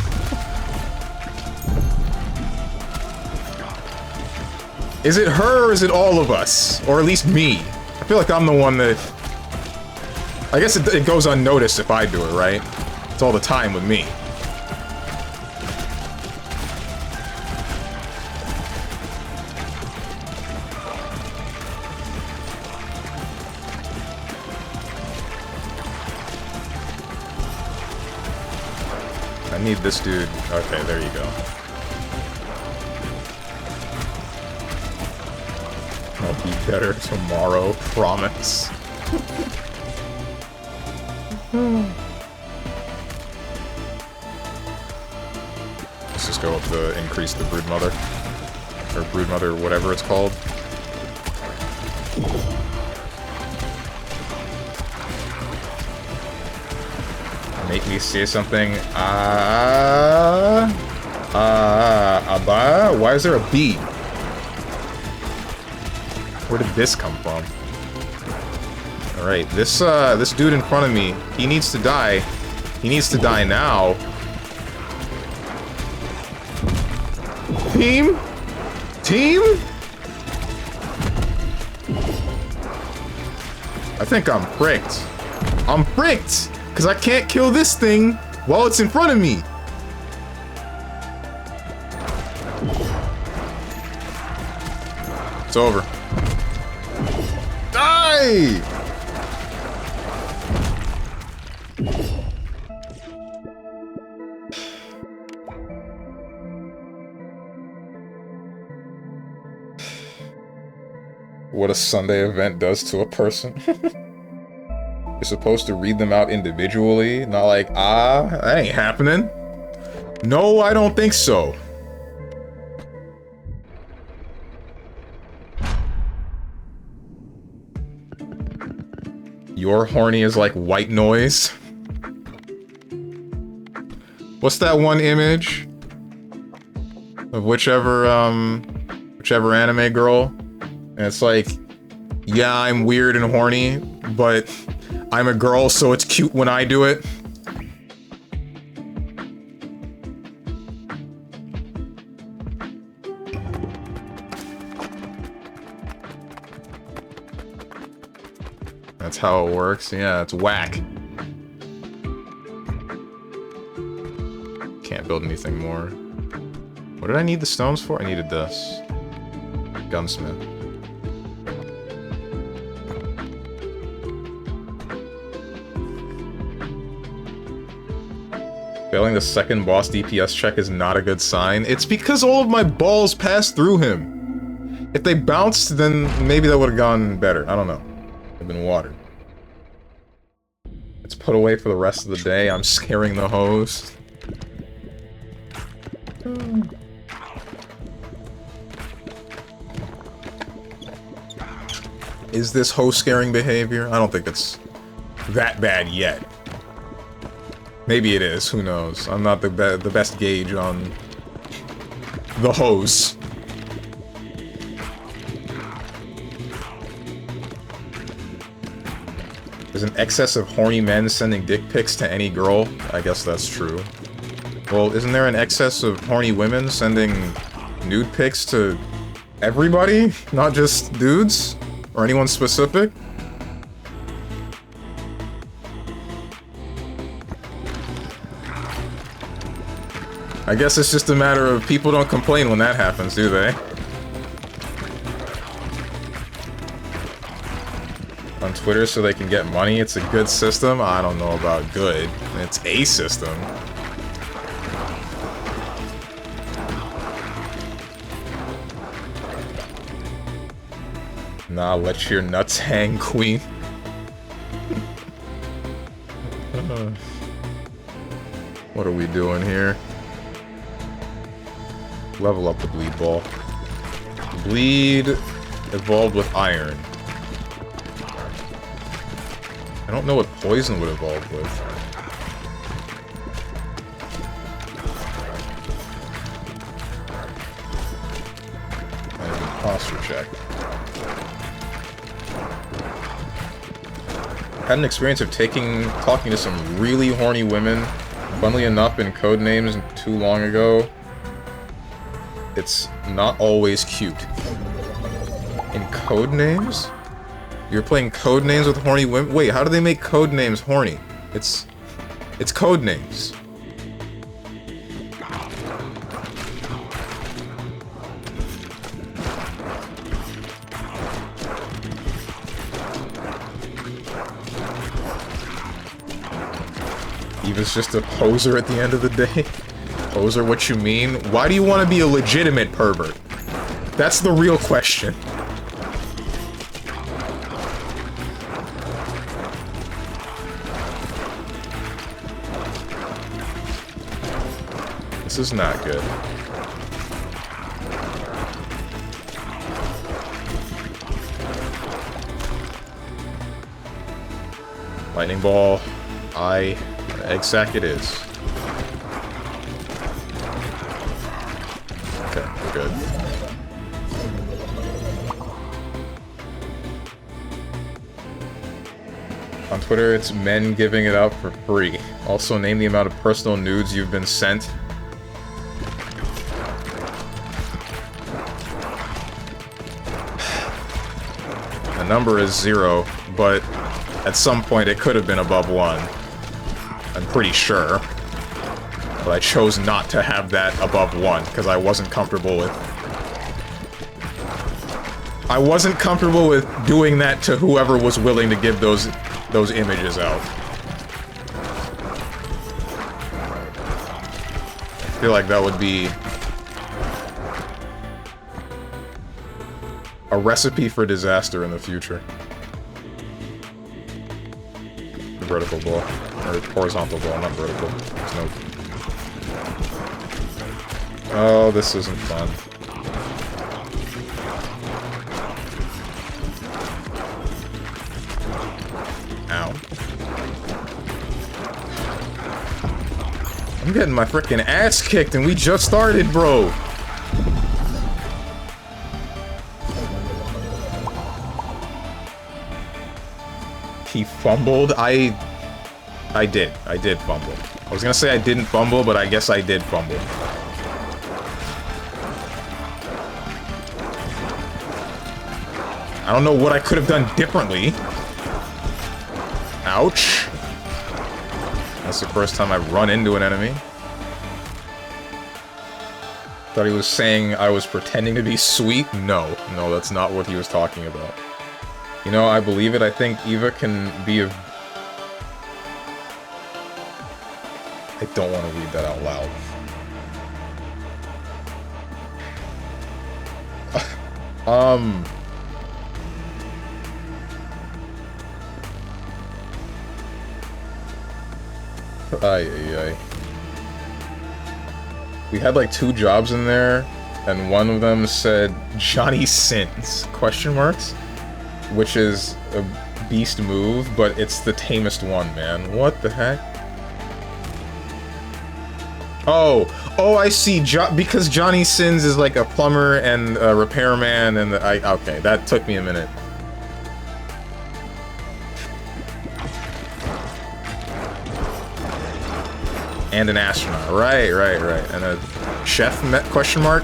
Is it her or is it all of us? Or at least me? I feel like I'm the one that... I guess it goes unnoticed if I do it, right? It's all the time with me. I need this dude. Okay, there you go. I'll be better tomorrow, promise. Let's just go up to increase the broodmother. Or broodmother, whatever it's called. Make me say something. Abba? Why is there a B? Where did this come from? Alright, this dude in front of me, he needs to die. He needs to die now. Team? Team? I think I'm pricked. I'm pricked! Because I can't kill this thing while it's in front of me. It's over. Die! What a Sunday event does to a person. You're supposed to read them out individually, not like, that ain't happening. No, I don't think so. Your horny is like white noise. What's that one image of whichever anime girl? And it's like, yeah, I'm weird and horny, but I'm a girl, so it's cute when I do it. That's how it works. Yeah, it's whack. Can't build anything more. What did I need the stones for? I needed this. Gunsmith. Failing the second boss DPS check is not a good sign. It's because all of my balls passed through him. If they bounced, then maybe that would have gone better. I don't know. They've been watered. It's put away for the rest of the day. I'm scaring the host. Is this host scaring behavior? I don't think it's that bad yet. Maybe it is, who knows. I'm not the best gauge on the host. There's an excess of horny men sending dick pics to any girl. I guess that's true. Well, isn't there an excess of horny women sending nude pics to everybody? Not just dudes? Or anyone specific? I guess it's just a matter of people don't complain when that happens, do they? On Twitter so they can get money, it's a good system? I don't know about good. It's a system. Nah, let your nuts hang, queen. What are we doing here? Level up the bleed ball. Bleed evolved with iron. I don't know what poison would evolve with. And posture check. Had an experience of talking to some really horny women. Funnily enough, in Codenames too long ago. It's not always cute. In Codenames? You're playing Codenames with horny women? Wait, how do they make Codenames horny? It's Codenames. Eva's just a poser at the end of the day. Poser, what you mean? Why do you want to be a legitimate pervert? That's the real question. This is not good. Lightning ball. Egg sack it is. Okay, we're good. On Twitter, it's men giving it out for free. Also, name the amount of personal nudes you've been sent. The number is 0, but at some point it could have been above 1. I'm pretty sure. But I chose not to have that above 1, because I wasn't comfortable with... I wasn't comfortable with doing that to whoever was willing to give those images out. I feel like that would be... a recipe for disaster in the future. The vertical ball. Or horizontal ball, not vertical. There's no... Oh, this isn't fun. Ow. I'm getting my frickin' ass kicked and we just started, bro! He fumbled? I did fumble. I was gonna say I didn't fumble, but I guess I did fumble. I don't know what I could have done differently. Ouch. That's the first time I've run into an enemy. Thought he was saying I was pretending to be sweet? No, that's not what he was talking about. You know, I believe it. I think Eva can be a... I don't want to read that out loud. Ay. We had like 2 jobs in there, and one of them said Johnny Sins, question marks? Which is a beast move, but it's the tamest one, man. What the heck? Oh, I see. Because Johnny Sins is like a plumber and a repairman, and okay, that took me a minute. And an astronaut, right. And a chef, question mark?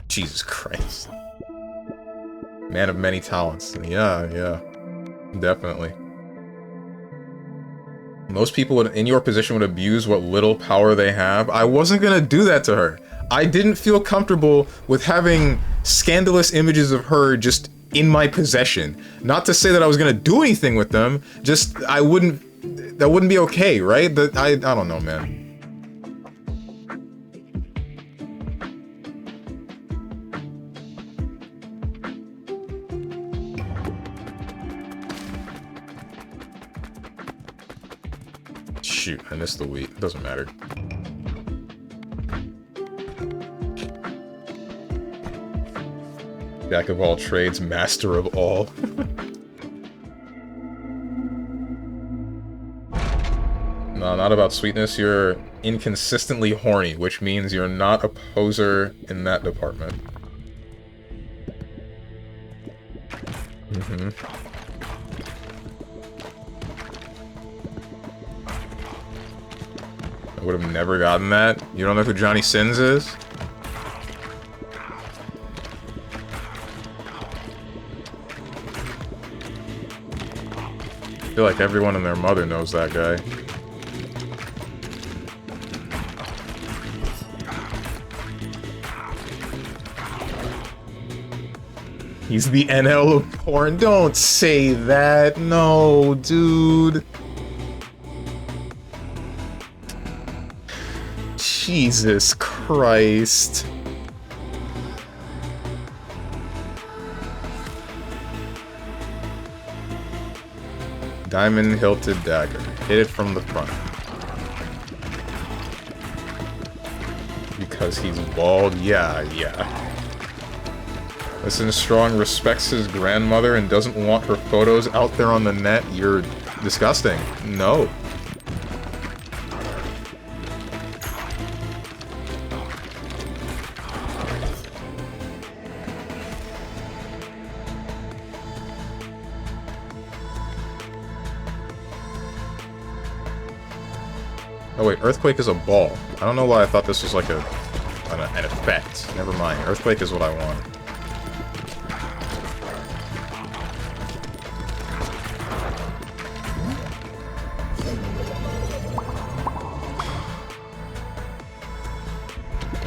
Jesus Christ. Man of many talents. Yeah. Definitely. Most people in your position would abuse what little power they have. I wasn't gonna do that to her. I didn't feel comfortable with having scandalous images of her just in my possession. Not to say that I was gonna do anything with them, just that wouldn't be okay, right? I don't know, man. Shoot, I missed the wheat. Doesn't matter. Jack of all trades, master of all. No, not about sweetness. You're inconsistently horny, which means you're not a poser in that department. I would have never gotten that. You don't know who Johnny Sins is? I feel like everyone and their mother knows that guy. He's the NL of porn. Don't say that. No, dude. Jesus Christ. Diamond hilted dagger. Hit it from the front. Because he's bald? Yeah. Listen, Strong respects his grandmother and doesn't want her photos out there on the net. You're disgusting. No. Oh wait, Earthquake is a ball. I don't know why I thought this was like an effect. Never mind. Earthquake is what I want.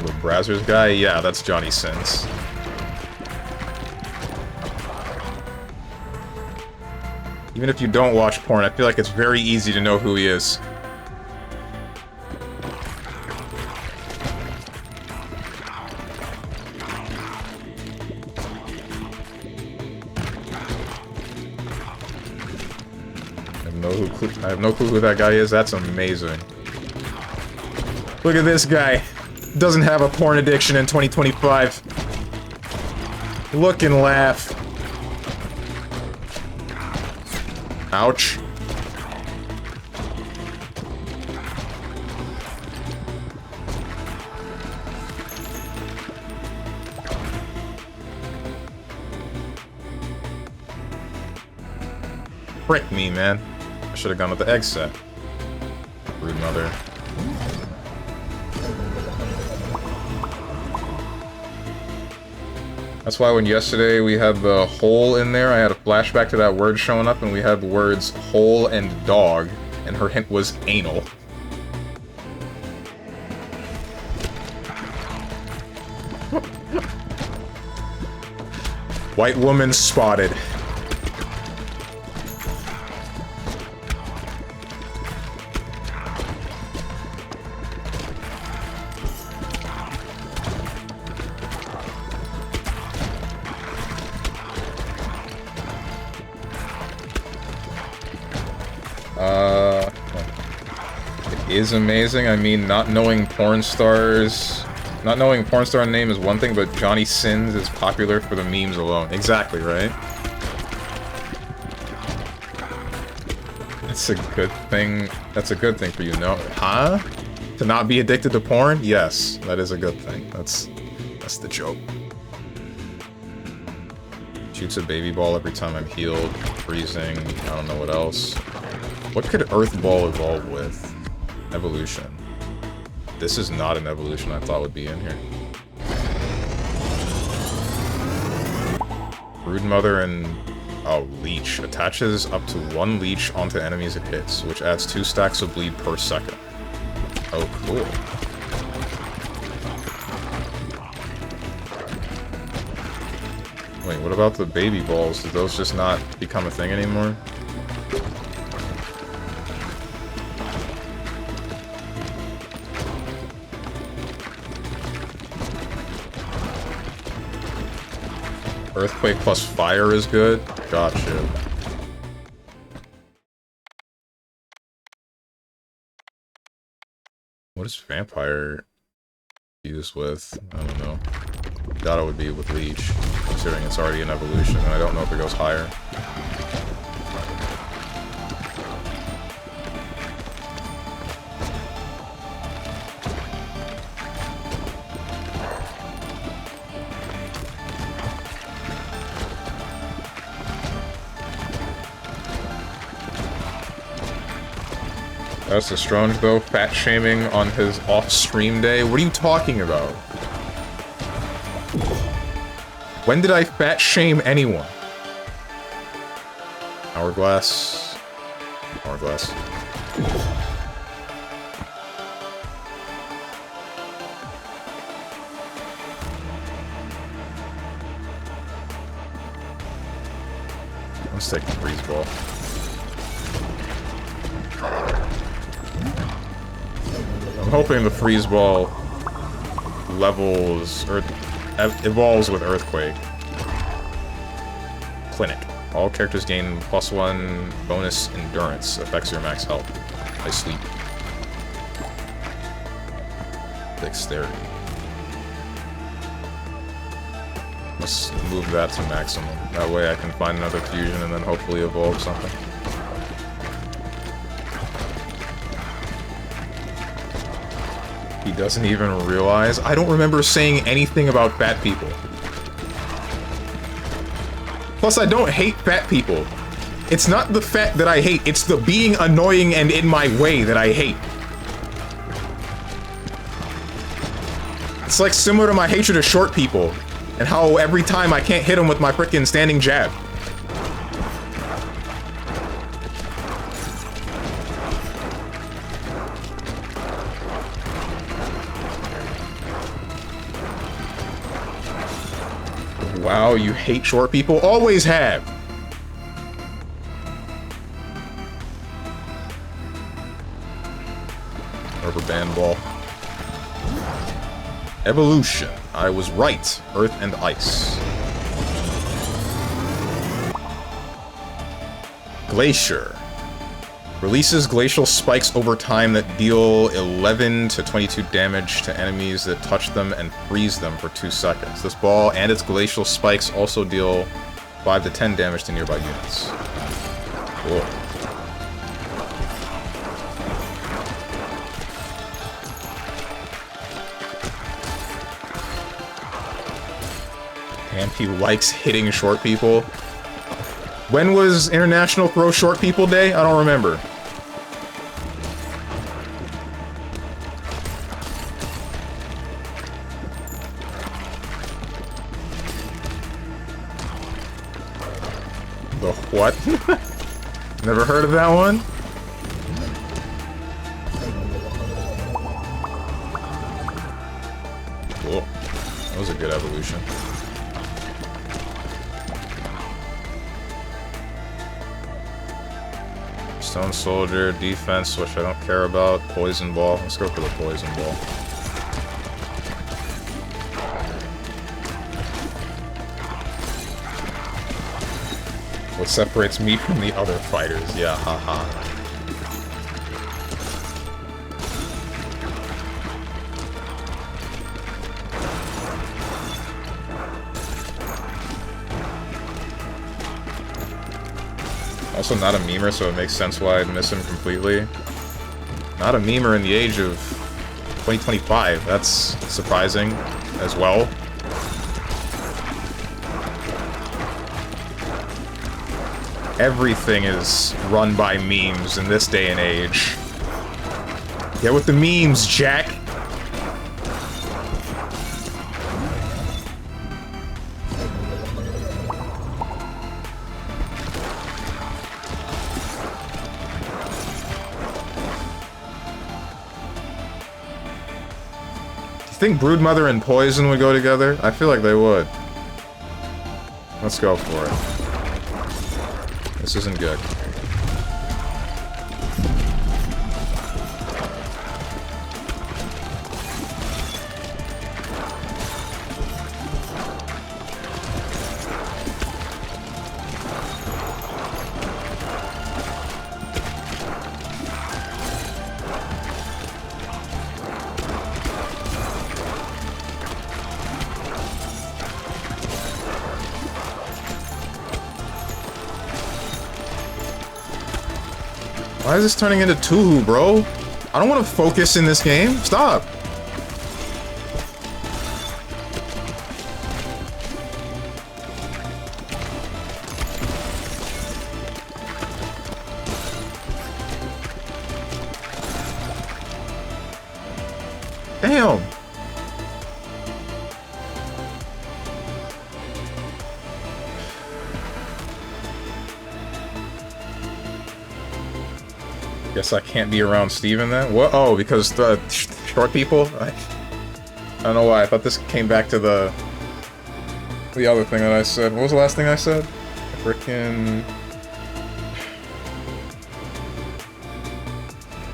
The Brazzers guy? Yeah, that's Johnny Sins. Even if you don't watch porn, I feel like it's very easy to know who he is. I have no clue who that guy is. That's amazing. Look at this guy. Doesn't have a porn addiction in 2025. Look and laugh. Ouch. Frick me, man. I should have gone with the egg set. Rude mother. That's why when yesterday we had the hole in there, I had a flashback to that word showing up, and we had the words hole and dog, and her hint was anal. White woman spotted. is amazing. I mean, not knowing porn stars... Not knowing porn star name is one thing, but Johnny Sins is popular for the memes alone. Exactly, right? That's a good thing. That's a good thing for you, no? Huh? To not be addicted to porn? Yes, that is a good thing. That's the joke. Shoots a baby ball every time I'm healed. Freezing. I don't know what else. What could Earth Ball evolve with? Evolution. This is not an evolution I thought would be in here. Brood Mother and... Oh, Leech. Attaches up to 1 Leech onto enemies it hits, which adds 2 stacks of bleed per second. Oh, cool. Wait, what about the baby balls? Did those just not become a thing anymore? Earthquake plus fire is good? Gotcha. What is vampire used with? I don't know. Thought it would be with Leech, considering it's already an evolution, and I don't know if it goes higher. That's the Strange, though. Fat shaming on his off-stream day. What are you talking about? When did I fat shame anyone? Hourglass. Hourglass. Let's take the freeze ball. I'm hoping the freeze ball levels or evolves with Earthquake. Clinic. All characters gain +1 bonus endurance. Affects your max health. I sleep. Dexterity. Let's move that to maximum. That way I can find another fusion and then hopefully evolve something. He doesn't even realize. I don't remember saying anything about fat people. Plus, I don't hate fat people. It's not the fat that I hate, it's the being annoying and in my way that I hate. It's like similar to my hatred of short people, and how every time I can't hit them with my frickin' standing jab. Wow, you hate short people? Always have! Rubber band ball. Evolution. I was right. Earth and ice. Glacier. Releases glacial spikes over time that deal 11 to 22 damage to enemies that touch them and freeze them for 2 seconds. This ball and its glacial spikes also deal 5 to 10 damage to nearby units. Cool. Damn, he likes hitting short people. When was International Throw Short People Day? I don't remember. The what? Never heard of that one? Cool. That was a good evolution. Stone Soldier, defense, which I don't care about. Poison Ball. Let's go for the Poison Ball. What separates me from the other fighters? Yeah, haha. Also not a memer, so it makes sense why I'd miss him completely. Not a memer in the age of 2025. That's surprising as well. Everything is run by memes in this day and age. Get with the memes, Jack! Do you think Broodmother and Poison would go together? I feel like they would. Let's go for it. This isn't good. Why is this turning into Tuhu, bro? I don't want to focus in this game. Stop. Damn. Guess I can't be around Steven then? What? Oh, because the short people? I don't know why. I thought this came back to the other thing that I said. What was the last thing I said? Frickin'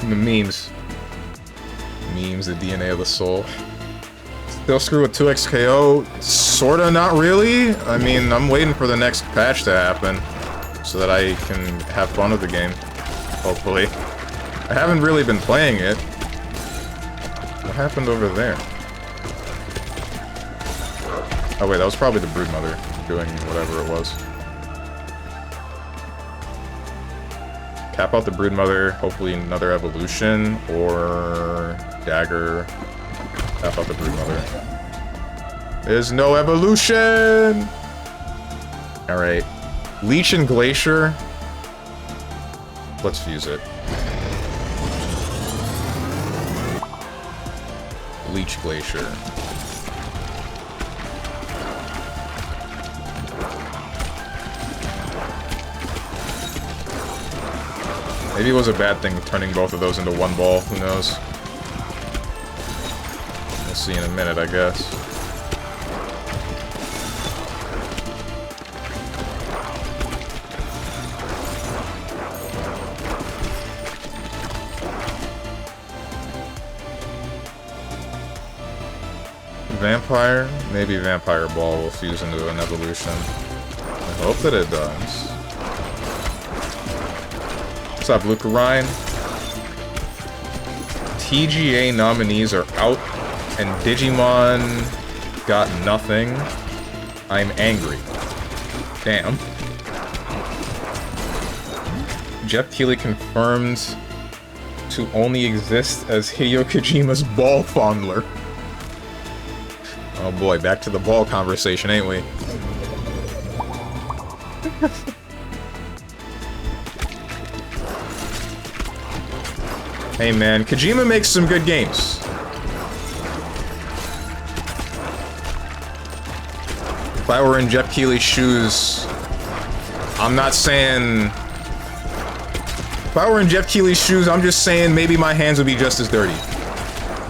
the memes. Memes, the DNA of the soul. Still screw with 2xKO? Sorta, not really. I mean, I'm waiting for the next patch to happen so that I can have fun with the game. Hopefully. I haven't really been playing it. What happened over there? Oh wait, that was probably the Broodmother doing whatever it was. Cap out the Broodmother, hopefully another evolution, or dagger. Cap out the Broodmother. There's no evolution! Alright. Leech and Glacier. Let's fuse it. Leech Glacier. Maybe it was a bad thing turning both of those into one ball, who knows? We'll see in a minute, I guess. Vampire? Maybe Vampire Ball will fuse into an evolution. I hope that it does. What's up, Luca Ryan? TGA nominees are out, and Digimon got nothing. I'm angry. Damn. Jeff Keighley confirmed to only exist as Hideo Kojima's ball fondler. Oh boy, back to the ball conversation, ain't we? Hey man, Kojima makes some good games. If I were in Jeff Keighley's shoes, I'm not saying... If I were in Jeff Keighley's shoes, I'm just saying maybe my hands would be just as dirty.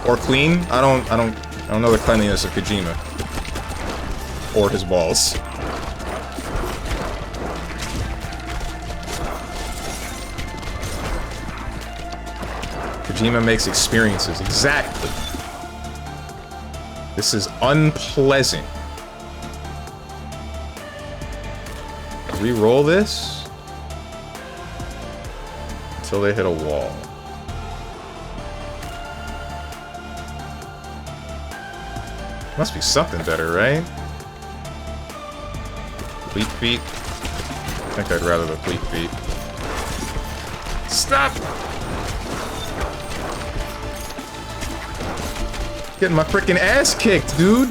Or clean. I don't know the cleanliness of Kojima. Or his balls. Kojima makes experiences. Exactly. This is unpleasant. Re-roll this until they hit a wall. Must be something better, right? Fleet Feet? I think I'd rather the Fleet Feet. Stop! Getting my freaking ass kicked, dude!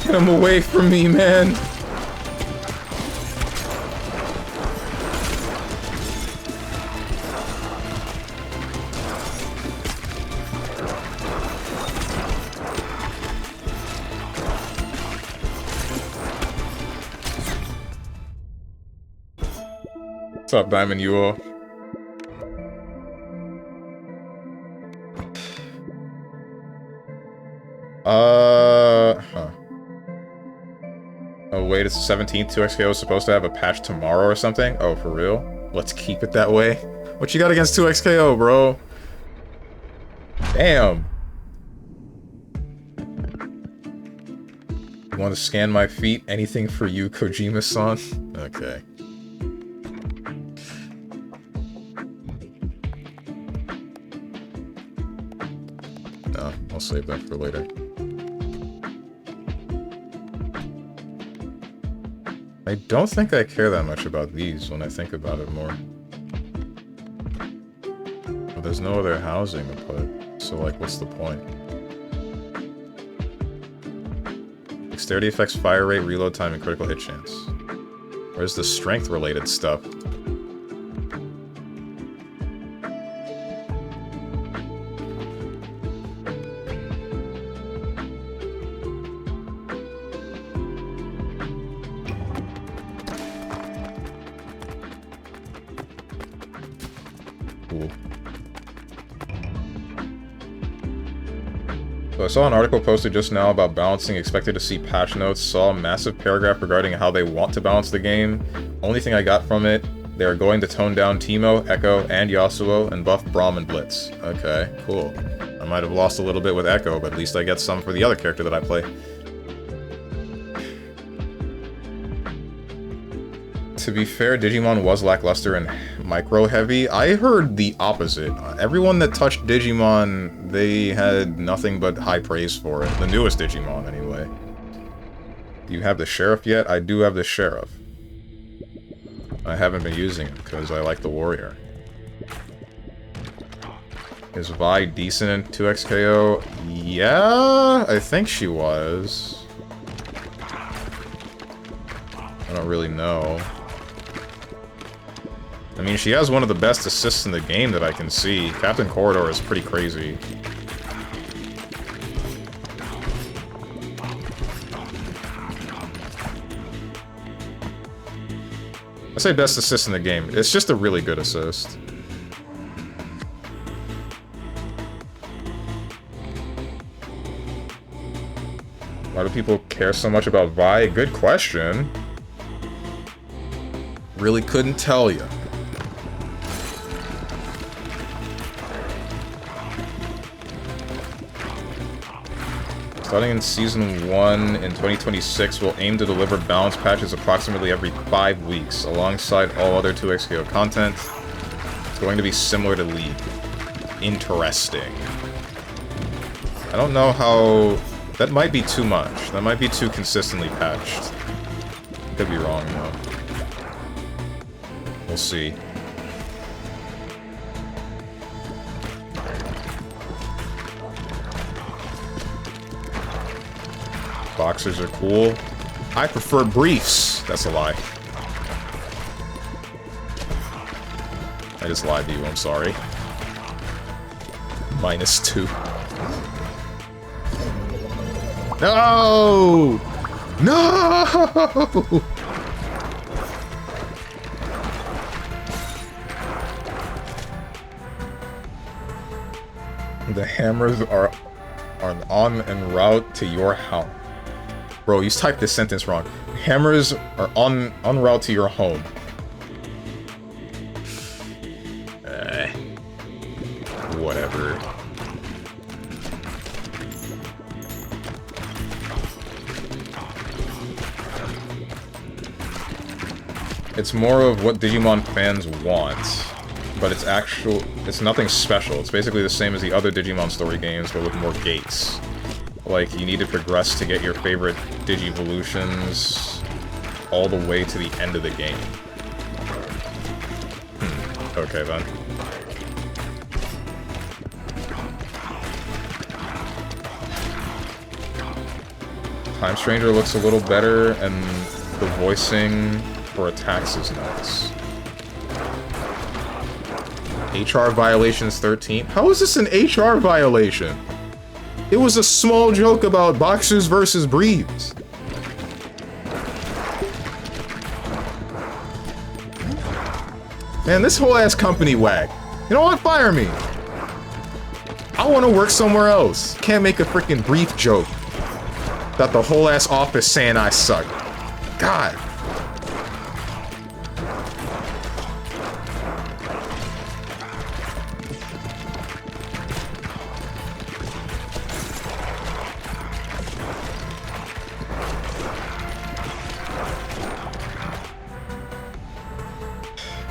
Get him away from me, man! What's up, Diamond Yuo? Huh. Oh wait, it's the 17th. 2XKO is supposed to have a patch tomorrow or something? Oh, for real? Let's keep it that way. What you got against 2XKO, bro? Damn. Want to scan my feet? Anything for you, Kojima-san? Okay. No, I'll save that for later. I don't think I care that much about these when I think about it more. But there's no other housing to put, so like, what's the point? Dexterity affects fire rate, reload time, and critical hit chance. Where's the strength-related stuff? So I saw an article posted just now about balancing, expected to see patch notes, saw a massive paragraph regarding how they want to balance the game. Only thing I got from it, they are going to tone down Teemo, Echo, and Yasuo, and buff Braum and Blitz. Okay, cool. I might have lost a little bit with Echo, but at least I get some for the other character that I play. To be fair, Digimon was lackluster and micro-heavy. I heard the opposite. Everyone that touched Digimon, they had nothing but high praise for it. The newest Digimon, anyway. Do you have the Sheriff yet? I do have the Sheriff. I haven't been using it, because I like the Warrior. Is Vi decent in 2XKO? Yeah, I think she was. I don't really know. I mean, she has one of the best assists in the game that I can see. Captain Corridor is pretty crazy. I say best assist in the game. It's just a really good assist. Why do people care so much about Vi? Good question. Really couldn't tell you. Starting in Season 1 in 2026, we'll aim to deliver balanced patches approximately every 5 weeks, alongside all other 2XKO content. It's going to be similar to League. Interesting. I don't know how... That might be too much. That might be too consistently patched. Could be wrong, though. We'll see. Boxers are cool. I prefer briefs. That's a lie. I just lied to you, I'm sorry. -2. No! No! The hammers are on en route to your house. Bro, you typed this sentence wrong. Hammers are en route to your home. Whatever. It's more of what Digimon fans want, but it's nothing special. It's basically the same as the other Digimon story games, but with more gates. Like, you need to progress to get your favorite Digivolutions all the way to the end of the game. Okay, then. Time Stranger looks a little better, and the voicing for attacks is nice. HR violations 13? How is this an HR violation? It was a small joke about boxers versus breeds. Man, this whole ass company whack. You know what? Fire me. I want to work somewhere else. Can't make a freaking brief joke that the whole ass office saying I suck. God.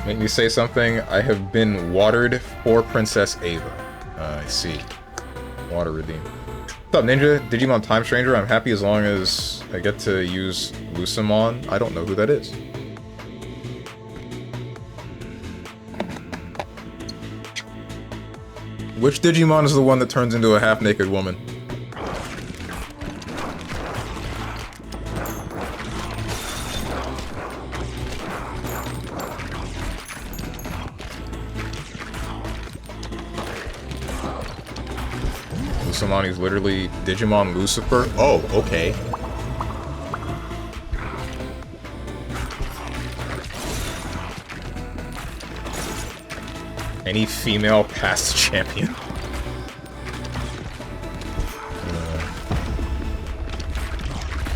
Make me say something. I have been watered for Princess Ava. I see. Water redeemed. What's up, Ninja? Digimon Time Stranger. I'm happy as long as I get to use Lucamon. I don't know who that is. Which Digimon is the one that turns into a half-naked woman? Lusamani's literally Digimon Lucifer? Oh, okay. Any female past champion?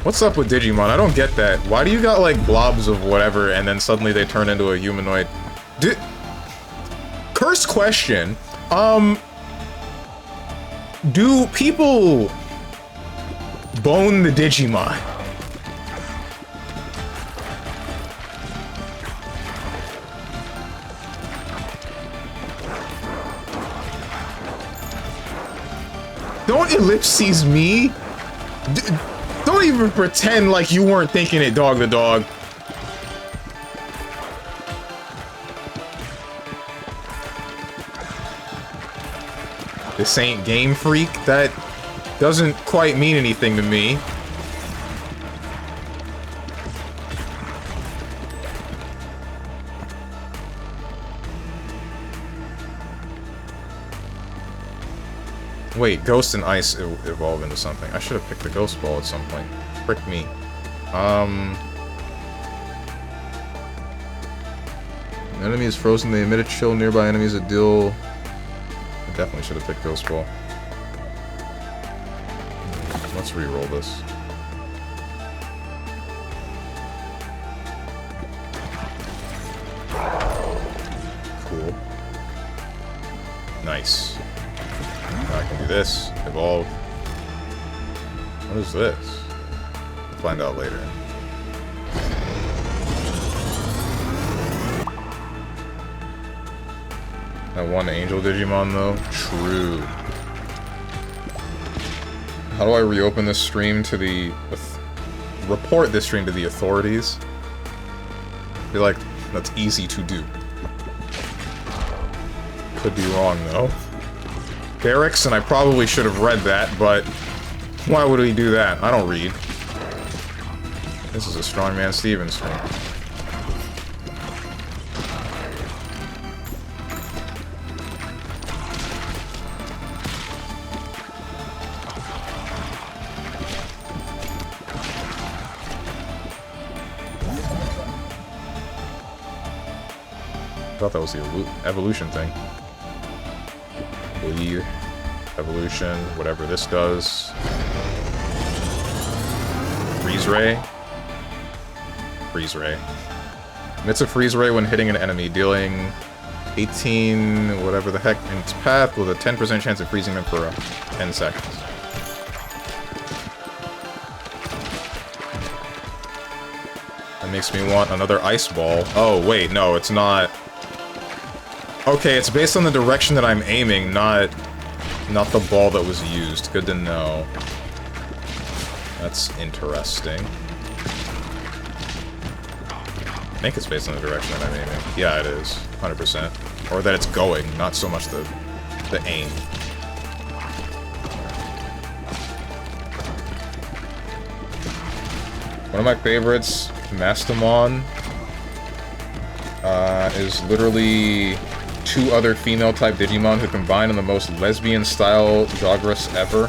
What's up with Digimon? I don't get that. Why do you got like blobs of whatever and then suddenly they turn into a humanoid? Cursed question. Do people bone the Digimon? Don't ellipses me. Don't even pretend like you weren't thinking it, dog the dog. This ain't Game Freak. That doesn't quite mean anything to me. Wait, Ghost and Ice evolve into something. I should have picked the Ghost Ball at some point. Frick me. An enemy is frozen. They emit a chill nearby enemies that deal... Definitely should have picked Ghost Ball. Let's re-roll this. Cool. Nice. Now I can do this. Evolve. What is this? We'll find out later. That one Angel Digimon, though? True. How do I reopen this stream to the... report this stream to the authorities? I feel like that's easy to do. Could be wrong, though. Barracks, and I probably should have read that, but... why would we do that? I don't read. This is a StrongmanSteven stream. I thought that was the evolution thing. Bleed, evolution, whatever this does. Freeze Ray. Freeze Ray. Emits a Freeze Ray when hitting an enemy, dealing 18 whatever the heck in its path with a 10% chance of freezing them for 10 seconds. makes me want another ice ball. Oh, wait, no, it's not. Okay, it's based on the direction that I'm aiming, not the ball that was used. Good to know. That's interesting. I think it's based on the direction that I'm aiming. Yeah, it is. 100%. Or that it's going, not so much the aim. One of my favorites, Mastamon, is literally 2 other female-type Digimon who combine in the most lesbian-style Joggerus ever.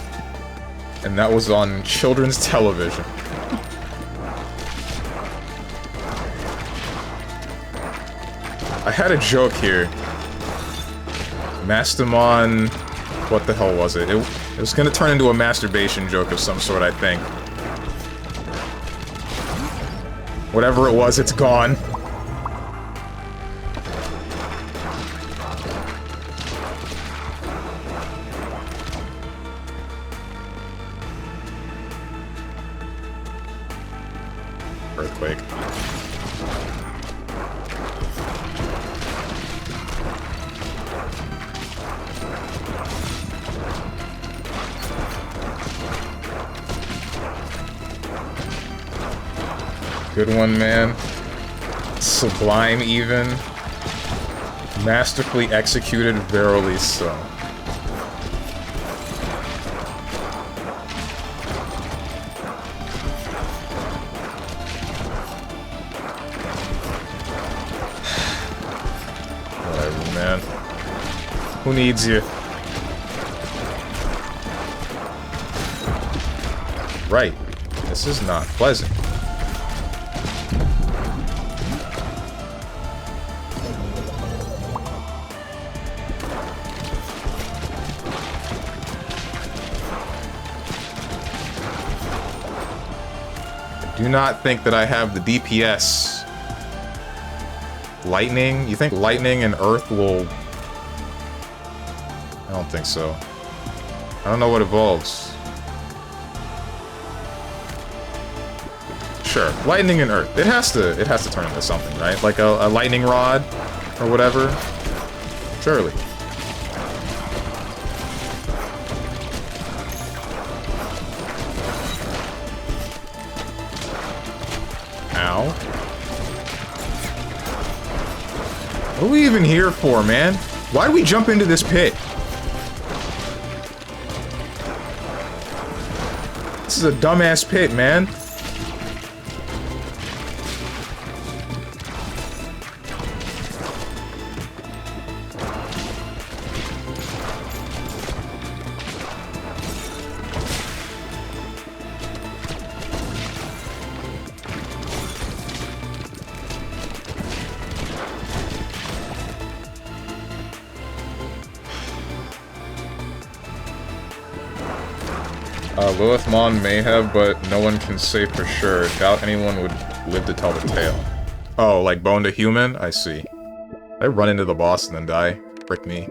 And that was on children's television. I had a joke here. Mastamon... What the hell was it? It was gonna turn into a masturbation joke of some sort, I think. Whatever it was, it's gone. Earthquake. Good one, man. Sublime, even. Masterfully executed, verily so. Whatever, man. Who needs you? Right. This is not pleasant. Do not think that I have the DPS. Lightning? You think lightning and earth will... I don't think so. I don't know what evolves. Sure, lightning and earth. It has to turn into something, right? Like a lightning rod or whatever. Surely. Ow. What are we even here for, man? Why do we jump into this pit? This is a dumbass pit, man. Lilithmon may have, but no one can say for sure. Doubt anyone would live to tell the tale. Oh, like bone to human? I see. I run into the boss and then die. Frick me.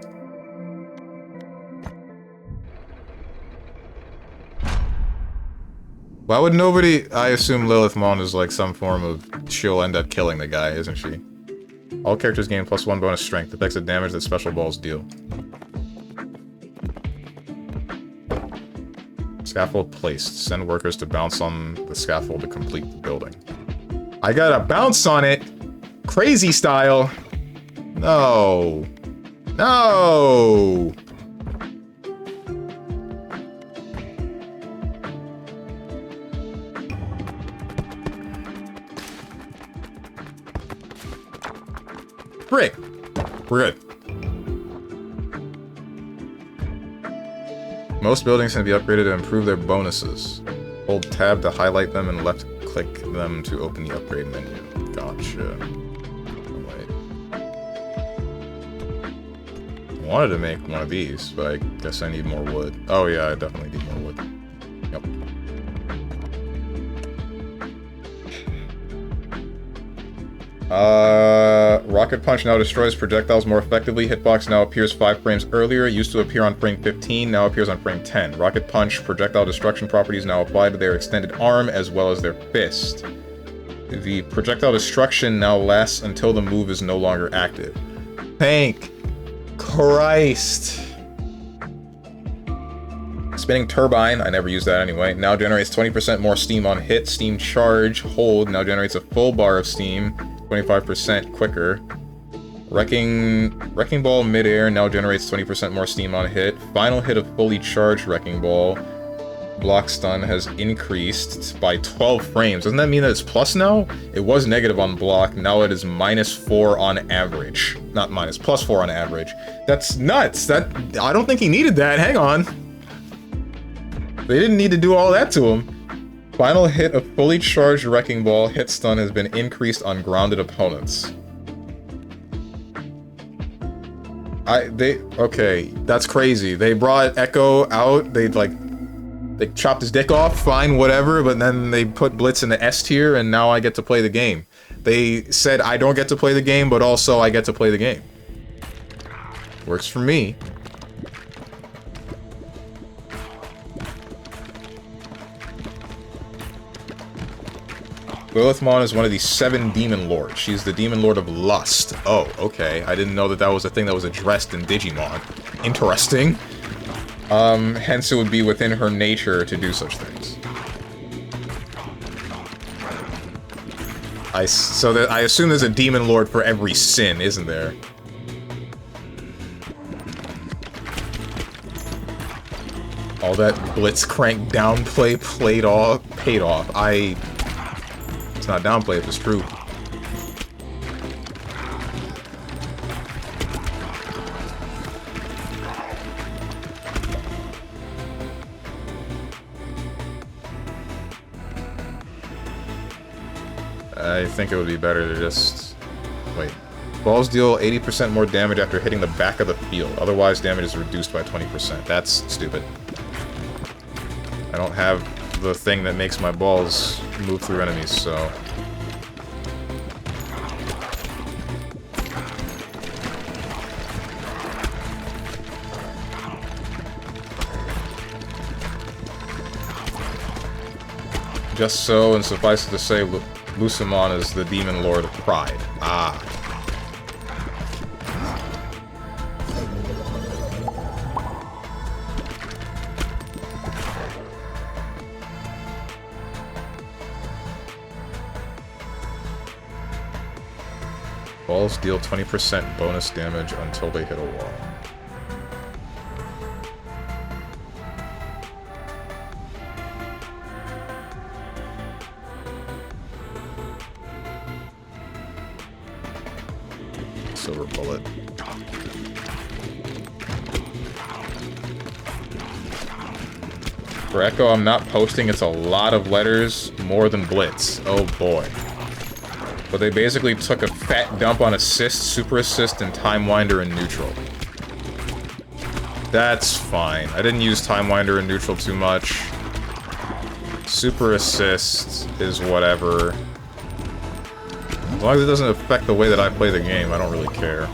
Why would nobody... I assume Lilithmon is like some form of... She'll end up killing the guy, isn't she? All characters gain +1 bonus strength. Affects the damage that special balls deal. Scaffold placed. Send workers to bounce on the scaffold to complete the building. I gotta bounce on it! Crazy style! No! No! Frick! We're good. Most buildings can be upgraded to improve their bonuses. Hold tab to highlight them and left click them to open the upgrade menu. Gotcha. Wait. I wanted to make one of these, but I guess I need more wood. Oh yeah, I definitely need more wood. Yep. Rocket Punch now destroys projectiles more effectively. Hitbox now appears 5 frames earlier. Used to appear on frame 15, now appears on frame 10. Rocket Punch projectile destruction properties now apply to their extended arm as well as their fist. The projectile destruction now lasts until the move is no longer active. Thank Christ. Spinning turbine, I never use that anyway, now generates 20% more steam on hit. Steam charge, hold, now generates a full bar of steam, 25% quicker. Wrecking ball midair now generates 20% more steam on hit. Final hit of fully charged wrecking ball. Block stun has increased by 12 frames. Doesn't that mean that it's plus now? It was negative on block, now it is -4 on average. Not minus, +4 on average. That's nuts! I don't think he needed that, hang on. They didn't need to do all that to him. Final hit of fully charged wrecking ball. Hit stun has been increased on grounded opponents. Okay, that's crazy. They brought Echo out, they chopped his dick off, fine, whatever, but then they put Blitz in the S tier, and now I get to play the game. They said I don't get to play the game, but also I get to play the game. Works for me. Lilithmon is one of the 7 Demon Lords. She's the Demon Lord of Lust. Oh, okay. I didn't know that that was a thing that was addressed in Digimon. Interesting. Hence it would be within her nature to do such things. I assume there's a Demon Lord for every sin, isn't there? All that Blitzcrank downplay paid off. It's not downplay if it's true. I think it would be better to just... Wait. Balls deal 80% more damage after hitting the back of the field. Otherwise, damage is reduced by 20%. That's stupid. I don't have the thing that makes my balls move through enemies, so... Just so, and suffice it to say, Lucimon is the Demon Lord of Pride. Ah. Balls deal 20% bonus damage until they hit a wall. Silver bullet. For Echo, I'm not posting. It's a lot of letters, more than Blitz. Oh boy. But they basically took a fat dump on assist, super assist, and time winder and neutral. That's fine. I didn't use time winder and neutral too much. Super assist is whatever. As long as it doesn't affect the way that I play the game, I don't really care.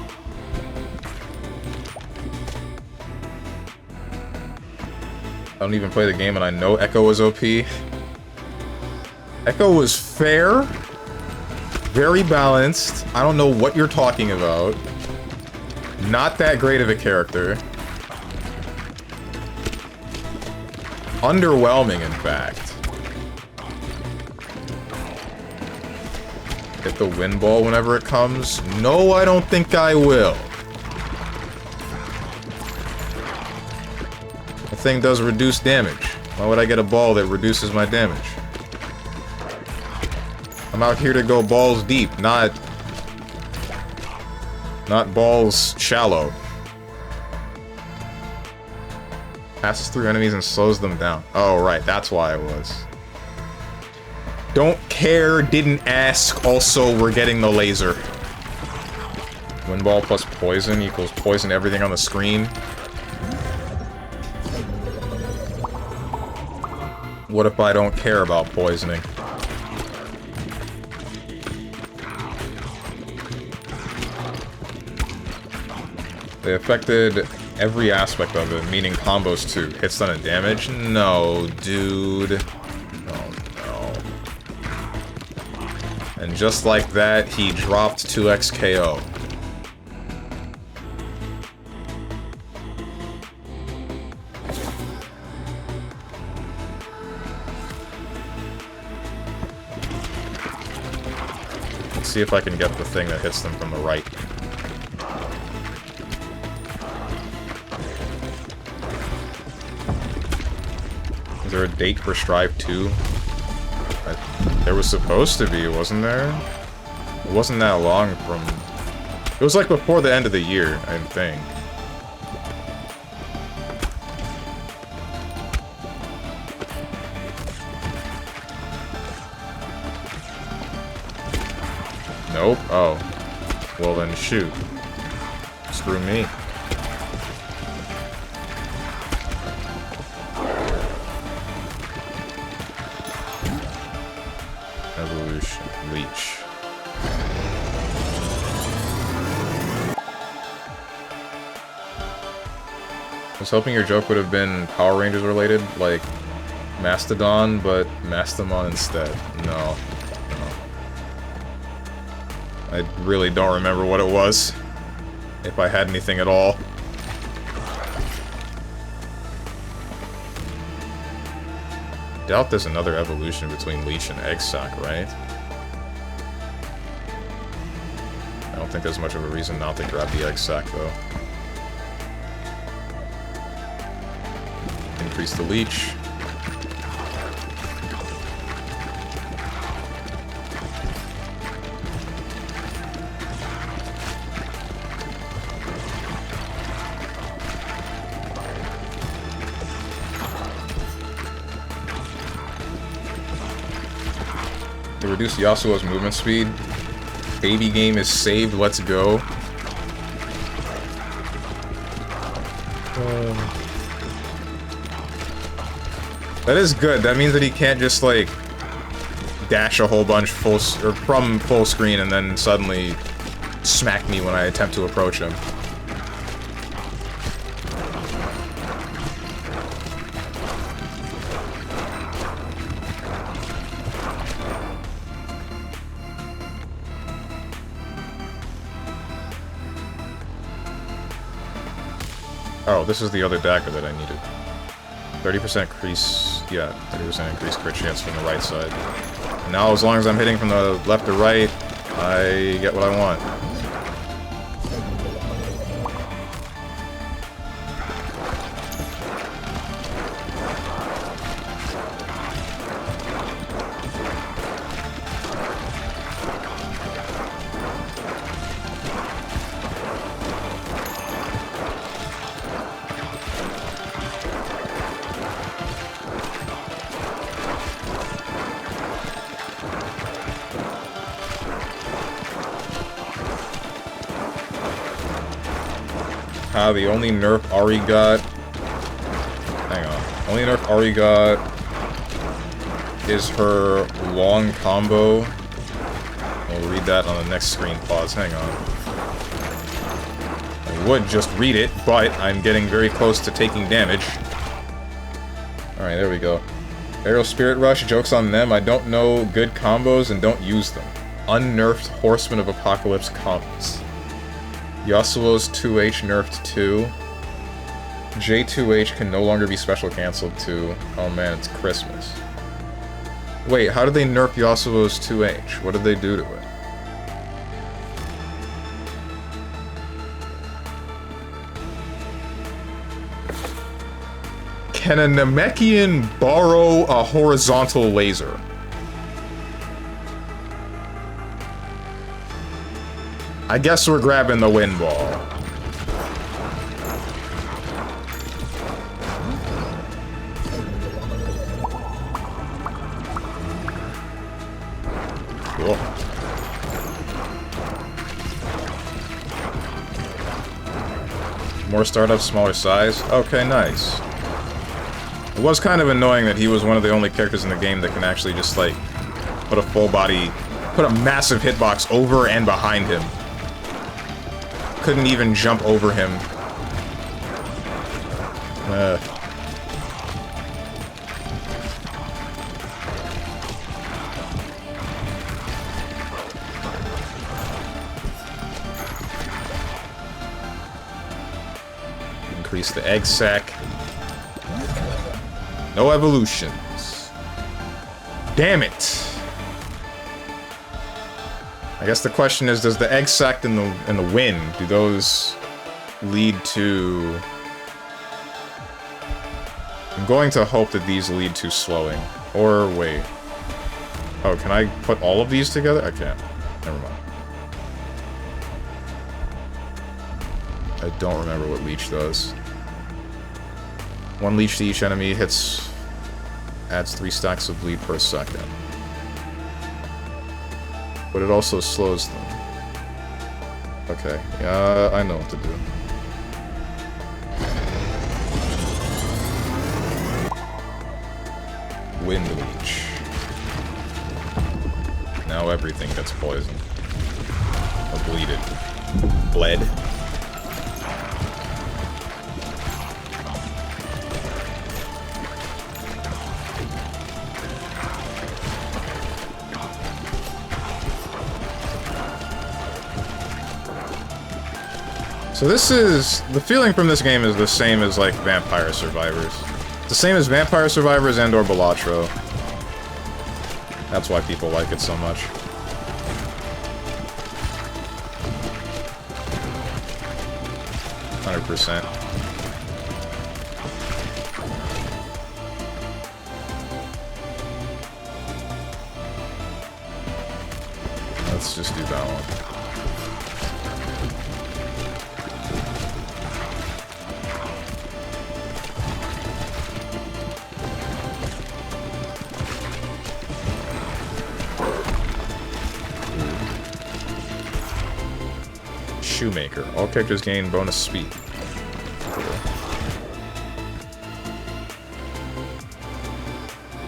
I don't even play the game and I know Echo was OP. Echo was fair. Very balanced. I don't know what you're talking about. Not that great of a character. Underwhelming, in fact. Hit the wind ball whenever it comes? No, I don't think I will. The thing does reduce damage. Why would I get a ball that reduces my damage? I'm out here to go balls deep, not balls shallow. Passes through enemies and slows them down. Oh, right, that's why it was. Don't care, didn't ask, also we're getting the laser. Wind ball plus poison equals poison everything on the screen. What if I don't care about poisoning? They affected every aspect of it, meaning combos too. Hit stun and damage? No, dude. Oh, no. And just like that, he dropped 2x KO. Let's see if I can get the thing that hits them from the right. Is there a date for Strive 2? There was supposed to be, wasn't there? It wasn't that long from... It was like before the end of the year, I think. Nope. Oh. Well then, shoot. Screw me. Evolution. Leech. I was hoping your joke would have been Power Rangers related, like Mastodon, but Mastamon instead. No. I really don't remember what it was, if I had anything at all. Doubt there's another evolution between Leech and Egg Sac, right? I don't think there's much of a reason not to grab the Egg Sac, though. Increase the Leech. Reduce Yasuo's movement speed. Baby game is saved, let's go. That is good. That means that he can't just, like, dash a whole bunch from full screen and then suddenly smack me when I attempt to approach him. Oh, this is the other dagger that I needed. 30% increase, yeah, 30% increased crit chance from the right side. And now, as long as I'm hitting from the left or right, I get what I want. The only nerf Ari got... Hang on. Only nerf Ari got is her long combo. We'll read that on the next screen pause. Hang on. I would just read it, but I'm getting very close to taking damage. Alright, there we go. Aerial Spirit Rush, joke's on them. I don't know good combos and don't use them. Unnerfed Horseman of Apocalypse combos. Yasuo's 2H nerfed 2. J2H can no longer be special cancelled to... Oh man, it's Christmas. Wait, how did they nerf Yasuo's 2H? What did they do to it? Can a Namekian borrow a horizontal laser? I guess we're grabbing the wind ball. Cool. More startups, smaller size. Okay, nice. It was kind of annoying that he was one of the only characters in the game that can actually just, like, put a full body, put a massive hitbox over and behind him. Couldn't even jump over him. Release the egg sac. No evolutions. Damn it! I guess the question is, does the egg sac and the wind, do those lead to... I'm going to hope that these lead to slowing. Or wait. Oh, can I put all of these together? I can't. Never mind. I don't remember what leech does. 1 leech to each enemy adds 3 stacks of bleed per second. But it also slows them. Okay, yeah, I know what to do. Wind leech. Now everything gets poisoned. Or bleeded. Bled. So this is... the feeling from this game is the same as, like, Vampire Survivors. It's the same as Vampire Survivors and or Balatro. That's why people like it so much. %. Let's just do that one. Shoemaker. All characters gain bonus speed.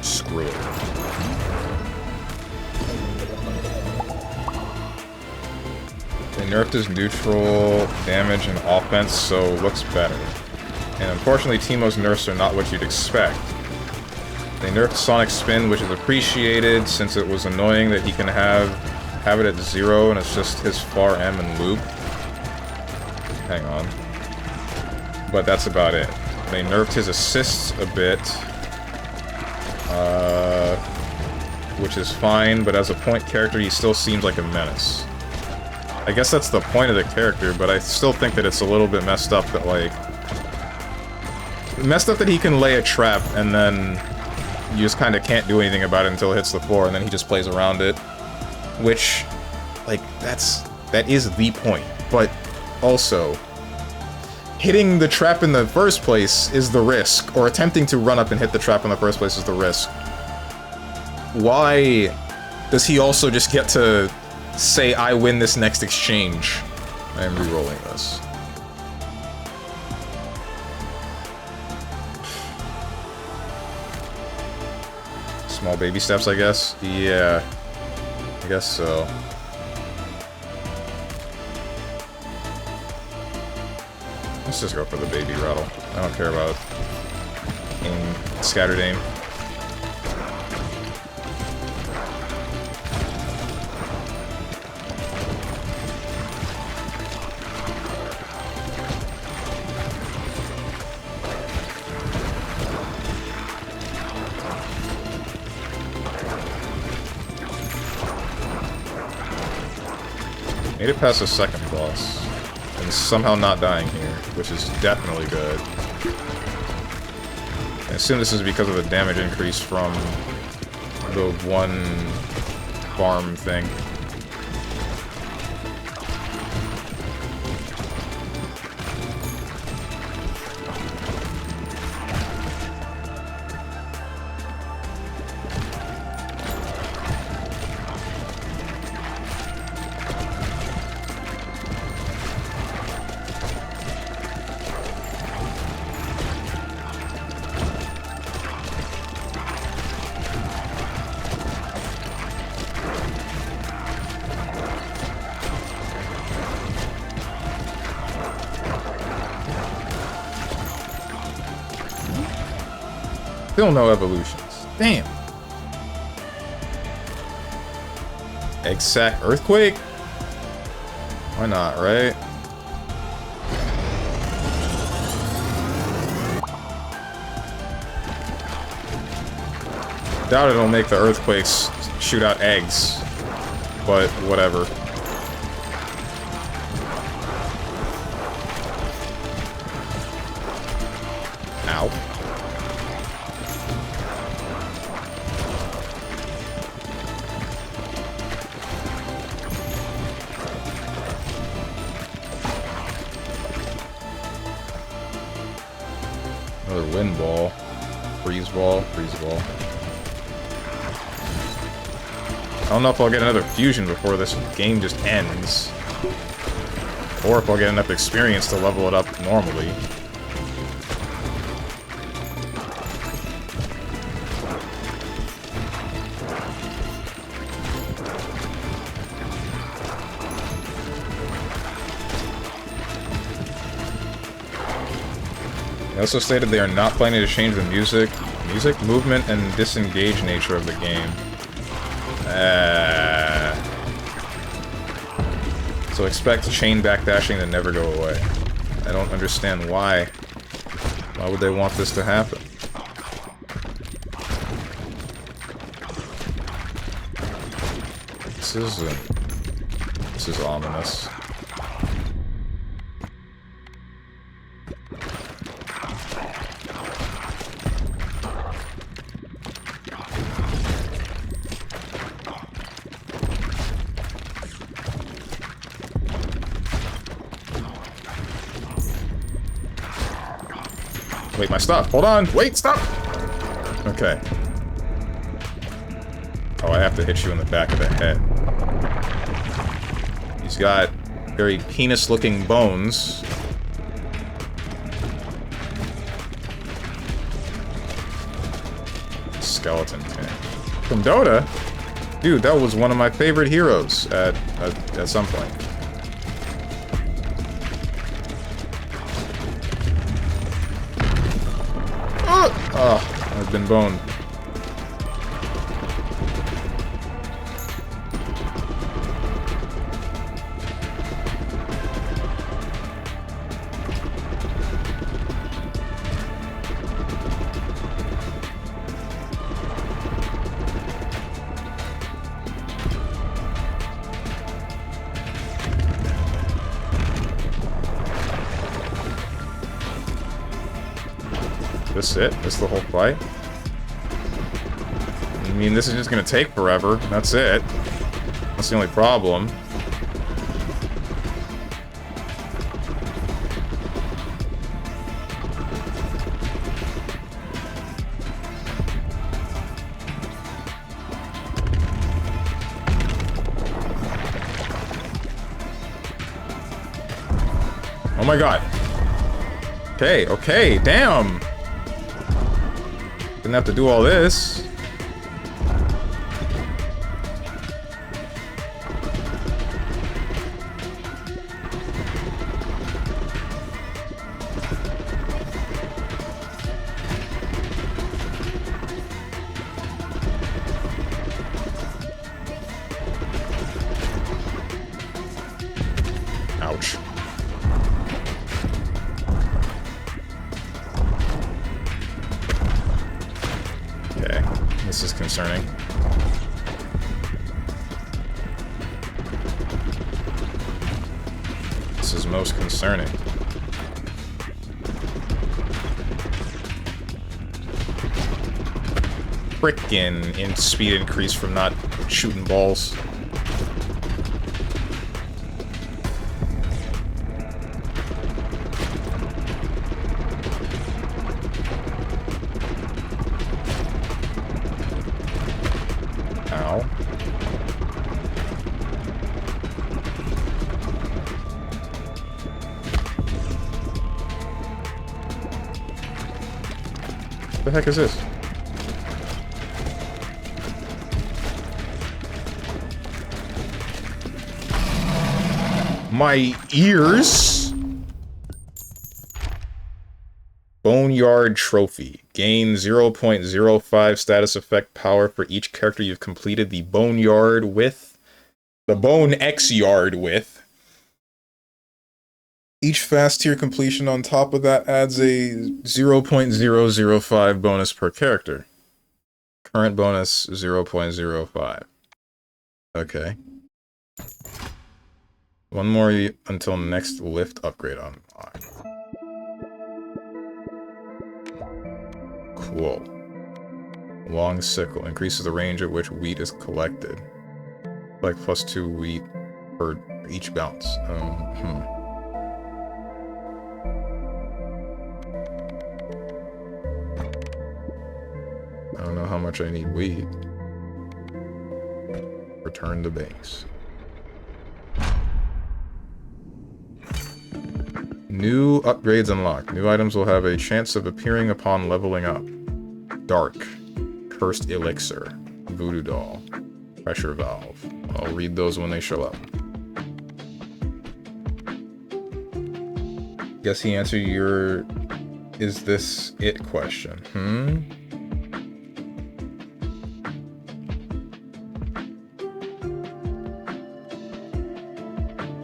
Screw it. They nerfed his neutral damage and offense, so looks better. And unfortunately, Teemo's nerfs are not what you'd expect. They nerfed Sonic Spin, which is appreciated since it was annoying that he can have it at 0 and it's just his far M and loop. Hang on. But that's about it. They nerfed his assists a bit. Which is fine, but as a point character, he still seems like a menace. I guess that's the point of the character, but I still think that it's a little bit messed up that, like... messed up that he can lay a trap, and then you just kind of can't do anything about it until it hits the floor, and then he just plays around it. Which, like, that is the point. But also, hitting the trap in the first place is the risk, or attempting to run up and hit the trap in the first place is the risk. Why does he also just get to say, I win this next exchange? I am re-rolling this. Small baby steps, I guess? Yeah. I guess so. Let's just go for the baby rattle. I don't care about aim, scattered aim. Made it past the second boss. And somehow not dying here, which is definitely good. I assume this is because of the damage increase from the one farm thing. Still no evolutions. Damn. Egg sac earthquake? Why not, right? doubt it'll make the earthquakes shoot out eggs, but whatever. Ow. Another wind ball. Freeze ball. Freeze ball. I don't know if I'll get another fusion before this game just ends. Or if I'll get enough experience to level it up normally. They also stated they are not planning to change the music, movement, and disengage nature of the game. So expect chain backdashing to never go away. I don't understand why. Why would they want this to happen? This is ominous. Wait, my stuff. Hold on. Wait, stop. Okay. Oh, I have to hit you in the back of the head. He's got very penis-looking bones. Skeleton tank. From Dota? Dude, that was one of my favorite heroes at some point. Oh, I've been boned. This it? This the whole fight? I mean, this is just gonna take forever. That's it. That's the only problem. Oh my god. Okay, okay, damn! Didn't have to do all this. Ouch. This is concerning. This is most concerning. Frickin' in speed increase from not shooting balls. Ow. What the heck is this? My ears? Boneyard Trophy. Gain 0.05 status effect power for each character you've completed the Boneyard with. The Bone X Yard with. Each fast tier completion on top of that adds a 0.005 bonus per character. Current bonus 0.05. Okay. One more until next lift upgrade unlock. Cool. Long sickle increases the range at which wheat is collected. Like +2 wheat per each bounce. I don't know how much I need wheat. Return to base. New upgrades unlocked. New items will have a chance of appearing upon leveling up. Dark. Cursed Elixir. Voodoo Doll. Pressure Valve. I'll read those when they show up. Guess he answered your "is this it" question.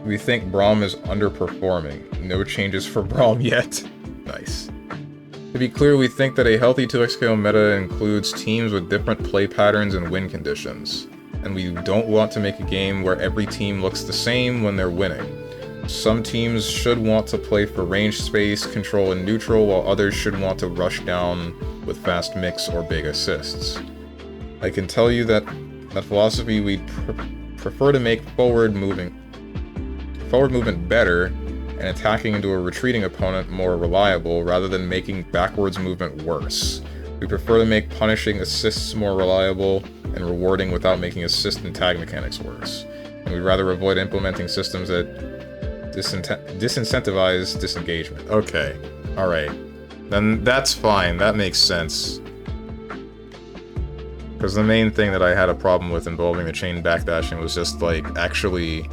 We think Braum is underperforming. No changes for Braum yet. Nice. To be clear, we think that a healthy 2xKO meta includes teams with different play patterns and win conditions. And we don't want to make a game where every team looks the same when they're winning. Some teams should want to play for range space, control, and neutral, while others should want to rush down with fast mix or big assists. I can tell you that philosophy we'd prefer to make forward movement better and attacking into a retreating opponent more reliable rather than making backwards movement worse. We prefer to make punishing assists more reliable and rewarding without making assist and tag mechanics worse. And we'd rather avoid implementing systems that disincentivize disengagement. Okay, alright. Then that's fine, that makes sense. Because the main thing that I had a problem with involving the chain backdashing was just, like, actually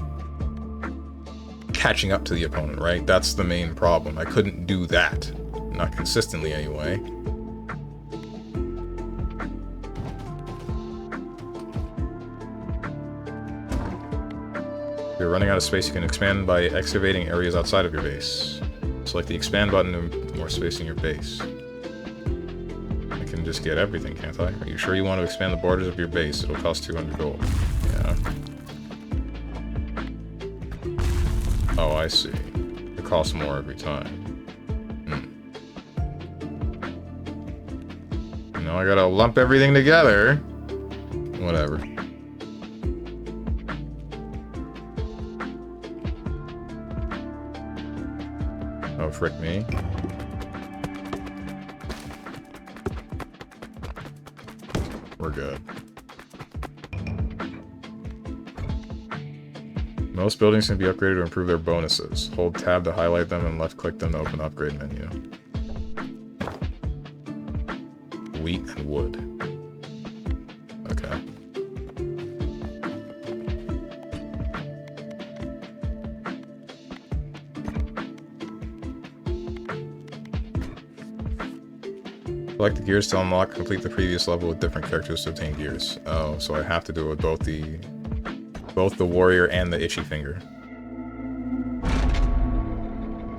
catching up to the opponent, right? That's the main problem. I couldn't do that. Not consistently, anyway. If you're running out of space, you can expand by excavating areas outside of your base. Select the expand button to more space in your base. I can just get everything, can't I? Are you sure you want to expand the borders of your base? It'll cost 200 gold. Yeah. Oh, I see. It costs more every time. Now I gotta lump everything together. Whatever. Oh, frick me. We're good. Most buildings can be upgraded to improve their bonuses. Hold tab to highlight them and left click them to open the upgrade menu. Wheat and wood. Okay. Select the gears to unlock, complete the previous level with different characters to obtain gears. Oh, so I have to do it with both the warrior and the itchy finger.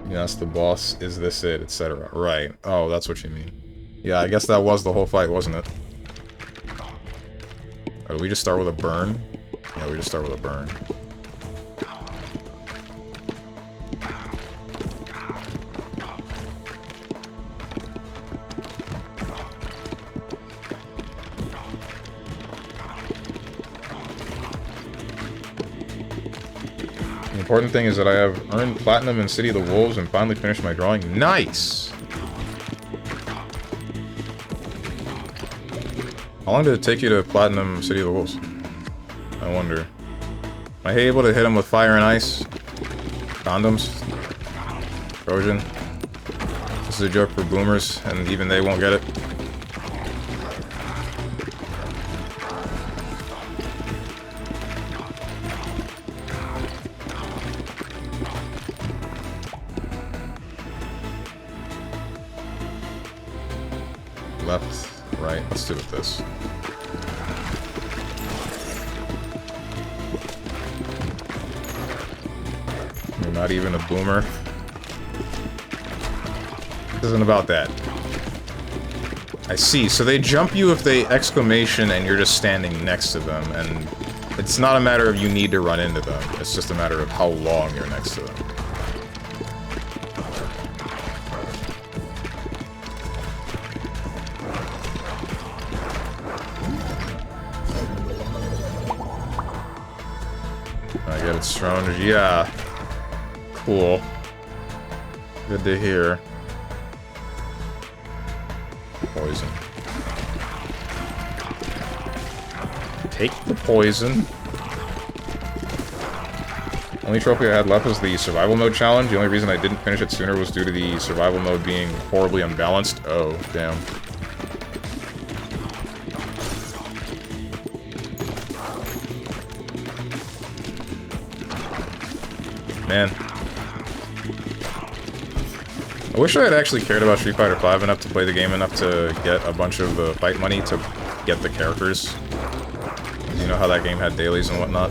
Yes, the boss, is this it, etc. Right. Oh, that's what you mean. Yeah, I guess that was the whole fight, wasn't it? Or did we just start with a burn? Yeah, we just start with a burn. The important thing is that I have earned Platinum in City of the Wolves and finally finished my drawing. Nice! How long did it take you to Platinum City of the Wolves? I wonder. Am I able to hit him with fire and ice? Condoms? Trojan? This is a joke for boomers, and even they won't get it. Left, right, let's do it with this. You're not even a boomer. This isn't about that. I see. So they jump you if they exclamation and you're just standing next to them, and it's not a matter of you need to run into them. It's just a matter of how long you're next to them. I get it stronger. Yeah. Cool. Good to hear. Poison. Take the poison. Only trophy I had left was the survival mode challenge. The only reason I didn't finish it sooner was due to the survival mode being horribly unbalanced. Oh, damn. Man. I wish I had actually cared about Street Fighter V enough to play the game enough to get a bunch of the fight money to get the characters. You know how that game had dailies and whatnot?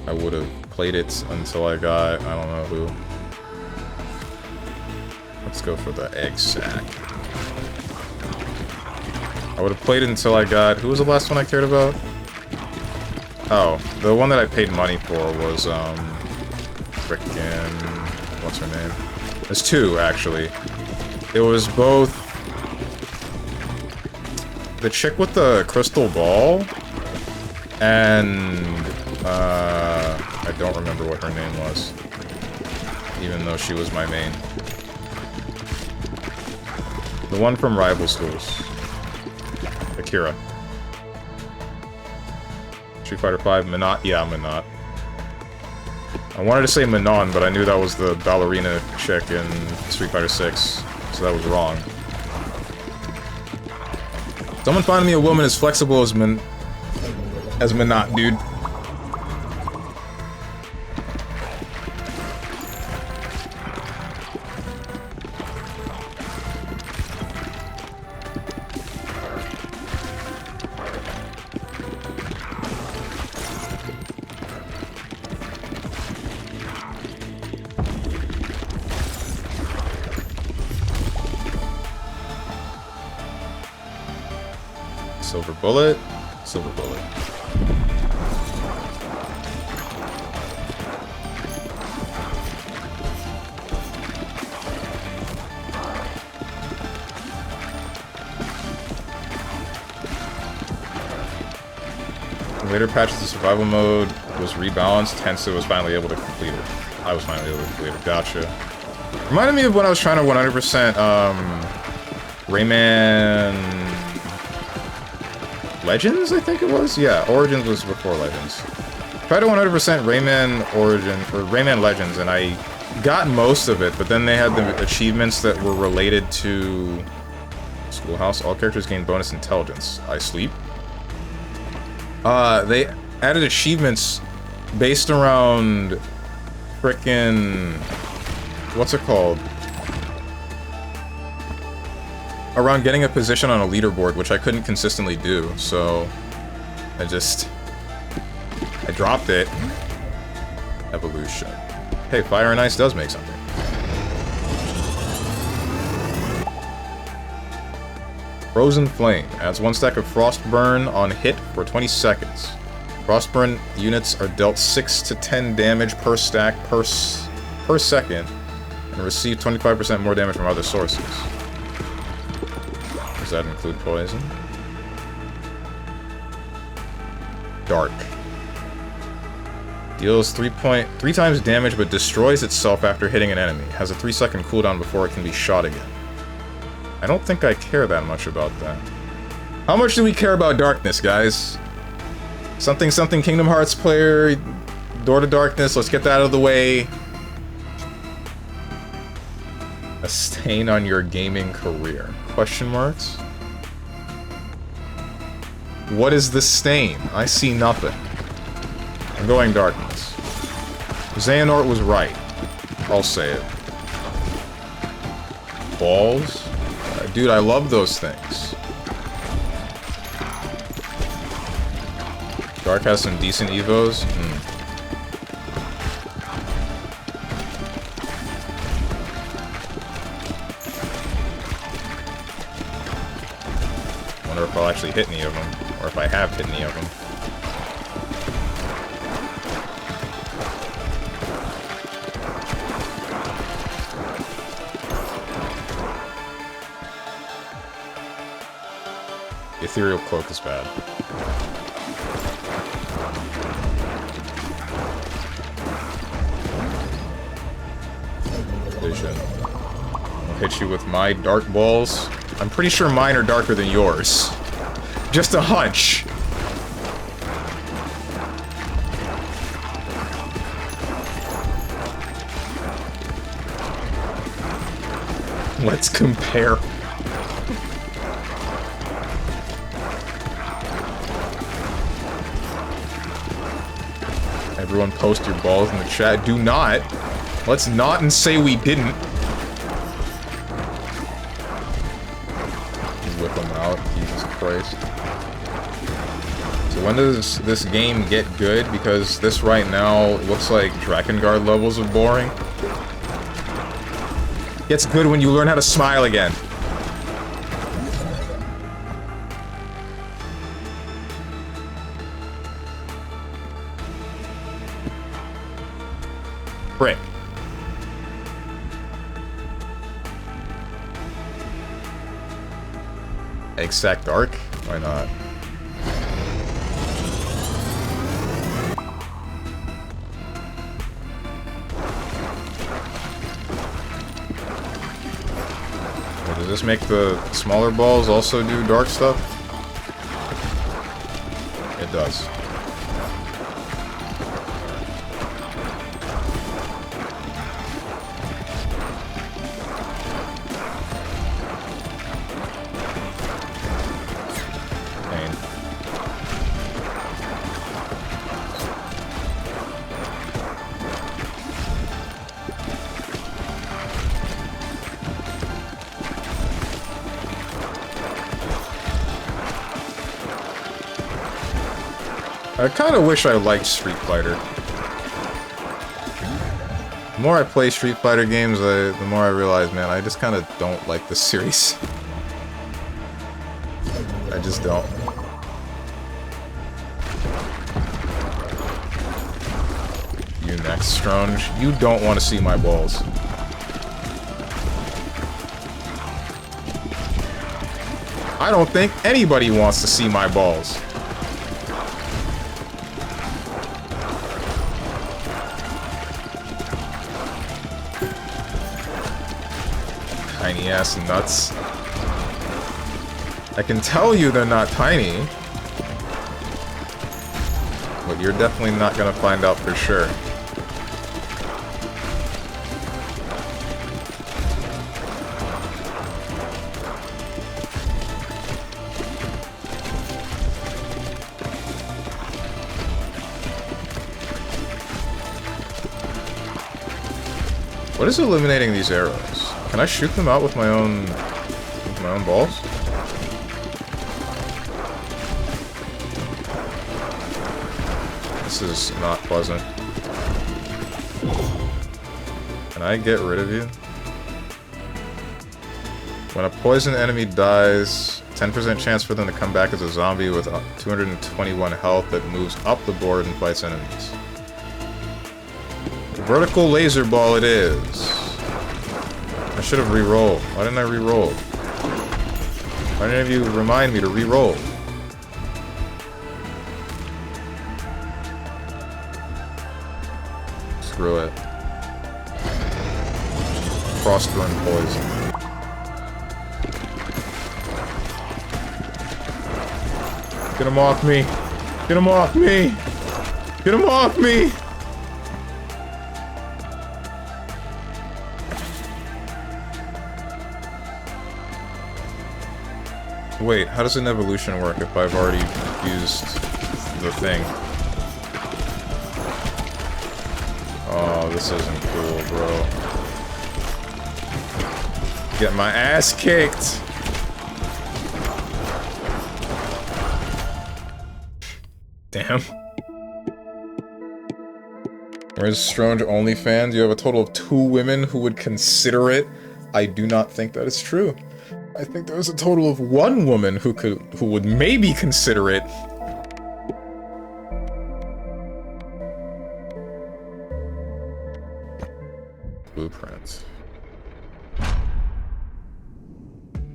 I would have played it until I got, I don't know who. Let's go for the egg sack. I would have played it until I got, who was the last one I cared about? Oh, the one that I paid money for was, frickin', what's her name? There's two, actually. It was both the chick with the crystal ball, and, I don't remember what her name was, even though she was my main. The one from Rival Schools. Akira. Street Fighter V, Minot? Yeah, Minot. I wanted to say Manon, but I knew that was the ballerina chick in Street Fighter 6, so that was wrong. Someone find me a woman as flexible as Minot, dude. Silver bullet, silver bullet. Later patches, the survival mode was rebalanced, hence it was finally able to complete it. I was finally able to complete it. Gotcha. Reminded me of when I was trying to 100% Rayman Legends, I think it was? Yeah, Origins was before Legends. Tried to 100% Rayman Origin, or Rayman Legends, and I got most of it, but then they had the achievements that were related to Schoolhouse. All characters gain bonus intelligence. I sleep. They added achievements based around frickin', what's it called? Around getting a position on a leaderboard, which I couldn't consistently do, so I dropped it. Evolution. Hey, Fire and Ice does make something. Frozen Flame adds 1 stack of Frostburn on hit for 20 seconds. Frostburn units are dealt 6 to 10 damage per stack per second and receive 25% more damage from other sources. Does that include poison? Dark. Deals 3 times damage but destroys itself after hitting an enemy. Has a 3-second cooldown before it can be shot again. I don't think I care that much about that. How much do we care about darkness, guys? Something Kingdom Hearts player, Door to Darkness, let's get that out of the way. A stain on your gaming career? Question marks? What is the stain? I see nothing. I'm going darkness. Xehanort was right. I'll say it. Balls? Dude, I love those things. Dark has some decent evos. wonder if I'll actually hit any of them, or if I have hit any of them. The Ethereal Cloak is bad. Vision. I'll hit you with my dark balls. I'm pretty sure mine are darker than yours. Just a hunch. Let's compare. Everyone post your balls in the chat. Do not. Let's not and say we didn't. Whip them out. Jesus Christ. So when does this game get good? Because this right now looks like Drakengard levels of boring. Gets good when you learn how to smile again. Frick. Exact Dark? Why not? Does this make the smaller balls also do dark stuff? It does. I kind of wish I liked Street Fighter. The more I play Street Fighter games, the more I realize, man, I just kind of don't like the series. I just don't. You next, Stronge. You don't want to see my balls. I don't think anybody wants to see my balls. Tiny ass nuts. I can tell you they're not tiny, but you're definitely not gonna find out for sure. What is eliminating these arrows? Can I shoot them out with my own balls? This is not pleasant. Can I get rid of you? When a poison enemy dies, 10% chance for them to come back as a zombie with 221 health that moves up the board and fights enemies. Vertical laser ball it is. I should have re-rolled. Why didn't I re-roll? Why didn't any of you remind me to re-roll? Screw it. Frost-burn poison. Get him off me! Get him off me! Get him off me! Wait, how does an evolution work if I've already used the thing? Oh, this isn't cool, bro. Get my ass kicked! Damn. Where's Stronge OnlyFans? You have a total of 2 women who would consider it? I do not think that is true. I think there was a total of 1 woman who would maybe consider it. Blueprints.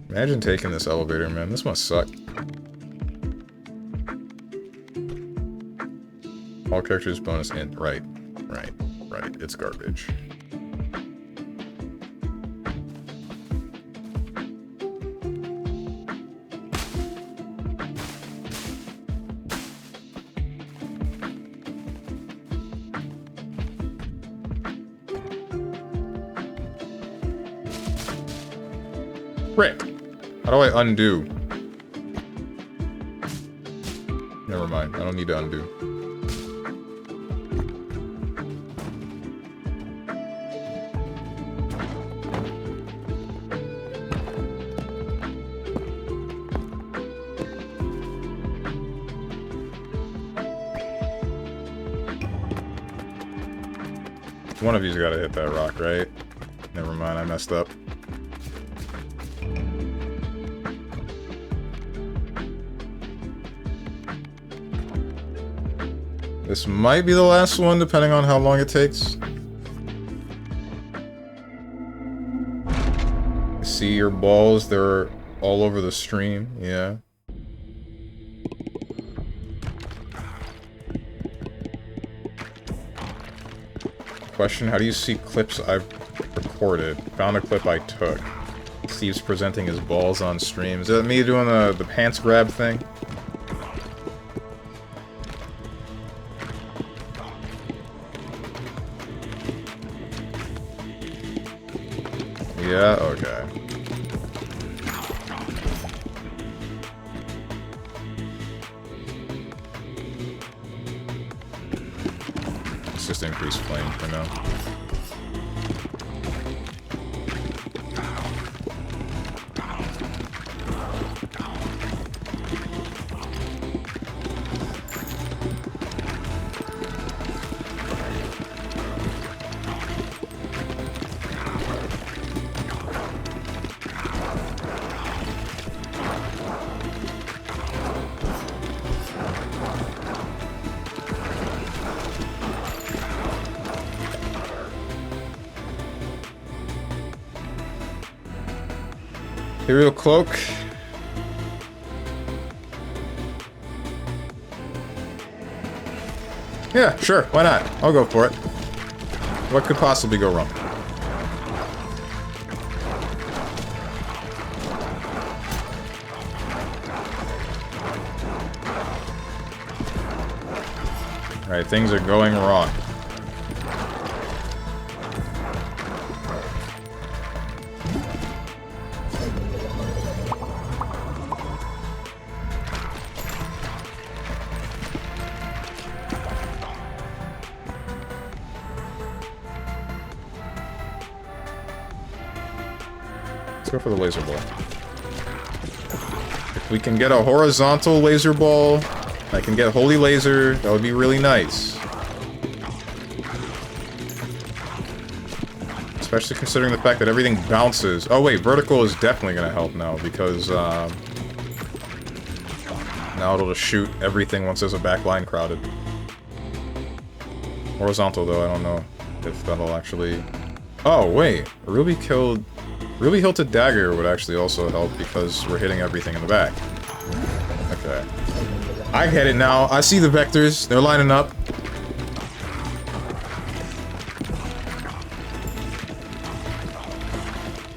Imagine taking this elevator, man. This must suck. All characters bonus in. Right. It's garbage. Frick! How do I undo? Never mind, I don't need to undo. One of you's gotta hit that rock, right? Never mind, I messed up. This might be the last one, depending on how long it takes. See your balls, they're all over the stream, yeah. Question, how do you see clips I've recorded? Found a clip I took. Steve's presenting his balls on stream. Is that me doing the pants grab thing? Yeah, okay. Let's just increase flame for now. Imperial Cloak. Yeah, sure, why not? I'll go for it. What could possibly go wrong? Alright, things are going wrong. Go for the laser ball. If we can get a horizontal laser ball, I can get holy laser, that would be really nice. Especially considering the fact that everything bounces. Oh wait, vertical is definitely gonna help now, because now it'll just shoot everything once there's a back line crowded. Horizontal though, I don't know if that'll actually... Oh wait, Ruby Hilted Dagger would actually also help because we're hitting everything in the back. Okay. I get it now. I see the vectors. They're lining up.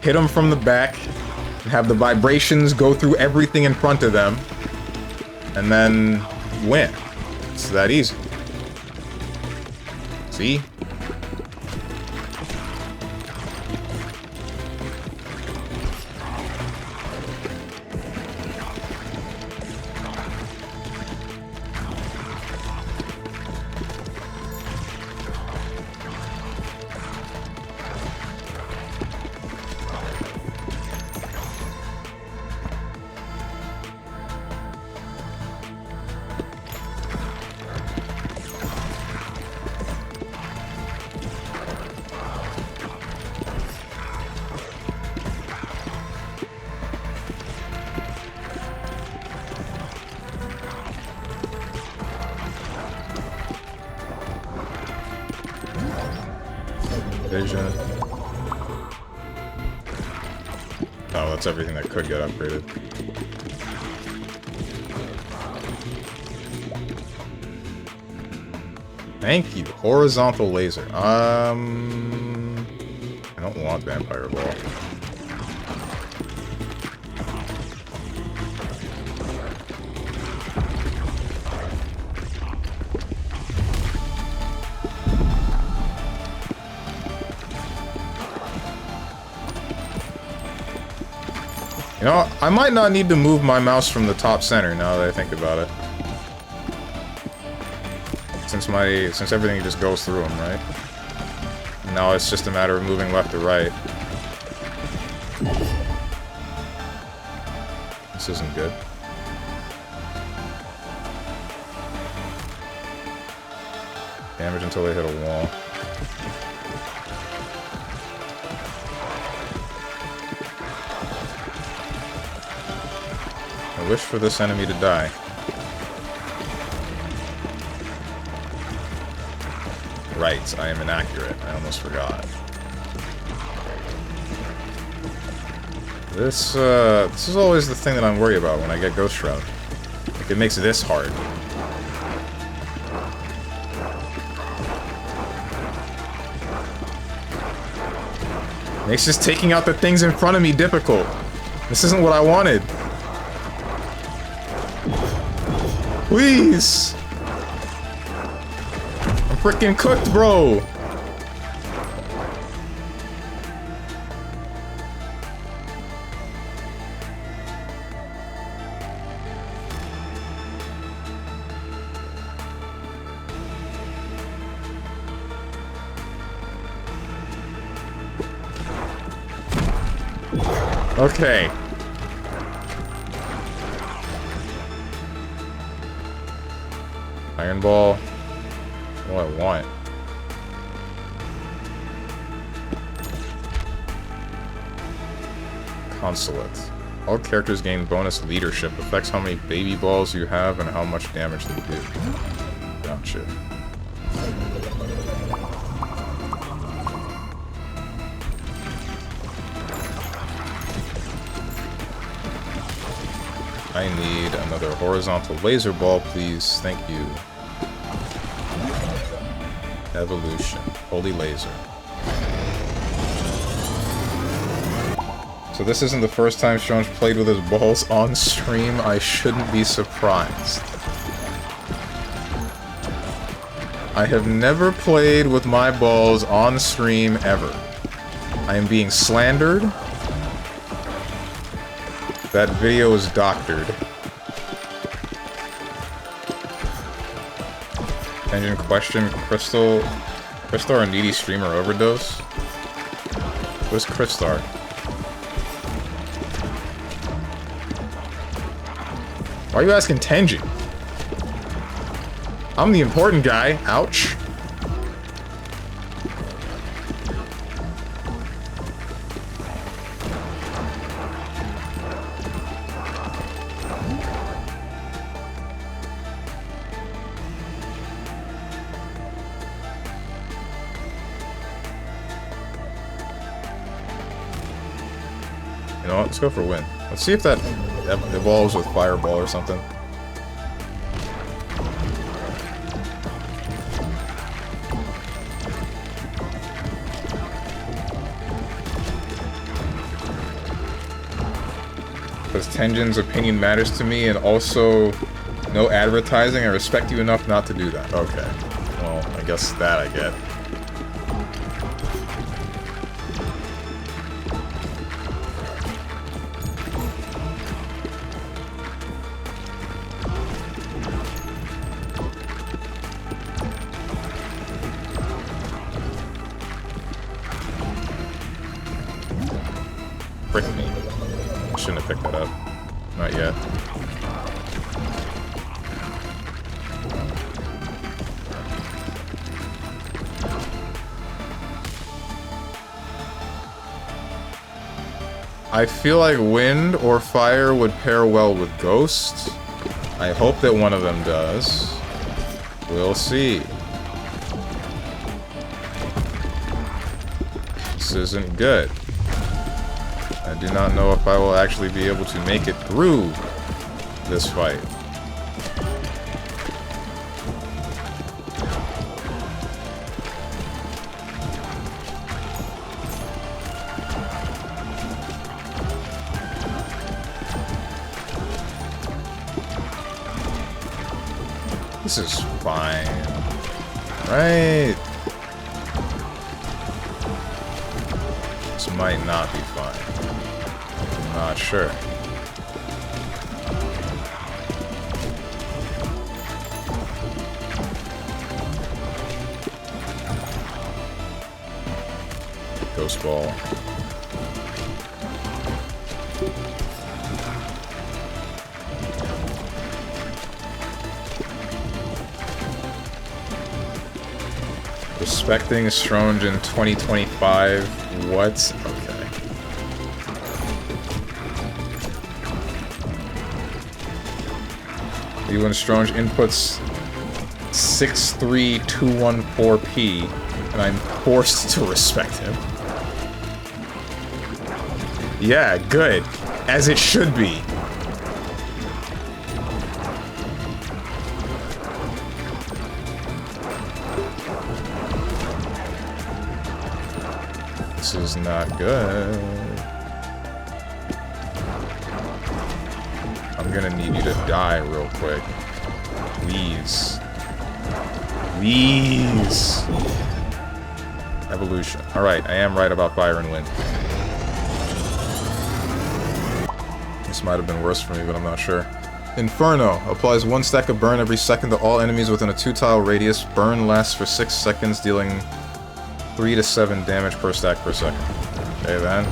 Hit them from the back. And have the vibrations go through everything in front of them. And then win. It's that easy. See? vision. Oh, that's everything that could get upgraded. Thank you. Horizontal laser. I don't want vampire ball. You know, I might not need to move my mouse from the top center now that I think about it. Since everything just goes through them, right? Now it's just a matter of moving left to right. This isn't good. Damage until they hit a wall. I wish for this enemy to die. Right, I am inaccurate. I almost forgot. This is always the thing that I'm worried about when I get Ghost Shroud. Like, it makes this hard. Makes just taking out the things in front of me difficult. This isn't what I wanted. Please! I'm freaking cooked, bro! Okay. Iron Ball. What do I want? Consulate. All characters gain bonus leadership. Affects how many baby balls you have and how much damage they do. Gotcha. I need another horizontal laser ball, please. Thank you. Evolution. Holy laser. So this isn't the first time Sean's played with his balls on stream. I shouldn't be surprised. I have never played with my balls on stream ever. I am being slandered. That video is doctored. Engine question, Crystal or Needy Streamer Overdose? Where's Crystar? Why are you asking Tenjin? I'm the important guy. Ouch. You know what? Let's go for a win. Let's see if that evolves with Fireball or something. Because Tenjin's opinion matters to me, and also no advertising. I respect you enough not to do that. Okay. Well, I guess that I get. Frick me. I shouldn't have picked that up. Not yet. I feel like wind or fire would pair well with ghost. I hope that one of them does. We'll see. This isn't good. I do not know if I will actually be able to make it through this fight. This is fine. Right? This might not be fine. I'm not sure. Ghost ball. Respecting Strange in 2025. What? Okay. You and Strange inputs 63214p, and I'm forced to respect him. Yeah, good. As it should be. This is not good. I'm gonna need you to die real quick. Please. Please. Evolution. Alright, I am right about fire and wind. This might have been worse for me, but I'm not sure. Inferno. Applies 1 stack of burn every second to all enemies within a 2-tile radius. Burn lasts for 6 seconds, dealing 3 to 7 damage per stack per second. Okay, then.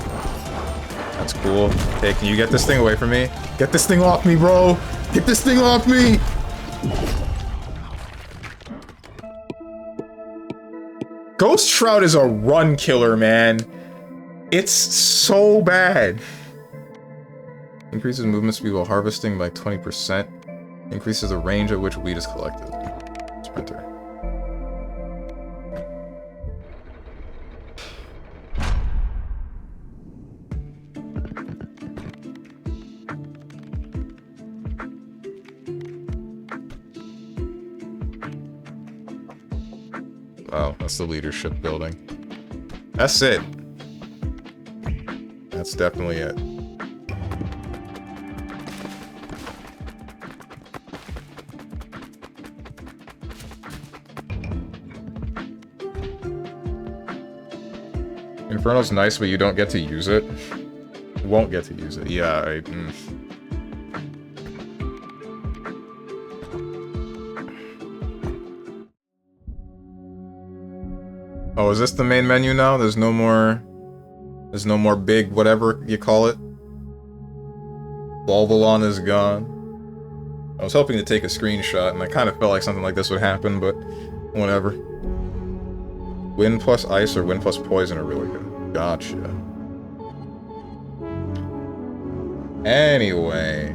That's cool. Hey, can you get this thing away from me? Get this thing off me, bro! Get this thing off me! Ghost Shroud is a run killer, man. It's so bad. Increases movement speed while harvesting by 20%. Increases the range at which weed is collected. Sprinter. Wow, that's the leadership building. That's it. That's definitely it. Inferno's nice, but you don't get to use it. You won't get to use it. Yeah, Oh, is this the main menu now? There's no more big whatever you call it. Volvolon is gone. I was hoping to take a screenshot, and I kind of felt like something like this would happen, but whatever. Wind plus ice or wind plus poison are really good. Gotcha. Anyway.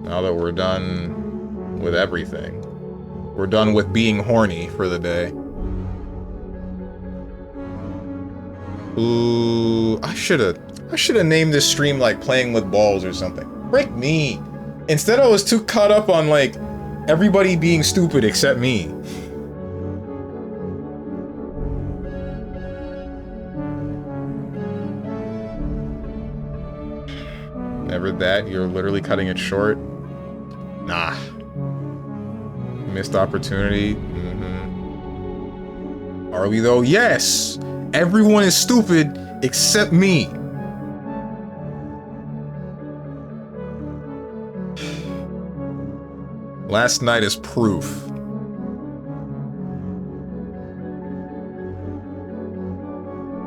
Now that we're done with everything. We're done with being horny for the day. Ooh, I should've named this stream like playing with balls or something. Frick me. Instead I was too caught up on like everybody being stupid except me. Never that, you're literally cutting it short. Nah. Missed opportunity. Are we though? Yes! Everyone is stupid except me. Last night is proof.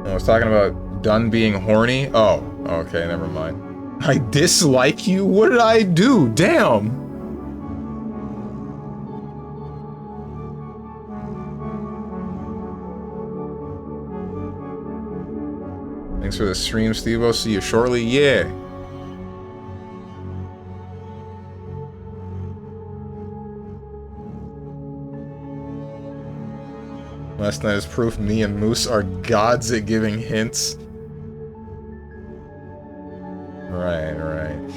I was talking about done being horny. Oh, okay, never mind. I dislike you? What did I do? Damn! Thanks for the stream, Stevo. See you shortly. Yeah. Last night is proof me and Moose are gods at giving hints. Right, right.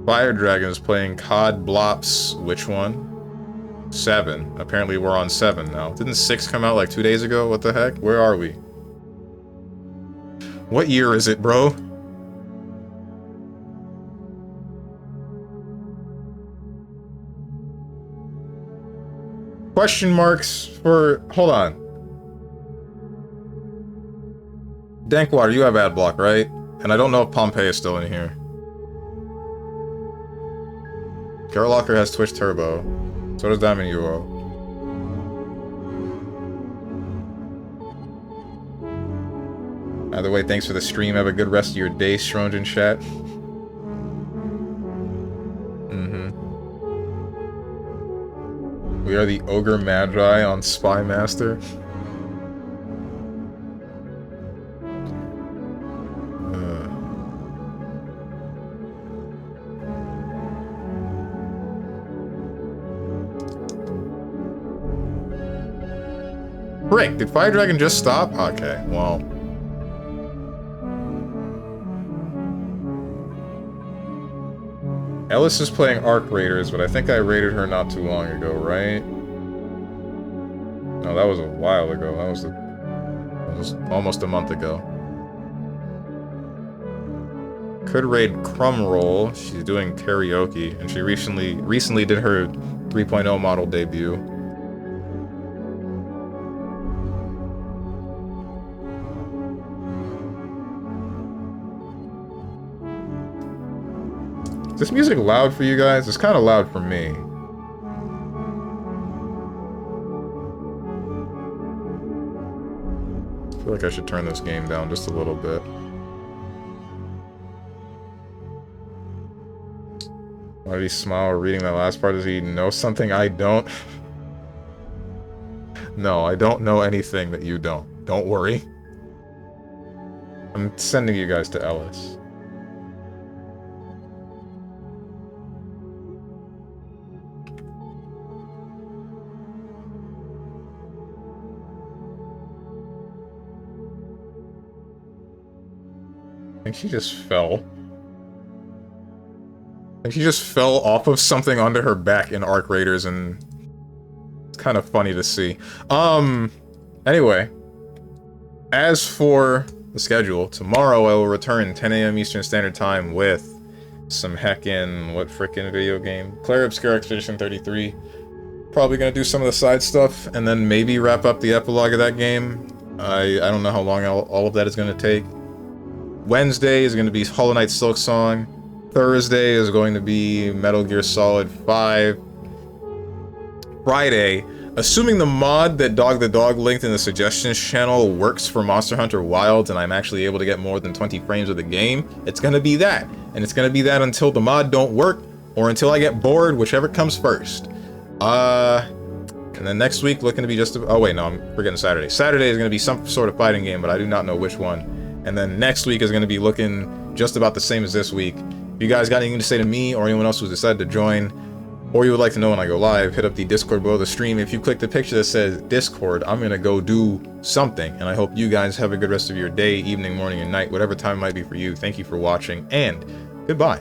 Fire Dragon is playing COD Blops. Which one? 7. Apparently we're on 7 now. Didn't 6 come out like 2 days ago? What the heck? Where are we? What year is it, bro? Question marks for... Hold on. Dankwater, you have Adblock, right? And I don't know if Pompeii is still in here. Garlocker has Twitch Turbo. So does Diamond UO. Either way, thanks for the stream. Have a good rest of your day, Strongen chat. We are the Ogre Magi on Spy Master. Frick, did Fire Dragon just stop? Okay, well. Ellis is playing Arc Raiders, but I think I raided her not too long ago, right? No, that was a while ago. That was almost a month ago. Could raid Crumb Roll. She's doing karaoke, and she recently did her 3.0 model debut. Is this music loud for you guys? It's kind of loud for me. I feel like I should turn this game down just a little bit. Why did he smile reading that last part? Does he know something I don't? No, I don't know anything that you don't. Don't worry. I'm sending you guys to Ellis. I think she just fell. I think she just fell off of something onto her back in Arc Raiders, and it's kind of funny to see. Anyway, as for the schedule, tomorrow I will return 10 a.m. Eastern Standard Time with some heckin' what frickin' video game? Claire Obscure Expedition 33. Probably gonna do some of the side stuff, and then maybe wrap up the epilogue of that game. I don't know how long all of that is gonna take. Wednesday is going to be Hollow Knight Silksong. Thursday is going to be Metal Gear Solid 5. Friday, assuming the mod that Dog the Dog linked in the suggestions channel works for Monster Hunter Wilds and I'm actually able to get more than 20 frames of the game, it's going to be that. And it's going to be that until the mod don't work or until I get bored, whichever comes first. And then next week looking to be just... Oh wait, no, I'm forgetting Saturday. Saturday is going to be some sort of fighting game, but I do not know which one. And then next week is going to be looking just about the same as this week. If you guys got anything to say to me or anyone else who's decided to join, or you would like to know when I go live, hit up the Discord below the stream. If you click the picture that says Discord, I'm going to go do something. And I hope you guys have a good rest of your day, evening, morning, and night, whatever time it might be for you. Thank you for watching, and goodbye.